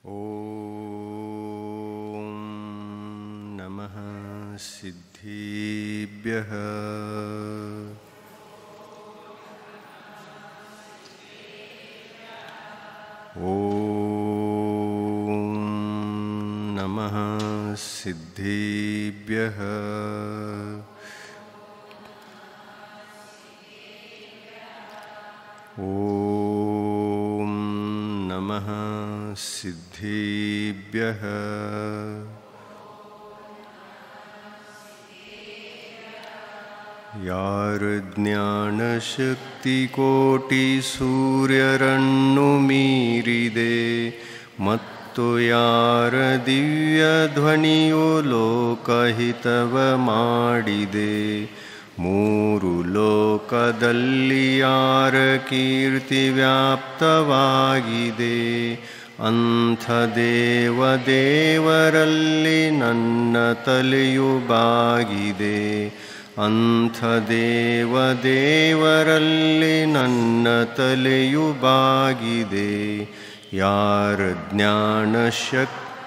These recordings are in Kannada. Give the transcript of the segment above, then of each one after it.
ಓಂ ನಮಃ ಸಿದ್ಧೇಭ್ಯಃ. ಓಂ ನಮಃ ಸಿದ್ಧೇಭ್ಯಃ. ಓಂ ನಮಃ ಸಿದ್ಧೇಭ್ಯಃ. ಯಾರ ಜ್ಞಾನಶಕ್ತಿಕೋಟಿ ಸೂರ್ಯರನ್ನು ಮೀರಿದೆ ಮತ್ತು ಯಾರ ದಿವ್ಯ ಧ್ವನಿಯು ಲೋಕಹಿತವ ಮಾಡಿದೆ. ಮೂರು ಲೋಕದಲ್ಲಿ ಯಾರ ಕೀರ್ತಿ ವ್ಯಾಪ್ತವಾಗಿದೆ, ಅಂಥ ದೇವರಲ್ಲಿ ನನ್ನ ತಲೆಯು ಬಾಗಿದೆ. ಅಂಥ ದೇವರಲ್ಲಿ ನನ್ನ ತಲೆಯು ಬಾಗಿದೆ. ಯಾರ ಜ್ಞಾನ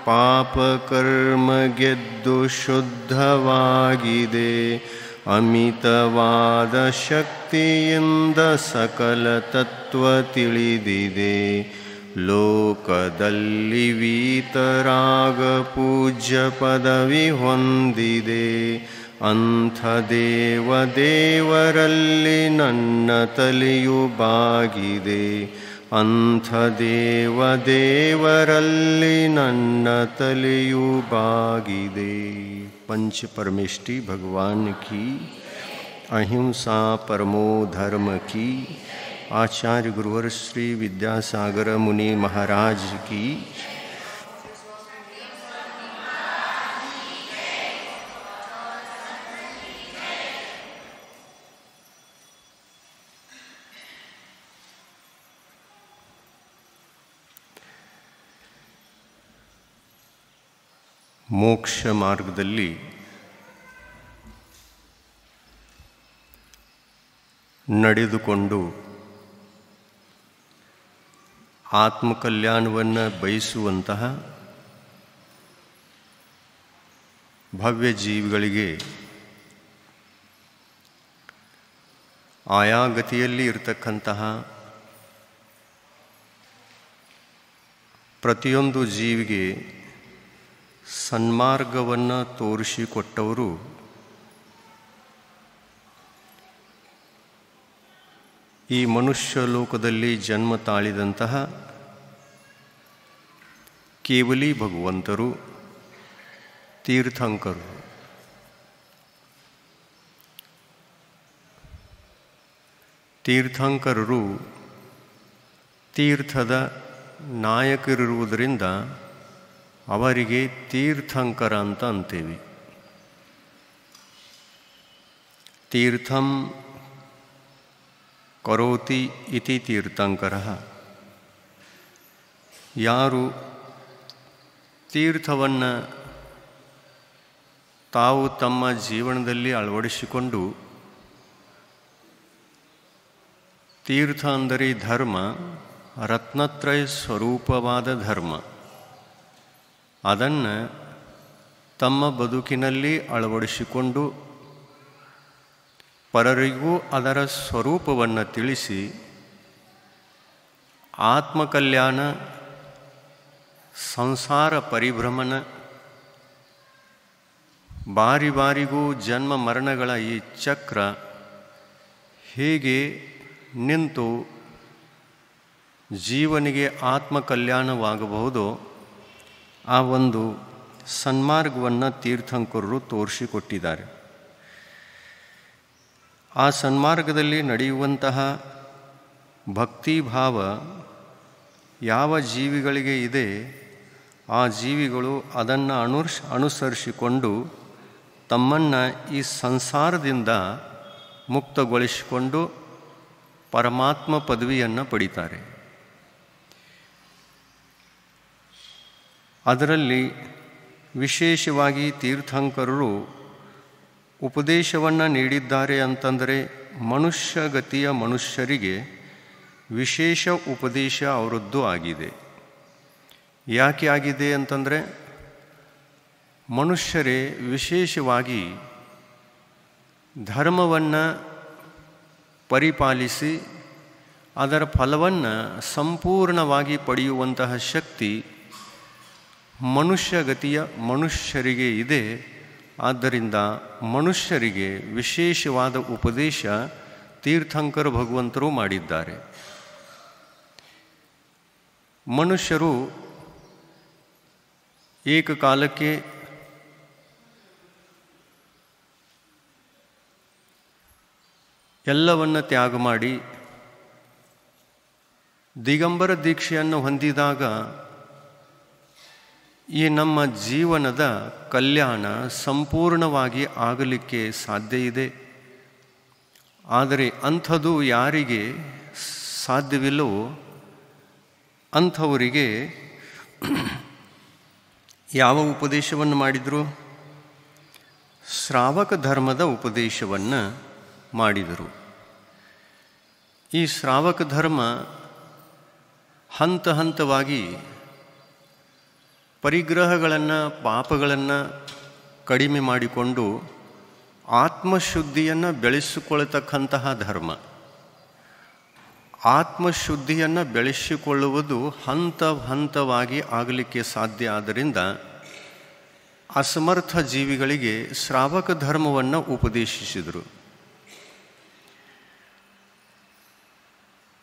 ಪಾಪಕರ್ಮ ಗೆದ್ದು ಶುದ್ಧವಾಗಿದೆ, ಅಮಿತವಾದ ಶಕ್ತಿಯಿಂದ ಸಕಲ ತತ್ವ ತಿಳಿದಿದೆ. ಲೋಕದಲ್ಲಿ ವೀತರಾಗ ಪೂಜ್ಯ ಪದವಿ ಹೊಂದಿದೆ. ಅಂಥ ದೇವರಲ್ಲಿ ನನ್ನ ತಲೆಯು ಬಾಗಿದೆ. ಅಂಥ ದೇವರಲ್ಲಿ ನನ್ನ ತಲೆಯು ಬಾಗಿದೆ. पंच परमेष्टि भगवान की, अहिंसा परमो धर्म की, आचार्य गुरुवर श्री विद्यासागर मुनि महाराज की. ಮೋಕ್ಷ ಮಾರ್ಗದಲ್ಲಿ ನಡೆದುಕೊಂಡು ಆತ್ಮಕಲ್ಯಾಣವನ್ನು ಬಯಸುವಂತಹ ಭವ್ಯ ಜೀವಿಗಳಿಗೆ ಆಯಾ ಗತಿಯಲ್ಲಿ ಇರತಕ್ಕಂತಹ ಪ್ರತಿಯೊಂದು ಜೀವಿಗೆ ಸನ್ಮಾರ್ಗವನ್ನು ತೋರಿಸಿಕೊಟ್ಟವರು ಈ ಮನುಷ್ಯ ಲೋಕದಲ್ಲಿ ಜನ್ಮ ತಾಳಿದಂತಹ ಕೇವಲಿ ಭಗವಂತರು, ತೀರ್ಥಂಕರು. ತೀರ್ಥಂಕರರು ತೀರ್ಥದ ನಾಯಕರಿರುವುದರಿಂದ ಅವರಿಗೆ ತೀರ್ಥಂಕರ ಅಂತ ಅಂತೀವಿ. ತೀರ್ಥಂ ಕರೋತಿ ಇತಿ ತೀರ್ಥಂಕರ. ಯಾರು ತೀರ್ಥವನ್ನು ತಾವು ತಮ್ಮ ಜೀವನದಲ್ಲಿ ಅಳವಡಿಸಿಕೊಂಡು, ತೀರ್ಥ ಅಂದರೆ ಧರ್ಮ, ರತ್ನತ್ರಯ ಸ್ವರೂಪವಾದ ಧರ್ಮ, ಅದನ್ನು ತಮ್ಮ ಬದುಕಿನಲ್ಲಿ ಅಳವಡಿಸಿಕೊಂಡು ಪರರಿಗೂ ಅದರ ಸ್ವರೂಪವನ್ನು ತಿಳಿಸಿ ಆತ್ಮಕಲ್ಯಾಣ, ಸಂಸಾರ ಪರಿಭ್ರಮಣ, ಬಾರಿ ಬಾರಿಗೂ ಜನ್ಮ ಮರಣಗಳ ಈ ಚಕ್ರ ಹೇಗೆ ನಿಂತು ಜೀವನಿಗೆ ಆತ್ಮಕಲ್ಯಾಣವಾಗಬಹುದೋ ಆ ಒಂದು ಸನ್ಮಾರ್ಗವನ್ನು ತೀರ್ಥಂಕರರು ತೋರಿಸಿಕೊಟ್ಟಿದ್ದಾರೆ. ಆ ಸನ್ಮಾರ್ಗದಲ್ಲಿ ನಡೆಯುವಂತಹ ಭಕ್ತಿಭಾವ ಯಾವ ಜೀವಿಗಳಿಗೆ ಇದೆ, ಆ ಜೀವಿಗಳು ಅದನ್ನು ಅನುಸರಿಸಿಕೊಂಡು ತಮ್ಮನ್ನು ಈ ಸಂಸಾರದಿಂದ ಮುಕ್ತಗೊಳಿಸಿಕೊಂಡು ಪರಮಾತ್ಮ ಪದವಿಯನ್ನು ಪಡಿತಾರೆ. ಅದರಲ್ಲಿ ವಿಶೇಷವಾಗಿ ತೀರ್ಥಂಕರರು ಉಪದೇಶವನ್ನು ನೀಡಿದ್ದಾರೆ ಅಂತಂದರೆ ಮನುಷ್ಯಗತಿಯ ಮನುಷ್ಯರಿಗೆ ವಿಶೇಷ ಉಪದೇಶ ಅವರದ್ದು ಆಗಿದೆ. ಯಾಕೆ ಆಗಿದೆ ಅಂತಂದರೆ, ಮನುಷ್ಯರೇ ವಿಶೇಷವಾಗಿ ಧರ್ಮವನ್ನು ಪರಿಪಾಲಿಸಿ ಅದರ ಫಲವನ್ನು ಸಂಪೂರ್ಣವಾಗಿ ಪಡೆಯುವಂತಹ ಶಕ್ತಿ ಮನುಷ್ಯಗತಿಯ ಮನುಷ್ಯರಿಗೆ ಇದೆ. ಆದ್ದರಿಂದ ಮನುಷ್ಯರಿಗೆ ವಿಶೇಷವಾದ ಉಪದೇಶ ತೀರ್ಥಂಕರ ಭಗವಂತರು ಮಾಡಿದ್ದಾರೆ. ಮನುಷ್ಯರು ಏಕಕಾಲಕ್ಕೆ ಎಲ್ಲವನ್ನು ತ್ಯಾಗ ಮಾಡಿ ದಿಗಂಬರ ದೀಕ್ಷೆಯನ್ನು ಹೊಂದಿದಾಗ ಈ ನಮ್ಮ ಜೀವನದ ಕಲ್ಯಾಣ ಸಂಪೂರ್ಣವಾಗಿ ಆಗಲಿಕ್ಕೆ ಸಾಧ್ಯ ಇದೆ. ಆದರೆ ಅಂಥದ್ದು ಯಾರಿಗೆ ಸಾಧ್ಯವಿಲ್ಲವೋ ಅಂಥವರಿಗೆ ಯಾವ ಉಪದೇಶವನ್ನು ಮಾಡಿದರು? ಶ್ರಾವಕ ಧರ್ಮದ ಉಪದೇಶವನ್ನು ಮಾಡಿದರು. ಈ ಶ್ರಾವಕ ಧರ್ಮ ಹಂತ ಹಂತವಾಗಿ ಪರಿಗ್ರಹಗಳನ್ನು, ಪಾಪಗಳನ್ನು ಕಡಿಮೆ ಮಾಡಿಕೊಂಡು ಆತ್ಮಶುದ್ಧಿಯನ್ನು ಬೆಳೆಸಿಕೊಳ್ಳತಕ್ಕಂತಹ ಧರ್ಮ. ಆತ್ಮಶುದ್ಧಿಯನ್ನು ಬೆಳೆಸಿಕೊಳ್ಳುವುದು ಹಂತ ಹಂತವಾಗಿ ಆಗಲಿಕ್ಕೆ ಸಾಧ್ಯ. ಆದ್ದರಿಂದ ಅಸಮರ್ಥ ಜೀವಿಗಳಿಗೆ ಶ್ರಾವಕ ಧರ್ಮವನ್ನು ಉಪದೇಶಿಸಿದರು.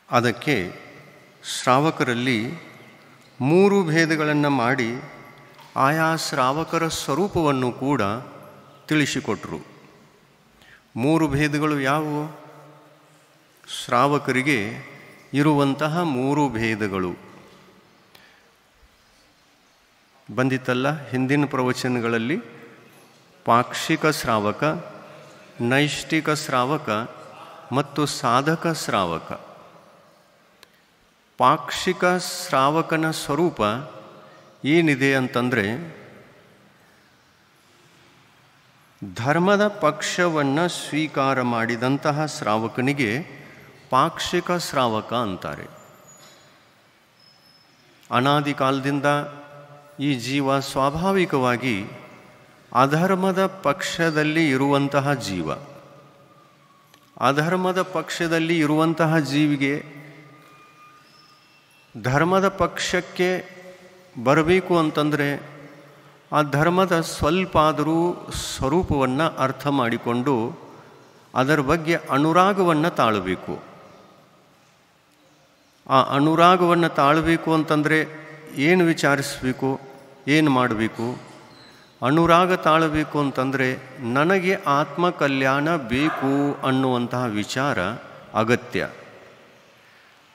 ಅದಕ್ಕೆ ಶ್ರಾವಕರಲ್ಲಿ 3 ಭೇದಗಳನ್ನು ಮಾಡಿ ಆಯಾ ಶ್ರಾವಕರ ಸ್ವರೂಪವನ್ನು ಕೂಡ ತಿಳಿಸಿಕೊಟ್ರು. 3 ಭೇದಗಳು ಯಾವುವು? ಶ್ರಾವಕರಿಗೆ ಇರುವಂತಹ 3 ಭೇದಗಳು ಬಂದಿತ್ತಲ್ಲ ಹಿಂದಿನ ಪ್ರವಚನಗಳಲ್ಲಿ. ಪಾಕ್ಷಿಕ ಶ್ರಾವಕ, ನೈಷ್ಠಿಕ ಶ್ರಾವಕ ಮತ್ತು ಸಾಧಕ ಶ್ರಾವಕ. ಪಾಕ್ಷಿಕ ಶ್ರಾವಕನ ಸ್ವರೂಪ ಏನಿದೆ ಅಂತಂದರೆ, ಧರ್ಮದ ಪಕ್ಷವನ್ನು ಸ್ವೀಕಾರ ಮಾಡಿದಂತಹ ಶ್ರಾವಕನಿಗೆ ಪಾಕ್ಷಿಕ ಶ್ರಾವಕ ಅಂತಾರೆ. ಅನಾದಿ ಕಾಲದಿಂದ ಈ ಜೀವ ಸ್ವಾಭಾವಿಕವಾಗಿ ಅಧರ್ಮದ ಪಕ್ಷದಲ್ಲಿ ಇರುವಂತಹ ಜೀವ. ಅಧರ್ಮದ ಪಕ್ಷದಲ್ಲಿ ಇರುವಂತಹ ಜೀವಿಗೆ ಧರ್ಮದ ಪಕ್ಷಕ್ಕೆ ಬರಬೇಕು ಅಂತಂದರೆ ಆ ಧರ್ಮದ ಸ್ವಲ್ಪ ಆದರೂ ಸ್ವರೂಪವನ್ನು ಅರ್ಥ ಮಾಡಿಕೊಂಡು ಅದರ ಬಗ್ಗೆ ಅನುರಾಗವನ್ನು ತಾಳಬೇಕು. ಆ ಅನುರಾಗವನ್ನು ತಾಳಬೇಕು ಅಂತಂದರೆ ಏನು ವಿಚಾರಿಸಬೇಕು, ಏನು ಮಾಡಬೇಕು? ಅನುರಾಗ ತಾಳಬೇಕು ಅಂತಂದರೆ ನನಗೆ ಆತ್ಮ ಕಲ್ಯಾಣ ಬೇಕು ಅನ್ನುವಂತಹ ವಿಚಾರ ಅಗತ್ಯ.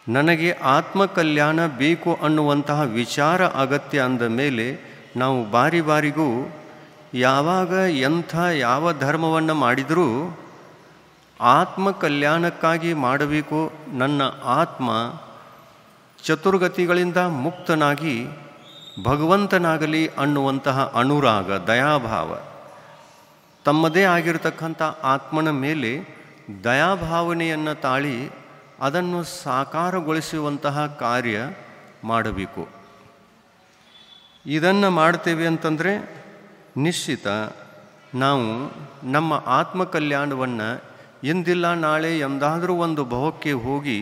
ನನಗೆ ಆತ್ಮ ಕಲ್ಯಾಣ ಬೇಕು ಅನ್ನುವಂತಹ ವಿಚಾರ ಅಗತ್ಯ ಅಂದ ಮೇಲೆ ನಾವು ಬಾರಿ ಬಾರಿಗೂ ಯಾವಾಗ ಎಂಥ ಯಾವ ಧರ್ಮವನ್ನು ಮಾಡಿದರೂ ಆತ್ಮ ಕಲ್ಯಾಣಕ್ಕಾಗಿ ಮಾಡಬೇಕು, ನನ್ನ ಆತ್ಮ ಚತುರ್ಗತಿಗಳಿಂದ ಮುಕ್ತನಾಗಿ ಭಗವಂತನಾಗಲಿ ಅನ್ನುವಂತಹ ಅನುರಾಗ, ದಯಾಭಾವ, ತಮ್ಮದೇ ಆಗಿರತಕ್ಕಂಥ ಆತ್ಮನ ಮೇಲೆ ದಯಾಭಾವನೆಯನ್ನು ತಾಳಿ ಅದನ್ನು ಸಾಕಾರಗೊಳಿಸುವಂತಹ ಕಾರ್ಯ ಮಾಡಬೇಕು. ಇದನ್ನು ಮಾಡ್ತೇವೆ ಅಂತಂದರೆ ನಿಶ್ಚಿತ ನಾವು ನಮ್ಮ ಆತ್ಮ ಕಲ್ಯಾಣವನ್ನು ಎಂದಿಲ್ಲ ನಾಳೆ ಎಂದಾದರೂ ಒಂದು ಭವಕ್ಕೆ ಹೋಗಿ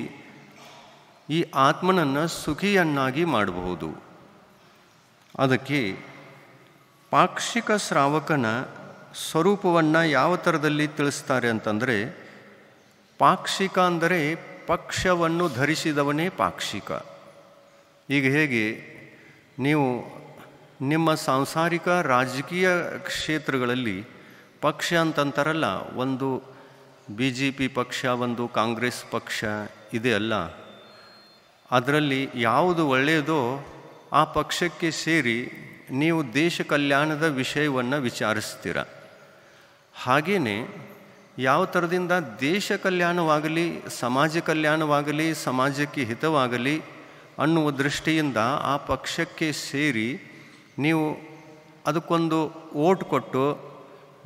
ಈ ಆತ್ಮನನ್ನು ಸುಖಿಯನ್ನಾಗಿ ಮಾಡಬಹುದು. ಅದಕ್ಕೆ ಪಾಕ್ಷಿಕ ಶ್ರಾವಕನ ಸ್ವರೂಪವನ್ನು ಯಾವ ಥರದಲ್ಲಿ ತಿಳಿಸ್ತಾರೆ ಅಂತಂದರೆ, ಪಾಕ್ಷಿಕ ಅಂದರೆ ಪಕ್ಷವನ್ನು ಧರಿಸಿದವನೇ ಪಾಕ್ಷಿಕ. ಈಗ ಹೇಗೆ ನೀವು ನಿಮ್ಮ ಸಾಂಸಾರಿಕ ರಾಜಕೀಯ ಕ್ಷೇತ್ರಗಳಲ್ಲಿ ಪಕ್ಷ ಅಂತಂತಾರಲ್ಲ, ಒಂದು BJP ಪಕ್ಷ, ಒಂದು ಕಾಂಗ್ರೆಸ್ ಪಕ್ಷ ಇದೆಯಲ್ಲ, ಅದರಲ್ಲಿ ಯಾವುದು ಒಳ್ಳೆಯದೋ ಆ ಪಕ್ಷಕ್ಕೆ ಸೇರಿ ನೀವು ದೇಶ ಕಲ್ಯಾಣದ ವಿಷಯವನ್ನು ವಿಚಾರಿಸ್ತೀರ. ಹಾಗೆಯೇ ಯಾವ ಥರದಿಂದ ದೇಶ ಕಲ್ಯಾಣವಾಗಲಿ, ಸಮಾಜ ಕಲ್ಯಾಣವಾಗಲಿ, ಸಮಾಜಕ್ಕೆ ಹಿತವಾಗಲಿ ಅನ್ನುವ ದೃಷ್ಟಿಯಿಂದ ಆ ಪಕ್ಷಕ್ಕೆ ಸೇರಿ ನೀವು ಅದಕ್ಕೊಂದು ಓಟ್ ಕೊಟ್ಟು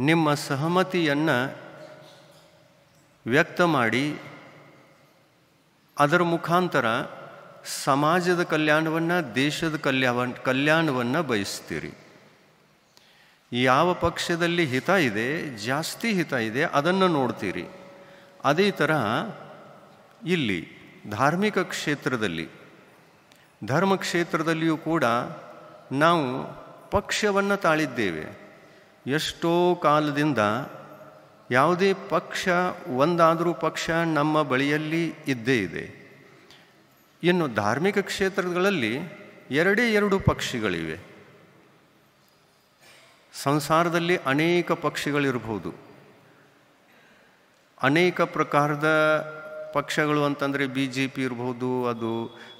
ನಿಮ್ಮ ಸಹಮತಿಯನ್ನು ವ್ಯಕ್ತ ಮಾಡಿ ಅದರ ಮುಖಾಂತರ ಸಮಾಜದ ಕಲ್ಯಾಣವನ್ನು, ದೇಶದ ಕಲ್ಯಾಣವನ್ನು ಬಯಸ್ತೀರಿ. ಯಾವ ಪಕ್ಷದಲ್ಲಿ ಹಿತ ಇದೆ, ಜಾಸ್ತಿ ಹಿತ ಇದೆ, ಅದನ್ನು ನೋಡ್ತೀರಿ. ಅದೇ ಥರ ಇಲ್ಲಿ ಧಾರ್ಮಿಕ ಕ್ಷೇತ್ರದಲ್ಲಿ, ಧರ್ಮ ಕ್ಷೇತ್ರದಲ್ಲಿಯೂ ಕೂಡ ನಾವು ಪಕ್ಷವನ್ನು ತಾಳಿದ್ದೇವೆ. ಎಷ್ಟೋ ಕಾಲದಿಂದ ಯಾವುದೇ ಪಕ್ಷ, ಒಂದಾದರೂ ಪಕ್ಷ ನಮ್ಮ ಬಳಿಯಲ್ಲಿ ಇದ್ದೇ ಇದೆ. ಇನ್ನು ಧಾರ್ಮಿಕ ಕ್ಷೇತ್ರಗಳಲ್ಲಿ ಎರಡೇ ಎರಡು ಪಕ್ಷಗಳಿವೆ. ಸಂಸಾರದಲ್ಲಿ ಅನೇಕ ಪಕ್ಷಗಳಿರ್ಬೋದು, ಅನೇಕ ಪ್ರಕಾರದ ಪಕ್ಷಗಳು ಅಂತಂದರೆ BJP ಇರ್ಬೋದು, ಅದು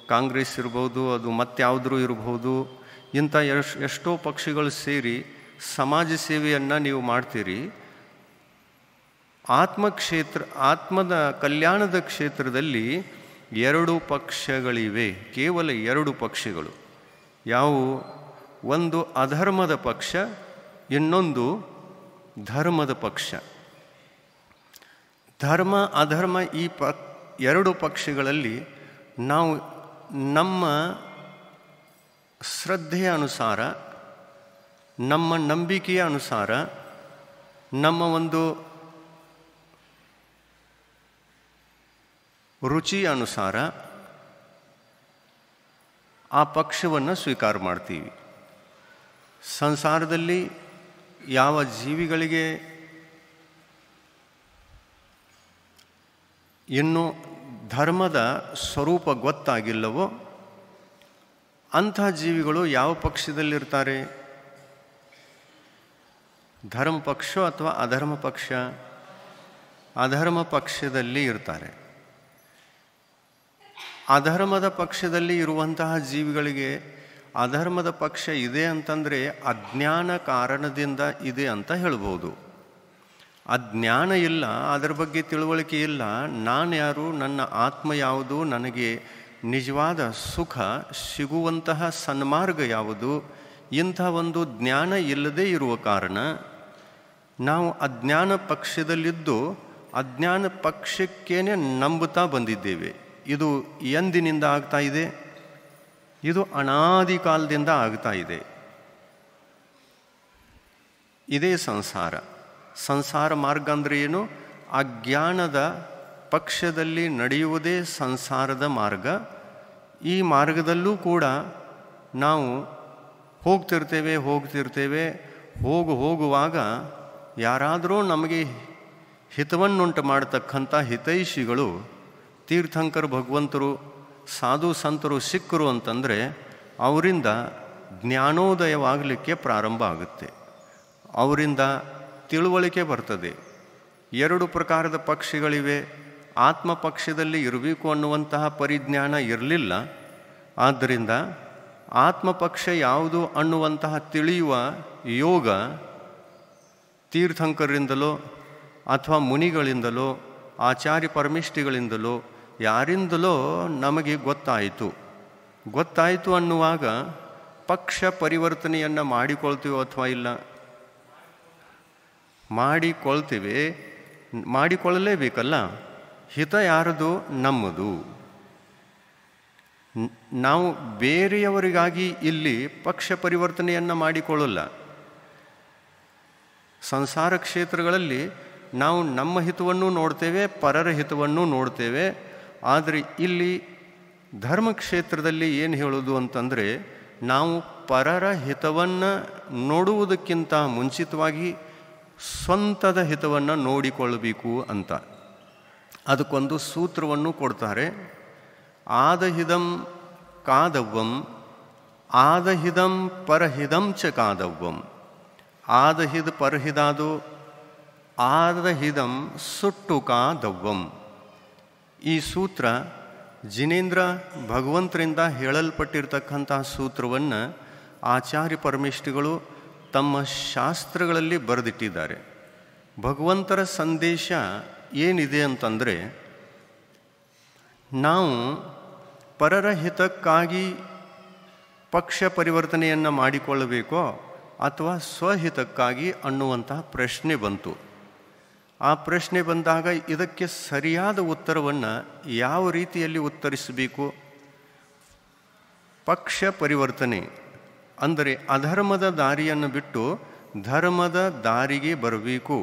ಕಾಂಗ್ರೆಸ್ ಇರ್ಬೋದು, ಅದು ಮತ್ಯಾವುದರೂ ಇರ್ಬೋದು. ಇಂಥ ಎಷ್ಟೋ ಪಕ್ಷಗಳು ಸೇರಿ ಸಮಾಜ ಸೇವೆಯನ್ನು ನೀವು ಮಾಡ್ತೀರಿ. ಆತ್ಮದ ಕಲ್ಯಾಣದ ಕ್ಷೇತ್ರದಲ್ಲಿ ಎರಡು ಪಕ್ಷಗಳಿವೆ, ಕೇವಲ ಎರಡು ಪಕ್ಷಗಳು. ಯಾವುವು? ಒಂದು ಅಧರ್ಮದ ಪಕ್ಷ, ಇನ್ನೊಂದು ಧರ್ಮದ ಪಕ್ಷ. ಧರ್ಮ ಅಧರ್ಮ ಈ ಎರಡು ಪಕ್ಷಗಳಲ್ಲಿ ನಾವು ನಮ್ಮ ಶ್ರದ್ಧೆಯ ಅನುಸಾರ, ನಮ್ಮ ನಂಬಿಕೆಯ ಅನುಸಾರ, ನಮ್ಮ ಒಂದು ರುಚಿಯ ಅನುಸಾರ ಆ ಪಕ್ಷವನ್ನು ಸ್ವೀಕಾರ ಮಾಡ್ತೀವಿ. ಸಂಸಾರದಲ್ಲಿ ಯಾವ ಜೀವಿಗಳಿಗೆ ಇನ್ನೂ ಧರ್ಮದ ಸ್ವರೂಪ ಗೊತ್ತಾಗಿಲ್ಲವೋ ಅಂಥ ಜೀವಿಗಳು ಯಾವ ಪಕ್ಷದಲ್ಲಿರ್ತಾರೆ? ಧರ್ಮ ಪಕ್ಷ ಅಥವಾ ಅಧರ್ಮ ಪಕ್ಷ? ಅಧರ್ಮ ಪಕ್ಷದಲ್ಲಿ ಇರ್ತಾರೆ. ಅಧರ್ಮದ ಪಕ್ಷದಲ್ಲಿ ಇರುವಂತಹ ಜೀವಿಗಳಿಗೆ ಅಧರ್ಮದ ಪಕ್ಷ ಇದೆ ಅಂತಂದರೆ ಅಜ್ಞಾನ ಕಾರಣದಿಂದ ಇದೆ ಅಂತ ಹೇಳ್ಬೋದು. ಅಜ್ಞಾನ ಇಲ್ಲ, ಅದರ ಬಗ್ಗೆ ತಿಳುವಳಿಕೆ ಇಲ್ಲ. ನಾನು ಯಾರು, ನನ್ನ ಆತ್ಮ ಯಾವುದು, ನನಗೆ ನಿಜವಾದ ಸುಖ ಸಿಗುವಂತಹ ಸನ್ಮಾರ್ಗ ಯಾವುದು, ಇಂಥ ಒಂದು ಜ್ಞಾನ ಇಲ್ಲದೇ ಇರುವ ಕಾರಣ ನಾವು ಅಜ್ಞಾನ ಪಕ್ಷದಲ್ಲಿದ್ದು ಅಜ್ಞಾನ ಪಕ್ಷಕ್ಕೇನೆ ನಂಬುತ್ತಾ ಬಂದಿದ್ದೇವೆ. ಇದು ಎಂದಿನಿಂದ ಆಗ್ತಾ ಇದೆ? ಇದು ಅನಾದಿ ಕಾಲದಿಂದ ಆಗ್ತಾ ಇದೆ. ಇದೇ ಸಂಸಾರ. ಸಂಸಾರ ಮಾರ್ಗ ಅಂದರೆ ಏನು? ಅಜ್ಞಾನದ ಪಕ್ಷದಲ್ಲಿ ನಡೆಯುವುದೇ ಸಂಸಾರದ ಮಾರ್ಗ. ಈ ಮಾರ್ಗದಲ್ಲೂ ಕೂಡ ನಾವು ಹೋಗ್ತಿರ್ತೇವೆ. ಹೋಗುವಾಗ ಯಾರಾದರೂ ನಮಗೆ ಹಿತವನ್ನುಂಟು ಮಾಡತಕ್ಕಂಥ ಹಿತೈಷಿಗಳು, ತೀರ್ಥಂಕರು, ಭಗವಂತರು, ಸಾಧು ಸಂತರು ಸಿಕ್ಕರು ಅಂತಂದರೆ ಅವರಿಂದ ಜ್ಞಾನೋದಯವಾಗಲಿಕ್ಕೆ ಪ್ರಾರಂಭ ಆಗುತ್ತೆ. ಅವರಿಂದ ತಿಳುವಳಿಕೆ ಬರ್ತದೆ. ಎರಡು ಪ್ರಕಾರದ ಪಕ್ಷಗಳಿವೆ. ಆತ್ಮ ಪಕ್ಷದಲ್ಲಿ ಇರಬೇಕು ಅನ್ನುವಂತಹ ಪರಿಜ್ಞಾನ ಇರಲಿಲ್ಲ. ಆದ್ದರಿಂದ ಆತ್ಮಪಕ್ಷ ಯಾವುದು ಅನ್ನುವಂತಹ ತಿಳಿಯುವ ಯೋಗ ತೀರ್ಥಂಕರಿಂದಲೋ ಅಥವಾ ಮುನಿಗಳಿಂದಲೋ ಆಚಾರ್ಯ ಪರಮಿಷ್ಠಿಗಳಿಂದಲೋ ಯಾರಿಂದಲೋ ನಮಗೆ ಗೊತ್ತಾಯಿತು ಅನ್ನುವಾಗ ಪಕ್ಷ ಪರಿವರ್ತನೆಯನ್ನು ಮಾಡಿಕೊಳ್ತೀವೋ ಅಥವಾ ಇಲ್ಲ? ಮಾಡಿಕೊಳ್ಳಲೇಬೇಕಲ್ಲ. ಹಿತ ಯಾರದು? ನಮ್ಮದು. ನಾವು ಬೇರೆಯವರಿಗಾಗಿ ಇಲ್ಲಿ ಪಕ್ಷ ಪರಿವರ್ತನೆಯನ್ನು ಮಾಡಿಕೊಳ್ಳಲ್ಲ. ಸಂಸಾರ ಕ್ಷೇತ್ರಗಳಲ್ಲಿ ನಾವು ನಮ್ಮ ಹಿತವನ್ನು ನೋಡ್ತೇವೆ, ಪರರ ಹಿತವನ್ನು ನೋಡ್ತೇವೆ. ಆದರೆ ಇಲ್ಲಿ ಧರ್ಮಕ್ಷೇತ್ರದಲ್ಲಿ ಏನು ಹೇಳೋದು ಅಂತಂದರೆ, ನಾವು ಪರರ ಹಿತವನ್ನು ನೋಡುವುದಕ್ಕಿಂತ ಮುಂಚಿತವಾಗಿ ಸ್ವಂತದ ಹಿತವನ್ನು ನೋಡಿಕೊಳ್ಳಬೇಕು ಅಂತ. ಅದಕ್ಕೊಂದು ಸೂತ್ರವನ್ನು ಕೊಡ್ತಾರೆ. ಆದಹಿದಂ ಕಾದವ್ವಂ ಆದಹಿದಂ ಪರಹಿದಂ ಚ ಕಾದವ್ವಂ. ಆದಹಿದ ಪರಹಿದಾದು, ಆದಹಿದಂ ಸುಟ್ಟು ಕಾದವ್ವಂ. ಈ ಸೂತ್ರ ಜಿನೇಂದ್ರ ಭಗವಂತರಿಂದ ಹೇಳಲ್ಪಟ್ಟಿರ್ತಕ್ಕಂಥ ಸೂತ್ರವನ್ನು ಆಚಾರ್ಯ ಪರಮಿಷ್ಠಿಗಳು ತಮ್ಮ ಶಾಸ್ತ್ರಗಳಲ್ಲಿ ಬರೆದಿಟ್ಟಿದ್ದಾರೆ. ಭಗವಂತರ ಸಂದೇಶ ಏನಿದೆ ಅಂತಂದರೆ, ನಾವು ಪರರ ಹಿತಕ್ಕಾಗಿ ಪಕ್ಷ ಪರಿವರ್ತನೆಯನ್ನು ಮಾಡಿಕೊಳ್ಳಬೇಕೋ ಅಥವಾ ಸ್ವಹಿತಕ್ಕಾಗಿ ಅನ್ನುವಂತಹ ಪ್ರಶ್ನೆ ಬಂತು. ಆ ಪ್ರಶ್ನೆ ಬಂದಾಗ ಇದಕ್ಕೆ ಸರಿಯಾದ ಉತ್ತರವನ್ನು ಯಾವ ರೀತಿಯಲ್ಲಿ ಉತ್ತರಿಸಬೇಕು? ಪಕ್ಷ ಪರಿವರ್ತನೆ ಅಂದರೆ ಅಧರ್ಮದ ದಾರಿಯನ್ನು ಬಿಟ್ಟು ಧರ್ಮದ ದಾರಿಗೆ ಬರಬೇಕು.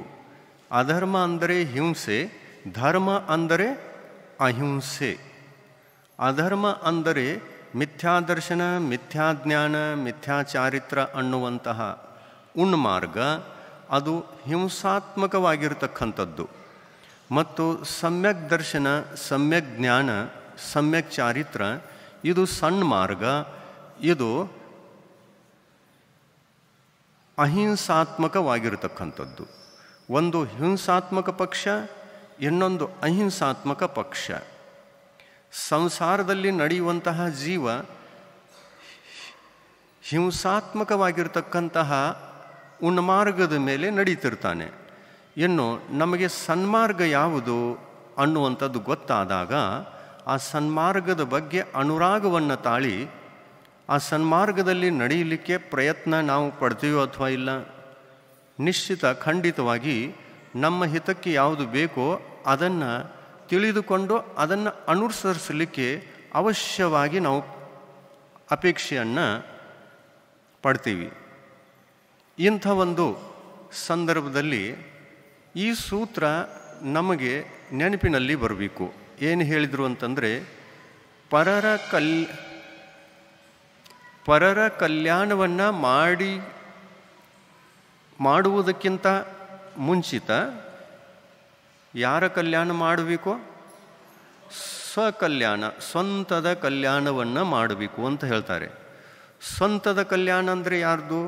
ಅಧರ್ಮ ಅಂದರೆ ಹಿಂಸೆ, ಧರ್ಮ ಅಂದರೆ ಅಹಿಂಸೆ. ಅಧರ್ಮ ಅಂದರೆ ಮಿಥ್ಯಾದರ್ಶನ, ಮಿಥ್ಯಾಜ್ಞಾನ, ಮಿಥ್ಯಾಚಾರಿತ್ರ ಅನ್ನುವಂತಹ ಉನ್ಮಾರ್ಗ, ಅದು ಹಿಂಸಾತ್ಮಕವಾಗಿರತಕ್ಕಂಥದ್ದು. ಮತ್ತು ಸಮ್ಯಕ್ ದರ್ಶನ, ಸಮ್ಯಕ್ ಜ್ಞಾನ, ಸಮ್ಯಕ್ ಚಾರಿತ್ರ ಇದು ಸನ್ಮಾರ್ಗ, ಇದು ಅಹಿಂಸಾತ್ಮಕವಾಗಿರತಕ್ಕಂಥದ್ದು. ಒಂದು ಹಿಂಸಾತ್ಮಕ ಪಕ್ಷ, ಇನ್ನೊಂದು ಅಹಿಂಸಾತ್ಮಕ ಪಕ್ಷ. ಸಂಸಾರದಲ್ಲಿ ನಡೆಯುವಂತಹ ಜೀವ ಹಿಂಸಾತ್ಮಕವಾಗಿರ್ತಕ್ಕಂತಹ ಉನ್ಮಾರ್ಗದ ಮೇಲೆ ನಡೀತಿರ್ತಾನೆ. ಇನ್ನು ನಮಗೆ ಸನ್ಮಾರ್ಗ ಯಾವುದು ಅನ್ನುವಂಥದ್ದು ಗೊತ್ತಾದಾಗ ಆ ಸನ್ಮಾರ್ಗದ ಬಗ್ಗೆ ಅನುರಾಗವನ್ನು ತಾಳಿ ಆ ಸನ್ಮಾರ್ಗದಲ್ಲಿ ನಡೆಯಲಿಕ್ಕೆ ಪ್ರಯತ್ನ ನಾವು ಪಡ್ತೀವೋ ಅಥವಾ ಇಲ್ಲ? ನಿಶ್ಚಿತ, ಖಂಡಿತವಾಗಿ ನಮ್ಮ ಹಿತಕ್ಕೆ ಯಾವುದು ಬೇಕೋ ಅದನ್ನು ತಿಳಿದುಕೊಂಡು ಅದನ್ನು ಅನುಸರಿಸಲಿಕ್ಕೆ ಅವಶ್ಯವಾಗಿ ನಾವು ಅಪೇಕ್ಷೆಯನ್ನು ಪಡ್ತೀವಿ. ಇಂಥ ಒಂದು ಸಂದರ್ಭದಲ್ಲಿ ಈ ಸೂತ್ರ ನಮಗೆ ನೆನಪಿನಲ್ಲಿ ಬರಬೇಕು. ಏನು ಹೇಳಿದರು ಅಂತಂದರೆ, ಪರರ ಕಲ್ಯಾಣವನ್ನು ಮಾಡುವುದಕ್ಕಿಂತ ಮುಂಚಿತ ಯಾರ ಕಲ್ಯಾಣ ಮಾಡಬೇಕು? ಸ್ವಕಲ್ಯಾಣ, ಸ್ವಂತದ ಕಲ್ಯಾಣವನ್ನು ಮಾಡಬೇಕು ಅಂತ ಹೇಳ್ತಾರೆ. ಸ್ವಂತದ ಕಲ್ಯಾಣ ಅಂದರೆ ಯಾರ್ದು?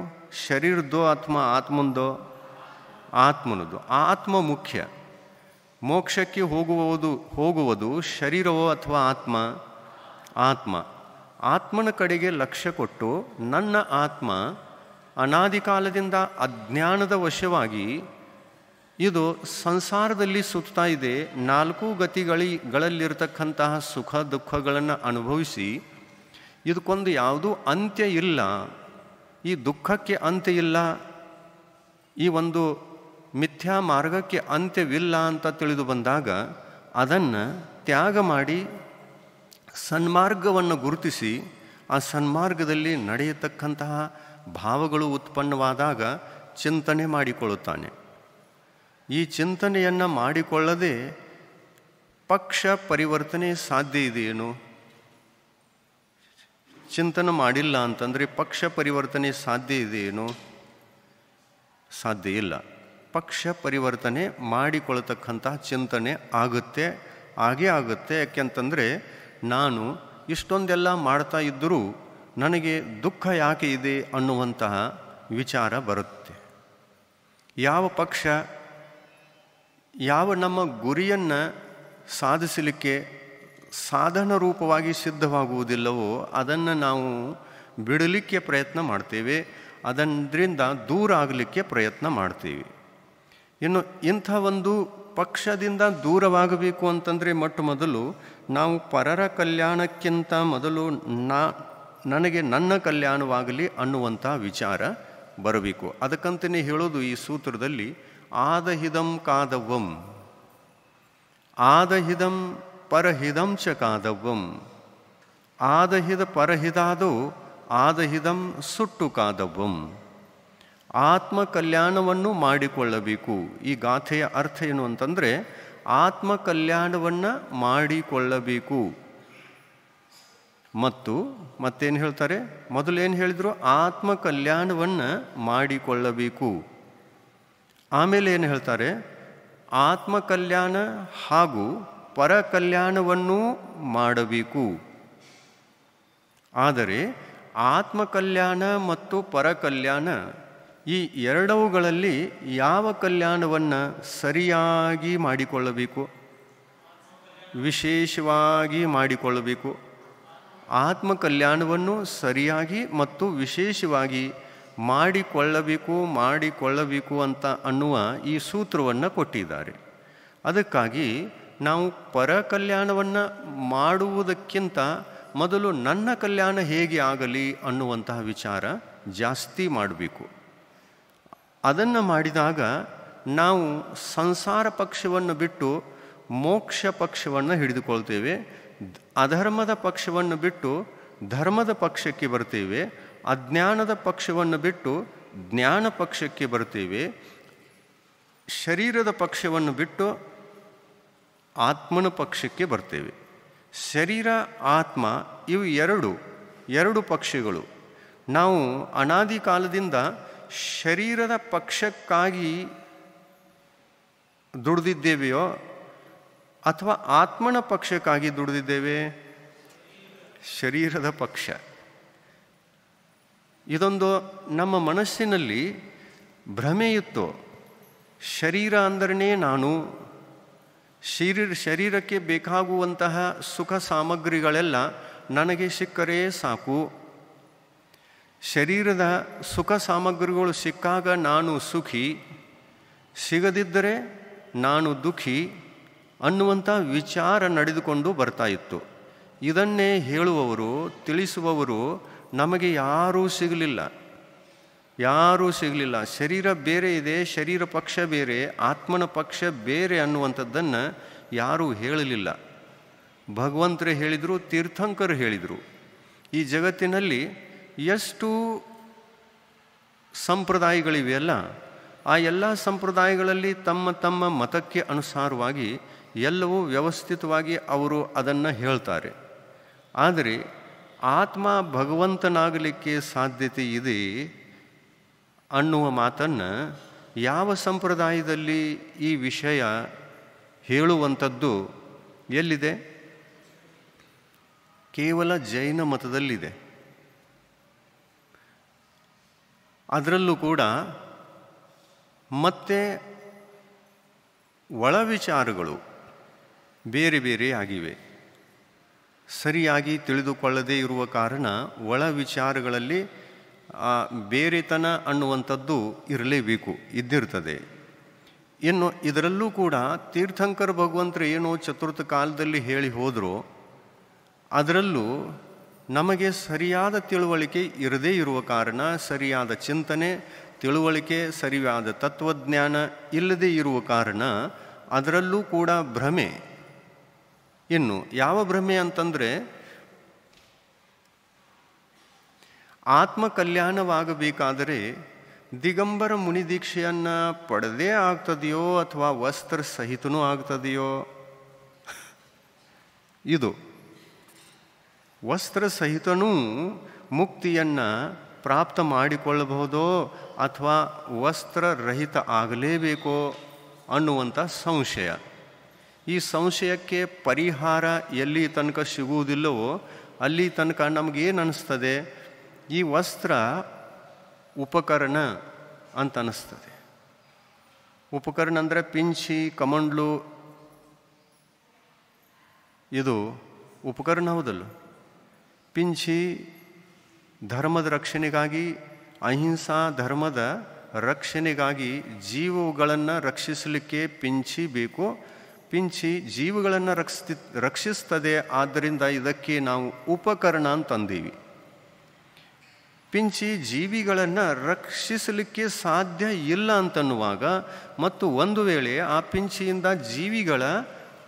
ಶರೀರದ್ದೋ ಅಥವಾ ಆತ್ಮಂದೋ? ಆತ್ಮನದು. ಆತ್ಮ ಮುಖ್ಯ. ಮೋಕ್ಷಕ್ಕೆ ಹೋಗುವುದು ಶರೀರವೋ ಅಥವಾ ಆತ್ಮ? ಆತ್ಮ. ಆತ್ಮನ ಕಡೆಗೆ ಲಕ್ಷ್ಯ ಕೊಟ್ಟು ನನ್ನ ಆತ್ಮ ಅನಾದಿ ಕಾಲದಿಂದ ಅಜ್ಞಾನದ ವಶವಾಗಿ ಇದು ಸಂಸಾರದಲ್ಲಿ ಸುತ್ತಾ ಇದೆ. 4 ಗತಿಗಳಲ್ಲಿರತಕ್ಕಂತಹ ಸುಖ ದುಃಖಗಳನ್ನು ಅನುಭವಿಸಿ ಇದಕ್ಕೊಂದು ಯಾವುದೂ ಅಂತ್ಯ ಇಲ್ಲ, ಈ ದುಃಖಕ್ಕೆ ಅಂತ್ಯ ಇಲ್ಲ, ಈ ಒಂದು ಮಿಥ್ಯಾ ಮಾರ್ಗಕ್ಕೆ ಅಂತ್ಯವಿಲ್ಲ ಅಂತ ತಿಳಿದು ಬಂದಾಗ ಅದನ್ನು ತ್ಯಾಗ ಮಾಡಿ ಸನ್ಮಾರ್ಗವನ್ನು ಗುರುತಿಸಿ ಆ ಸನ್ಮಾರ್ಗದಲ್ಲಿ ನಡೆಯತಕ್ಕಂತಹ ಭಾವಗಳು ಉತ್ಪನ್ನವಾದಾಗ ಚಿಂತನೆ ಮಾಡಿಕೊಳ್ಳುತ್ತಾನೆ. ಈ ಚಿಂತನೆಯನ್ನು ಮಾಡಿಕೊಳ್ಳದೆ ಪಕ್ಷ ಪರಿವರ್ತನೆ ಸಾಧ್ಯ ಇದೆಯೇನು? ಚಿಂತನೆ ಮಾಡಿಲ್ಲ ಅಂತಂದರೆ ಪಕ್ಷ ಪರಿವರ್ತನೆ ಸಾಧ್ಯ ಇದೆಯೇನು? ಸಾಧ್ಯ ಇಲ್ಲ. ಪಕ್ಷ ಪರಿವರ್ತನೆ ಮಾಡಿಕೊಳ್ಳತಕ್ಕಂತಹ ಚಿಂತನೆ ಆಗುತ್ತೆ, ಆಗೇ ಆಗುತ್ತೆ. ಯಾಕೆಂತಂದರೆ ನಾನು ಇಷ್ಟೊಂದೆಲ್ಲ ಮಾಡ್ತಾ ಇದ್ದರೂ ನನಗೆ ದುಃಖ ಯಾಕೆ ಇದೆ ಅನ್ನುವಂತಹ ವಿಚಾರ ಬರುತ್ತೆ. ಯಾವ ಪಕ್ಷ ಯಾವ ನಮ್ಮ ಗುರಿಯನ್ನು ಸಾಧಿಸಲಿಕ್ಕೆ ಸಾಧನ ರೂಪವಾಗಿ ಸಿದ್ಧವಾಗುವುದಿಲ್ಲವೋ ಅದನ್ನು ನಾವು ಬಿಡಲಿಕ್ಕೆ ಪ್ರಯತ್ನ ಮಾಡ್ತೇವೆ, ಅದರಿಂದ ದೂರ ಆಗಲಿಕ್ಕೆ ಪ್ರಯತ್ನ ಮಾಡ್ತೀವಿ. ಇನ್ನು ಇಂಥ ಒಂದು ಪಕ್ಷದಿಂದ ದೂರವಾಗಬೇಕು ಅಂತಂದರೆ ಮೊಟ್ಟ ಮೊದಲು ನಾವು ಪರರ ಕಲ್ಯಾಣಕ್ಕಿಂತ ಮೊದಲು ನನಗೆ ನನ್ನ ಕಲ್ಯಾಣವಾಗಲಿ ಅನ್ನುವಂಥ ವಿಚಾರ ಬರಬೇಕು. ಅದಕ್ಕಂತಲೇ ಹೇಳೋದು ಈ ಸೂತ್ರದಲ್ಲಿ ಆದಹಿದಂ ಕಾದವ್ವಂ, ಆದಹಿದಂ ಪರಹಿದಂ ಚ ಕಾದವ್ವಂ. ಆದಹಿದ ಪರಹಿದಾದೋ ಆದಹಿದಂ ಸುಟ್ಟು ಕಾದವ್ವಂ. ಆತ್ಮ ಕಲ್ಯಾಣವನ್ನು ಮಾಡಿಕೊಳ್ಳಬೇಕು. ಈ ಗಾಥೆಯ ಅರ್ಥ ಏನು ಅಂತಂದರೆ ಆತ್ಮ ಕಲ್ಯಾಣವನ್ನು ಮಾಡಿಕೊಳ್ಳಬೇಕು. ಮತ್ತೇನು ಹೇಳ್ತಾರೆ? ಮೊದಲೇನು ಹೇಳಿದರು? ಆತ್ಮ ಕಲ್ಯಾಣವನ್ನು ಮಾಡಿಕೊಳ್ಳಬೇಕು. ಆಮೇಲೆ ಏನು ಹೇಳ್ತಾರೆ? ಆತ್ಮ ಕಲ್ಯಾಣ ಹಾಗೂ ಪರ ಕಲ್ಯಾಣವನ್ನೂ ಮಾಡಬೇಕು. ಆದರೆ ಆತ್ಮ ಕಲ್ಯಾಣ ಮತ್ತು ಪರ ಕಲ್ಯಾಣ ಈ ಎರಡವುಗಳಲ್ಲಿ ಯಾವ ಕಲ್ಯಾಣವನ್ನು ಸರಿಯಾಗಿ ಮಾಡಿಕೊಳ್ಳಬೇಕು? ವಿಶೇಷವಾಗಿ ಮಾಡಿಕೊಳ್ಳಬೇಕು. ಆತ್ಮ ಕಲ್ಯಾಣವನ್ನು ಸರಿಯಾಗಿ ಮತ್ತು ವಿಶೇಷವಾಗಿ ಮಾಡಿಕೊಳ್ಳಬೇಕು ಅಂತ ಅನ್ನುವ ಈ ಸೂತ್ರವನ್ನು ಕೊಟ್ಟಿದ್ದಾರೆ. ಅದಕ್ಕಾಗಿ ನಾವು ಪರ ಕಲ್ಯಾಣವನ್ನು ಮಾಡುವುದಕ್ಕಿಂತ ಮೊದಲು ನನ್ನ ಕಲ್ಯಾಣ ಹೇಗೆ ಆಗಲಿ ಅನ್ನುವಂತಹ ವಿಚಾರ ಜಾಸ್ತಿ ಮಾಡಬೇಕು. ಅದನ್ನು ಮಾಡಿದಾಗ ನಾವು ಸಂಸಾರ ಪಕ್ಷವನ್ನು ಬಿಟ್ಟು ಮೋಕ್ಷ ಪಕ್ಷವನ್ನು ಹಿಡಿದುಕೊಳ್ತೇವೆ. ಅಧರ್ಮದ ಪಕ್ಷವನ್ನು ಬಿಟ್ಟು ಧರ್ಮದ ಪಕ್ಷಕ್ಕೆ ಬರ್ತೇವೆ, ಅಜ್ಞಾನದ ಪಕ್ಷವನ್ನು ಬಿಟ್ಟು ಜ್ಞಾನ ಪಕ್ಷಕ್ಕೆ ಬರ್ತೇವೆ, ಶರೀರದ ಪಕ್ಷವನ್ನು ಬಿಟ್ಟು ಆತ್ಮನ ಪಕ್ಷಕ್ಕೆ ಬರ್ತೇವೆ. ಶರೀರ ಆತ್ಮ ಇವು ಎರಡು ಪಕ್ಷಗಳು. ನಾವು ಅನಾದಿ ಕಾಲದಿಂದ ಶರೀರದ ಪಕ್ಷಕ್ಕಾಗಿ ದುಡಿದಿದ್ದೇವೆಯೋ ಅಥವಾ ಆತ್ಮನ ಪಕ್ಷಕ್ಕಾಗಿ ದುಡಿದಿದ್ದೇವೆ? ಶರೀರದ ಪಕ್ಷ. ಇದೊಂದು ನಮ್ಮ ಮನಸ್ಸಿನಲ್ಲಿ ಭ್ರಮೆಯಿತ್ತು. ಶರೀರ ಅಂದರೆ ನಾನು, ಶರೀರಕ್ಕೆ ಬೇಕಾಗುವಂತಹ ಸುಖ ಸಾಮಗ್ರಿಗಳೆಲ್ಲ ನನಗೆ ಸಿಕ್ಕರೆ ಸಾಕು, ಶರೀರದ ಸುಖ ಸಾಮಗ್ರಿಗಳು ಸಿಕ್ಕಾಗ ನಾನು ಸುಖಿ, ಸಿಗದಿದ್ದರೆ ನಾನು ದುಃಖಿ ಅನ್ನುವಂಥ ವಿಚಾರ ನಡೆದುಕೊಂಡು ಬರ್ತಾ ಇತ್ತು. ಇದನ್ನೇ ಹೇಳುವವರು, ತಿಳಿಸುವವರು ನಮಗೆ ಯಾರೂ ಸಿಗಲಿಲ್ಲ. ಶರೀರ ಬೇರೆ ಇದೆ, ಶರೀರ ಪಕ್ಷ ಬೇರೆ, ಆತ್ಮನ ಪಕ್ಷ ಬೇರೆ ಅನ್ನುವಂಥದ್ದನ್ನು ಯಾರೂ ಹೇಳಲಿಲ್ಲ. ಭಗವಂತರೇ ಹೇಳಿದರು, ತೀರ್ಥಂಕರು ಹೇಳಿದರು. ಈ ಜಗತ್ತಿನಲ್ಲಿ ಎಷ್ಟು ಸಂಪ್ರದಾಯಗಳಿವೆಯಲ್ಲ, ಆ ಎಲ್ಲ ಸಂಪ್ರದಾಯಗಳಲ್ಲಿ ತಮ್ಮ ತಮ್ಮ ಮತಕ್ಕೆ ಅನುಸಾರವಾಗಿ ಎಲ್ಲವೂ ವ್ಯವಸ್ಥಿತವಾಗಿ ಅವರು ಅದನ್ನು ಹೇಳ್ತಾರೆ. ಆದರೆ ಆತ್ಮ ಭಗವಂತನಾಗಲಿಕ್ಕೆ ಸಾಧ್ಯತೆ ಇದೆ ಅನ್ನುವ ಮಾತನ್ನು ಯಾವ ಸಂಪ್ರದಾಯದಲ್ಲಿ ಈ ವಿಷಯ ಹೇಳುವಂಥದ್ದು ಎಲ್ಲಿದೆ? ಕೇವಲ ಜೈನ ಮತದಲ್ಲಿದೆ. ಅದರಲ್ಲೂ ಕೂಡ ಮತ್ತೆ ಒಳ ವಿಚಾರಗಳು ಬೇರೆ ಬೇರೆ ಆಗಿವೆ. ಸರಿಯಾಗಿ ತಿಳಿದುಕೊಳ್ಳದೇ ಇರುವ ಕಾರಣ ಒಳ ವಿಚಾರಗಳಲ್ಲಿ ಬೇರೆತನ ಅನ್ನುವಂಥದ್ದು ಇರಲೇಬೇಕು, ಇದ್ದಿರ್ತದೆ. ಇನ್ನು ಇದರಲ್ಲೂ ಕೂಡ ತೀರ್ಥಂಕರ ಭಗವಂತರು ಏನೋ ಚತುರ್ಥ ಕಾಲದಲ್ಲಿ ಹೇಳಿ ಹೋದರೂ ಅದರಲ್ಲೂ ನಮಗೆ ಸರಿಯಾದ ತಿಳುವಳಿಕೆ ಇರದೇ ಇರುವ ಕಾರಣ, ಸರಿಯಾದ ಚಿಂತನೆ, ತಿಳುವಳಿಕೆ, ಸರಿಯಾದ ತತ್ವಜ್ಞಾನ ಇಲ್ಲದೇ ಇರುವ ಕಾರಣ ಅದರಲ್ಲೂ ಕೂಡ ಭ್ರಮೆ. ಇನ್ನು ಯಾವ ಭ್ರಮೆ ಅಂತಂದರೆ, ಆತ್ಮ ಕಲ್ಯಾಣವಾಗಬೇಕಾದರೆ ದಿಗಂಬರ ಮುನಿ ದೀಕ್ಷೆಯನ್ನು ಪಡೆದೇ ಆಗ್ತದೆಯೋ ಅಥವಾ ವಸ್ತ್ರ ಸಹಿತನೂ ಆಗ್ತದೆಯೋ? ಇದು ವಸ್ತ್ರ ಸಹಿತನೂ ಮುಕ್ತಿಯನ್ನು ಪ್ರಾಪ್ತ ಮಾಡಿಕೊಳ್ಳಬಹುದೋ ಅಥವಾ ವಸ್ತ್ರರಹಿತ ಆಗಲೇಬೇಕೋ ಅನ್ನುವಂಥ ಸಂಶಯ. ಈ ಸಂಶಯಕ್ಕೆ ಪರಿಹಾರ ಎಲ್ಲಿ ತನಕ ಸಿಗುವುದಿಲ್ಲವೋ ಅಲ್ಲಿ ತನಕ ನಮಗೇನು ಅನ್ನಿಸ್ತದೆ? ಈ ವಸ್ತ್ರ ಉಪಕರಣ ಅಂತ ಅನ್ನಿಸ್ತದೆ. ಉಪಕರಣ ಅಂದರೆ ಪಿಂಚಿ, ಕಮಂಡ್ಲು, ಇದು ಉಪಕರಣ ಹೌದಲ್ಲ. ಪಿಂಚಿ ಧರ್ಮದ ರಕ್ಷಣೆಗಾಗಿ, ಅಹಿಂಸಾ ಧರ್ಮದ ರಕ್ಷಣೆಗಾಗಿ ಜೀವಗಳನ್ನು ರಕ್ಷಿಸಲಿಕ್ಕೆ ಪಿಂಚಿ ಬೇಕು. ಪಿಂಚಿ ಜೀವಗಳನ್ನು ರಕ್ಷಿಸ್ತದೆ. ಆದ್ದರಿಂದ ಇದಕ್ಕೆ ನಾವು ಉಪಕರಣ ಅಂತಂದೀವಿ. ಪಿಂಚಿ ಜೀವಿಗಳನ್ನು ರಕ್ಷಿಸಲಿಕ್ಕೆ ಸಾಧ್ಯ ಇಲ್ಲ ಅಂತನ್ನುವಾಗ ಮತ್ತು ಒಂದು ವೇಳೆ ಆ ಪಿಂಚಿಯಿಂದ ಜೀವಿಗಳ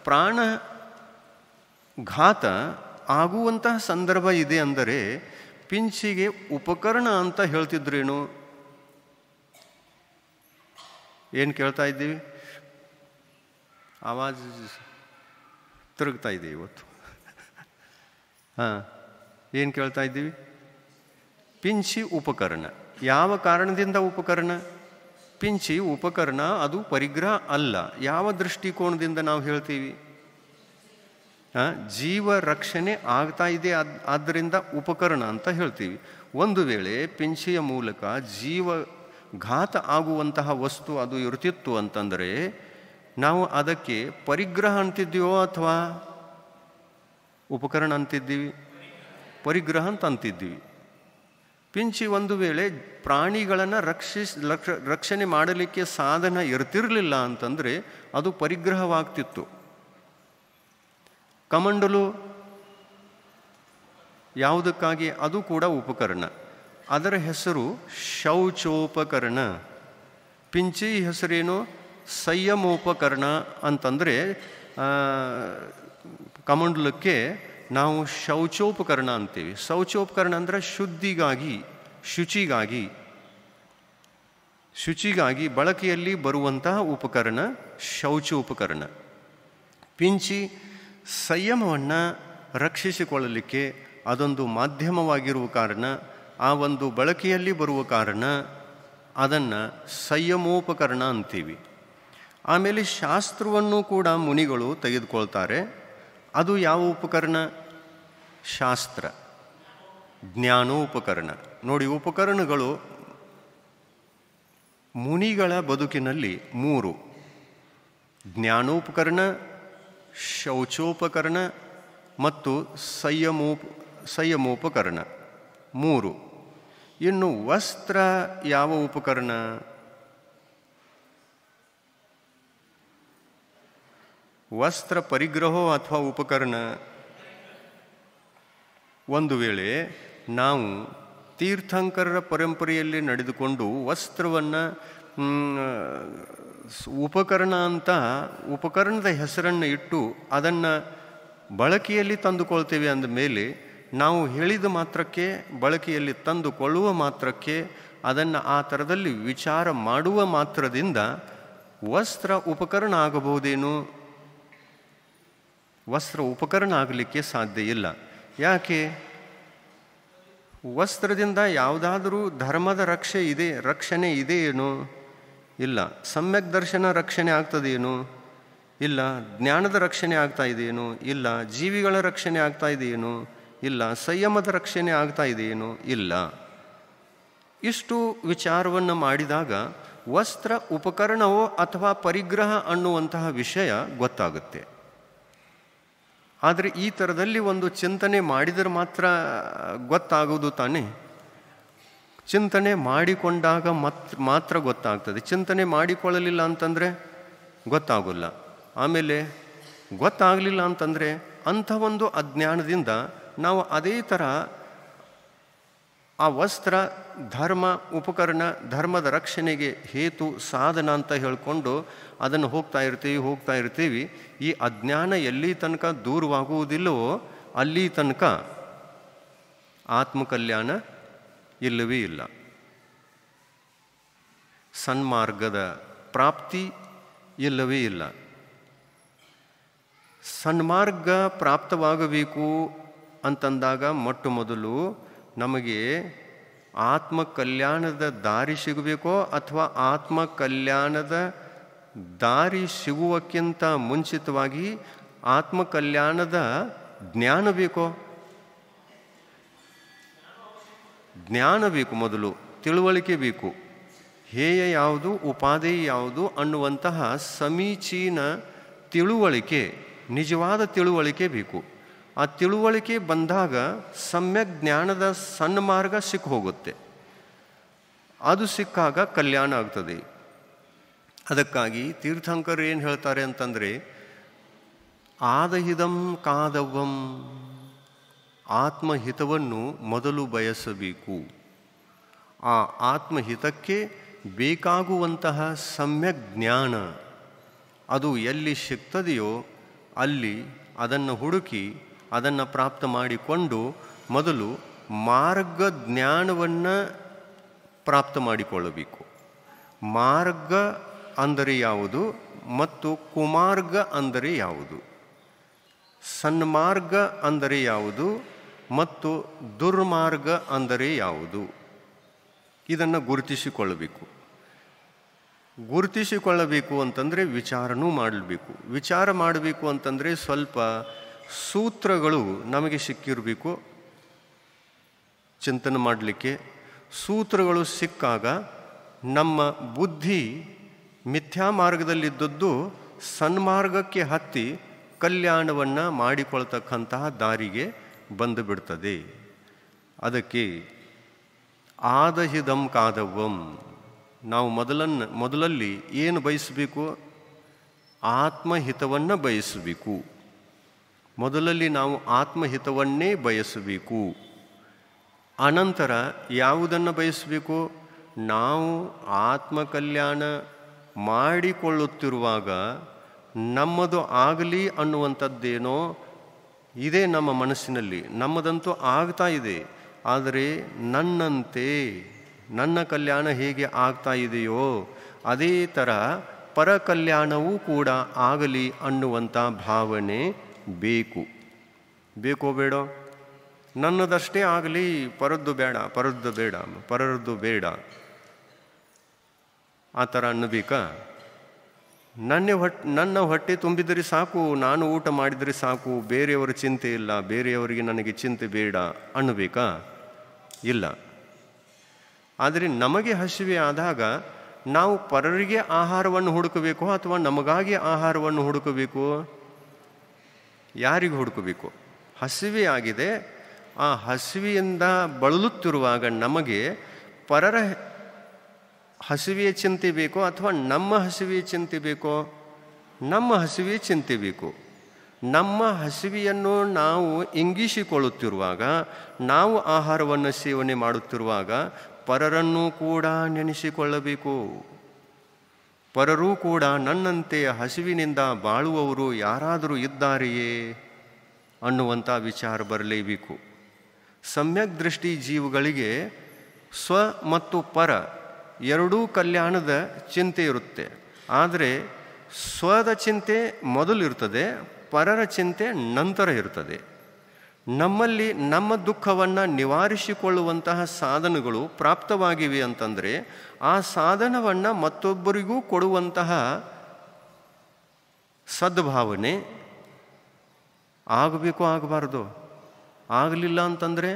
ಪ್ರಾಣ ಘಾತ ಆಗುವಂತಹ ಸಂದರ್ಭ ಇದೆ ಅಂದರೆ ಪಿಂಚಿಗೆ ಉಪಕರಣ ಅಂತ ಹೇಳ್ತಿದ್ರೇನು? ಏನು ಕೇಳ್ತಾ ಇದ್ದೀವಿ? ಆವಾಜ್ ತಿರುಗ್ತಾ ಇದೆ ಇವತ್ತು. ಏನು ಕೇಳ್ತಾ ಇದ್ದೀವಿ? ಪಿಂಚಿ ಉಪಕರಣ. ಯಾವ ಕಾರಣದಿಂದ ಉಪಕರಣ? ಪಿಂಚಿ ಉಪಕರಣ, ಅದು ಪರಿಗ್ರಹ ಅಲ್ಲ. ಯಾವ ದೃಷ್ಟಿಕೋನದಿಂದ ನಾವು ಹೇಳ್ತೀವಿ? ಜೀವ ರಕ್ಷಣೆ ಆಗ್ತಾ ಇದೆ, ಆದ್ದರಿಂದ ಉಪಕರಣ ಅಂತ ಹೇಳ್ತೀವಿ. ಒಂದು ವೇಳೆ ಪಿಂಚಿಯ ಮೂಲಕ ಜೀವ ಘಾತ ಆಗುವಂತಹ ವಸ್ತು ಅದು ಇರ್ತಿತ್ತು ಅಂತಂದರೆ ನಾವು ಅದಕ್ಕೆ ಪರಿಗ್ರಹ ಅಂತಿದ್ದೀವೋ ಅಥವಾ ಉಪಕರಣ ಅಂತಿದ್ದೀವಿ? ಪರಿಗ್ರಹ ಅಂತ ಅಂತಿದ್ದೀವಿ. ಪಿಂಚಿ ಒಂದು ವೇಳೆ ಪ್ರಾಣಿಗಳನ್ನು ರಕ್ಷಣೆ ಮಾಡಲಿಕ್ಕೆ ಸಾಧನ ಇರ್ತಿರಲಿಲ್ಲ ಅಂತಂದರೆ ಅದು ಪರಿಗ್ರಹವಾಗ್ತಿತ್ತು. ಕಮಂಡಲು ಯಾವುದಕ್ಕಾಗಿ? ಅದು ಕೂಡ ಉಪಕರಣ. ಅದರ ಹೆಸರು ಶೌಚೋಪಕರಣ. ಪಿಂಚಿ ಹೆಸರೇನು? ಸಂಯಮೋಪಕರಣ ಅಂತಂದರೆ ಕಮಂಡಲಕ್ಕೆ ನಾವು ಶೌಚೋಪಕರಣ ಅಂತೀವಿ. ಶೌಚೋಪಕರಣ ಅಂದರೆ ಶುಚಿಗಾಗಿ ಬಳಕೆಯಲ್ಲಿ ಬರುವಂತಹ ಉಪಕರಣ ಶೌಚೋಪಕರಣ. ಪಿಂಚಿ ಸಂಯಮವನ್ನು ರಕ್ಷಿಸಿಕೊಳ್ಳಲಿಕ್ಕೆ ಅದೊಂದು ಮಾಧ್ಯಮವಾಗಿರುವ ಕಾರಣ, ಆ ಒಂದು ಬಳಕೆಯಲ್ಲಿ ಬರುವ ಕಾರಣ ಅದನ್ನು ಸಂಯಮೋಪಕರಣ ಅಂತೀವಿ. ಆಮೇಲೆ ಶಾಸ್ತ್ರವನ್ನು ಕೂಡ ಮುನಿಗಳು ತೆಗೆದುಕೊಳ್ತಾರೆ. ಅದು ಯಾವ ಉಪಕರಣ? ಶಾಸ್ತ್ರ, ಜ್ಞಾನೋಪಕರಣ. ನೋಡಿ, ಉಪಕರಣಗಳು ಮುನಿಗಳ ಬದುಕಿನಲ್ಲಿ 3: ಜ್ಞಾನೋಪಕರಣ, ಶೌಚೋಪಕರಣ ಮತ್ತು ಸಂಯಮೋಪಕರಣ 3. ಇನ್ನು ವಸ್ತ್ರ ಯಾವ ಉಪಕರಣ? ವಸ್ತ್ರ ಪರಿಗ್ರಹೋ ಅಥವಾ ಉಪಕರಣ? ಒಂದು ವೇಳೆ ನಾವು ತೀರ್ಥಂಕರರ ಪರಂಪರೆಯಲ್ಲಿ ನಡೆದುಕೊಂಡು ವಸ್ತ್ರವನ್ನು ಉಪಕರಣ ಅಂತ ಉಪಕರಣದ ಹೆಸರನ್ನು ಇಟ್ಟು ಅದನ್ನು ಬಳಕೆಯಲ್ಲಿ ತಂದುಕೊಳ್ತೇವೆ ಅಂದ ಮೇಲೆ, ನಾವು ಹೇಳಿದ ಮಾತ್ರಕ್ಕೆ, ಬಳಕೆಯಲ್ಲಿ ತಂದುಕೊಳ್ಳುವ ಮಾತ್ರಕ್ಕೆ, ಅದನ್ನು ಆ ಥರದಲ್ಲಿ ವಿಚಾರ ಮಾಡುವ ಮಾತ್ರದಿಂದ ವಸ್ತ್ರ ಉಪಕರಣ ಆಗಬಹುದೇನು? ವಸ್ತ್ರ ಉಪಕರಣ ಆಗಲಿಕ್ಕೆ ಸಾಧ್ಯ ಇಲ್ಲ. ಯಾಕೆ? ವಸ್ತ್ರದಿಂದ ಯಾವುದಾದರೂ ಧರ್ಮದ ರಕ್ಷಣೆ ಇದೆಯೇನು? ಇಲ್ಲ. ಸಮ್ಯಕ್ ದರ್ಶನ ರಕ್ಷಣೆ ಆಗ್ತದೇನು? ಇಲ್ಲ. ಜ್ಞಾನದ ರಕ್ಷಣೆ ಆಗ್ತಾ ಇದೆಯೇನು? ಇಲ್ಲ. ಜೀವಿಗಳ ರಕ್ಷಣೆ ಆಗ್ತಾ ಇದೆಯೇನು? ಇಲ್ಲ. ಸಂಯಮದ ರಕ್ಷಣೆ ಆಗ್ತಾ ಇದೆಯೇನು? ಇಲ್ಲ. ಇಷ್ಟು ವಿಚಾರವನ್ನು ಮಾಡಿದಾಗ ವಸ್ತ್ರ ಉಪಕರಣವೋ ಅಥವಾ ಪರಿಗ್ರಹ ಅನ್ನುವಂತಹ ವಿಷಯ ಗೊತ್ತಾಗುತ್ತೆ. ಆದರೆ ಈ ಥರದಲ್ಲಿ ಒಂದು ಚಿಂತನೆ ಮಾಡಿದರೆ ಗೊತ್ತಾಗೋದು ತಾನೇ. ಚಿಂತನೆ ಮಾಡಿಕೊಂಡಾಗ ಮಾತ್ರ ಗೊತ್ತಾಗ್ತದೆ. ಚಿಂತನೆ ಮಾಡಿಕೊಳ್ಳಲಿಲ್ಲ ಅಂತಂದರೆ ಗೊತ್ತಾಗೋಲ್ಲ. ಆಮೇಲೆ ಗೊತ್ತಾಗಲಿಲ್ಲ ಅಂತಂದರೆ ಅಂಥ ಒಂದು ಅಜ್ಞಾನದಿಂದ ನಾವು ಅದೇ ಥರ ಆ ವಸ್ತ್ರ ಧರ್ಮ ಉಪಕರಣ, ಧರ್ಮದ ರಕ್ಷಣೆಗೆ ಹೇತು ಸಾಧನ ಅಂತ ಹೇಳಿಕೊಂಡು ಅದನ್ನು ಹೋಗ್ತಾ ಇರ್ತೀವಿ. ಈ ಅಜ್ಞಾನ ಎಲ್ಲಿ ತನಕ ದೂರವಾಗುವುದಿಲ್ಲವೋ ಅಲ್ಲಿ ತನಕ ಆತ್ಮಕಲ್ಯಾಣ ಇಲ್ಲವೇ ಇಲ್ಲ. ಸನ್ಮಾರ್ಗದ ಪ್ರಾಪ್ತಿ ಇಲ್ಲವೇ ಇಲ್ಲ. ಸನ್ಮಾರ್ಗ ಪ್ರಾಪ್ತವಾಗಬೇಕು ಅಂತಂದಾಗ ಮೊಟ್ಟ ಮೊದಲು ನಮಗೆ ಆತ್ಮಕಲ್ಯಾಣದ ದಾರಿ ಸಿಗಬೇಕೋ ಅಥವಾ ಆತ್ಮಕಲ್ಯಾಣದ ದಾರಿ ಸಿಗುವಕ್ಕಿಂತ ಮುಂಚಿತವಾಗಿ ಆತ್ಮಕಲ್ಯಾಣದ ಜ್ಞಾನ ಬೇಕೋ? ಜ್ಞಾನ ಬೇಕು. ಮೊದಲು ತಿಳುವಳಿಕೆ ಬೇಕು. ಹೇಯ ಯಾವುದು, ಉಪಾದೇಯ ಯಾವುದು ಅನ್ನುವಂತಹ ಸಮೀಚೀನ ತಿಳುವಳಿಕೆ, ನಿಜವಾದ ತಿಳುವಳಿಕೆ ಬೇಕು. ಆ ತಿಳುವಳಿಕೆ ಬಂದಾಗ ಸಮ್ಯಕ್ ಜ್ಞಾನದ ಸನ್ಮಾರ್ಗ ಹೋಗುತ್ತೆ. ಅದು ಸಿಕ್ಕಾಗ ಕಲ್ಯಾಣ ಆಗ್ತದೆ. ಅದಕ್ಕಾಗಿ ತೀರ್ಥಂಕರು ಏನು ಹೇಳ್ತಾರೆ ಅಂತಂದರೆ, ಆದಹಿದಂ ಕಾದವ್ವಂ, ಆತ್ಮಹಿತವನ್ನು ಮೊದಲು ಬಯಸಬೇಕು. ಆ ಆತ್ಮಹಿತಕ್ಕೆ ಬೇಕಾಗುವಂತಹ ಸಮ್ಯಕ್ ಜ್ಞಾನ ಅದು ಎಲ್ಲಿ ಸಿಗ್ತದೆಯೋ ಅಲ್ಲಿ ಅದನ್ನು ಹುಡುಕಿ ಅದನ್ನು ಪ್ರಾಪ್ತ ಮಾಡಿಕೊಂಡು ಮೊದಲು ಮಾರ್ಗ ಜ್ಞಾನವನ್ನು ಪ್ರಾಪ್ತ ಮಾಡಿಕೊಳ್ಳಬೇಕು. ಮಾರ್ಗ ಅಂದರೆ ಯಾವುದು ಮತ್ತು ಕುಮಾರ್ಗ ಅಂದರೆ ಯಾವುದು, ಸನ್ಮಾರ್ಗ ಅಂದರೆ ಯಾವುದು ಮತ್ತು ದುರ್ಮಾರ್ಗ ಅಂದರೆ ಯಾವುದು, ಇದನ್ನು ಗುರುತಿಸಿಕೊಳ್ಳಬೇಕು ಅಂತಂದರೆ ವಿಚಾರನೂ ಮಾಡಬೇಕು. ವಿಚಾರ ಮಾಡಬೇಕು ಅಂತಂದರೆ ಸ್ವಲ್ಪ ಸೂತ್ರಗಳು ನಮಗೆ ಸಿಕ್ಕಿರಬೇಕು ಚಿಂತನೆ ಮಾಡಲಿಕ್ಕೆ. ಸೂತ್ರಗಳು ಸಿಕ್ಕಾಗ ನಮ್ಮ ಬುದ್ಧಿ ಮಿಥ್ಯಾ ಮಾರ್ಗದಲ್ಲಿದ್ದದ್ದು ಸನ್ಮಾರ್ಗಕ್ಕೆ ಹತ್ತಿ ಕಲ್ಯಾಣವನ್ನು ಮಾಡಿಕೊಳ್ತಕ್ಕಂತಹ ದಾರಿಗೆ ಬಂದು ಬಿಡ್ತದೆ. ಅದಕ್ಕೆ ಆದಹಿದಂ ಕಾದವ್ವಂ, ನಾವು ಮೊದಲಲ್ಲಿ ಏನು ಬಯಸಬೇಕು? ಆತ್ಮಹಿತವನ್ನು ಬಯಸಬೇಕು. ಮೊದಲಲ್ಲಿ ನಾವು ಆತ್ಮಹಿತವನ್ನೇ ಬಯಸಬೇಕು. ಅನಂತರ ಯಾವುದನ್ನು ಬಯಸಬೇಕು? ನಾವು ಆತ್ಮಕಲ್ಯಾಣ ಮಾಡಿಕೊಳ್ಳುತ್ತಿರುವಾಗ ನಮ್ಮದು ಆಗಲಿ ಅನ್ನುವಂಥದ್ದೇನೋ ಇದೇ ನಮ್ಮ ಮನಸ್ಸಿನಲ್ಲಿ. ನಮ್ಮದಂತೂ ಆಗ್ತಾ ಇದೆ. ಆದರೆ ನನ್ನಂತೆ ನನ್ನ ಕಲ್ಯಾಣ ಹೇಗೆ ಆಗ್ತಾ ಇದೆಯೋ ಅದೇ ಥರ ಪರ ಕಲ್ಯಾಣವೂ ಕೂಡ ಆಗಲಿ ಅನ್ನುವಂಥ ಭಾವನೆ ಬೇಕು. ಬೇಕೋ ಬೇಡ? ನನ್ನದಷ್ಟೇ ಆಗಲಿ, ಪರದ್ದು ಬೇಡ, ಪರರದ್ದು ಬೇಡ ಆ ಥರ ಅನ್ನಬೇಕಾ? ನನ್ನ ಹೊಟ್ಟೆ ತುಂಬಿದರೆ ಸಾಕು, ನಾನು ಊಟ ಮಾಡಿದರೆ ಸಾಕು, ಬೇರೆಯವರ ಚಿಂತೆ ಇಲ್ಲ, ಬೇರೆಯವರಿಗೆ ನನಗೆ ಚಿಂತೆ ಬೇಡ ಅನ್ನಬೇಕಾ? ಇಲ್ಲ. ಆದರೆ ನಮಗೆ ಹಸಿವೆ ಆದಾಗ ನಾವು ಪರರಿಗೆ ಆಹಾರವನ್ನು ಹುಡುಕಬೇಕು ಅಥವಾ ನಮಗಾಗಿ ಆಹಾರವನ್ನು ಹುಡುಕಬೇಕು? ಯಾರಿಗೆ ಹುಡುಕಬೇಕು? ಹಸಿವೆ ಆಗಿದೆ. ಆ ಹಸಿವೆಯಿಂದ ಬಳಲುತ್ತಿರುವಾಗ ನಮಗೆ ಪರರ ಹಸಿವೆಯ ಚಿಂತೆ ಬೇಕೋ ಅಥವಾ ನಮ್ಮ ಹಸಿವೆಯ ಚಿಂತೆ ಬೇಕೋ? ನಮ್ಮ ಹಸಿವೆಯ ಚಿಂತೆ ಬೇಕು. ನಮ್ಮ ಹಸಿವೆಯನ್ನು ನಾವು ಇಂಗಿಸಿಕೊಳ್ಳುತ್ತಿರುವಾಗ, ನಾವು ಆಹಾರವನ್ನು ಸೇವನೆ ಮಾಡುತ್ತಿರುವಾಗ ಪರರನ್ನೂ ಕೂಡ ನೆನೆಸಿಕೊಳ್ಳಬೇಕು. ಪರರೂ ಕೂಡ ನನ್ನಂತೆ ಹಸಿವಿನಿಂದ ಬಾಳುವವರು ಯಾರಾದರೂ ಇದ್ದಾರೆಯೇ ಅನ್ನುವಂಥ ವಿಚಾರ ಬರಲೇಬೇಕು. ಸಮ್ಯಕ್ ದೃಷ್ಟಿ ಜೀವಗಳಿಗೆ ಸ್ವ ಮತ್ತು ಪರ ಎರಡೂ ಕಲ್ಯಾಣದ ಚಿಂತೆ ಇರುತ್ತೆ. ಆದರೆ ಸ್ವದ ಚಿಂತೆ ಮೊದಲಿರ್ತದೆ, ಪರರ ಚಿಂತೆ ನಂತರ ಇರ್ತದೆ. ನಮ್ಮಲ್ಲಿ ನಮ್ಮ ದುಃಖವನ್ನು ನಿವಾರಿಸಿಕೊಳ್ಳುವಂತಹ ಸಾಧನಗಳು ಪ್ರಾಪ್ತವಾಗಿವೆ ಅಂತಂದರೆ ಆ ಸಾಧನವನ್ನು ಮತ್ತೊಬ್ಬರಿಗೂ ಕೊಡುವಂತಹ ಸದ್ಭಾವನೆ ಆಗಬೇಕು, ಆಗಬಾರ್ದು? ಆಗಲಿಲ್ಲ ಅಂತಂದರೆ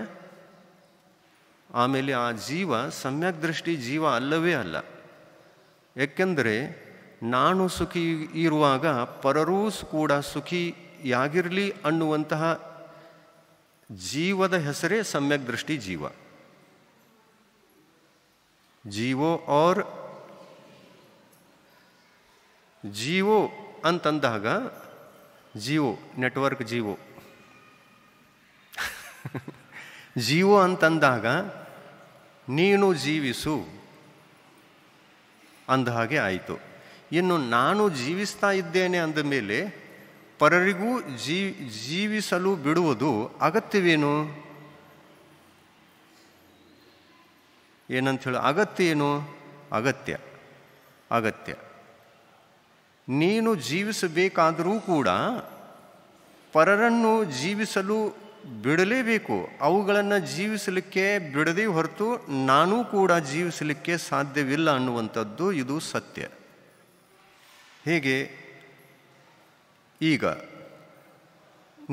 ಆಮೇಲೆ ಆ ಜೀವ ಸಮ್ಯಕ್ ದೃಷ್ಟಿ ಜೀವ ಅಲ್ಲವೇ ಅಲ್ಲ. ಏಕೆಂದರೆ ನಾನು ಸುಖಿ ಇರುವಾಗ ಪರರೂ ಕೂಡ ಸುಖಿಯಾಗಿರಲಿ ಅನ್ನುವಂತಹ ಜೀವದ ಹೆಸರೇ ಸಮ್ಯಕ್ ದೃಷ್ಟಿ ಜೀವ. ಜೀವೋ ಅಂತಂದಾಗ ಜಿಯೋ ನೆಟ್ವರ್ಕ್ ಜೀವೋ ಅಂತಂದಾಗ ನೀನು ಜೀವಿಸು ಅಂದ ಹಾಗೆ ಆಯಿತು. ಇನ್ನು ನಾನು ಜೀವಿಸ್ತಾ ಇದ್ದೇನೆ ಅಂದ ಮೇಲೆ ಪರರಿಗೂ ಜೀವಿಸಲು ಬಿಡುವುದು ಅಗತ್ಯವೇನು? ಏನಂತ ಹೇಳಿ ಅಗತ್ಯ ಏನು? ಅಗತ್ಯ. ನೀನು ಜೀವಿಸಬೇಕಾದರೂ ಕೂಡ ಪರರನ್ನು ಜೀವಿಸಲು ಬಿಡಲೇಬೇಕು. ಅವುಗಳನ್ನು ಜೀವಿಸಲಿಕ್ಕೆ ಬಿಡದೇ ಹೊರತು ನಾನೂ ಕೂಡ ಜೀವಿಸಲಿಕ್ಕೆ ಸಾಧ್ಯವಿಲ್ಲ ಅನ್ನುವಂಥದ್ದು ಇದು ಸತ್ಯ. ಹೇಗೆ? ಈಗ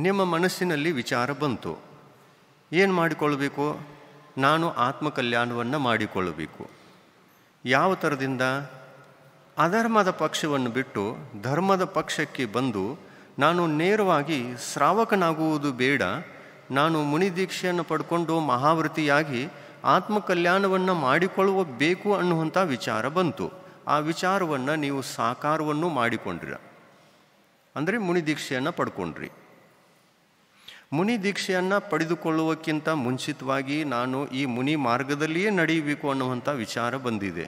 ನಿಮ್ಮ ಮನಸ್ಸಿನಲ್ಲಿ ವಿಚಾರ ಬಂತು, ಏನು ಮಾಡಿಕೊಳ್ಳಬೇಕು? ನಾನು ಆತ್ಮಕಲ್ಯಾಣವನ್ನು ಮಾಡಿಕೊಳ್ಳಬೇಕು. ಯಾವ ಥರದಿಂದ? ಅಧರ್ಮದ ಪಕ್ಷವನ್ನು ಬಿಟ್ಟು ಧರ್ಮದ ಪಕ್ಷಕ್ಕೆ ಬಂದು ನಾನು ನೇರವಾಗಿ ಶ್ರಾವಕನಾಗುವುದು ಬೇಡ, ನಾನು ಮುನಿದೀಕ್ಷೆಯನ್ನು ಪಡ್ಕೊಂಡು ಮಹಾವೃತಿಯಾಗಿ ಆತ್ಮಕಲ್ಯಾಣವನ್ನು ಮಾಡಿಕೊಳ್ಳುವ ಬೇಕು ಅನ್ನುವಂಥ ವಿಚಾರ ಬಂತು. ಆ ವಿಚಾರವನ್ನು ನೀವು ಸಾಕಾರವನ್ನು ಮಾಡಿಕೊಂಡ್ರಿ, ಅಂದರೆ ಮುನಿದೀಕ್ಷೆಯನ್ನು ಪಡ್ಕೊಂಡ್ರಿ. ಮುನಿದೀಕ್ಷೆಯನ್ನು ಪಡೆದುಕೊಳ್ಳುವಕ್ಕಿಂತ ಮುಂಚಿತವಾಗಿ ನಾನು ಈ ಮುನಿ ಮಾರ್ಗದಲ್ಲಿಯೇ ನಡೆಯಬೇಕು ಅನ್ನುವಂಥ ವಿಚಾರ ಬಂದಿದೆ.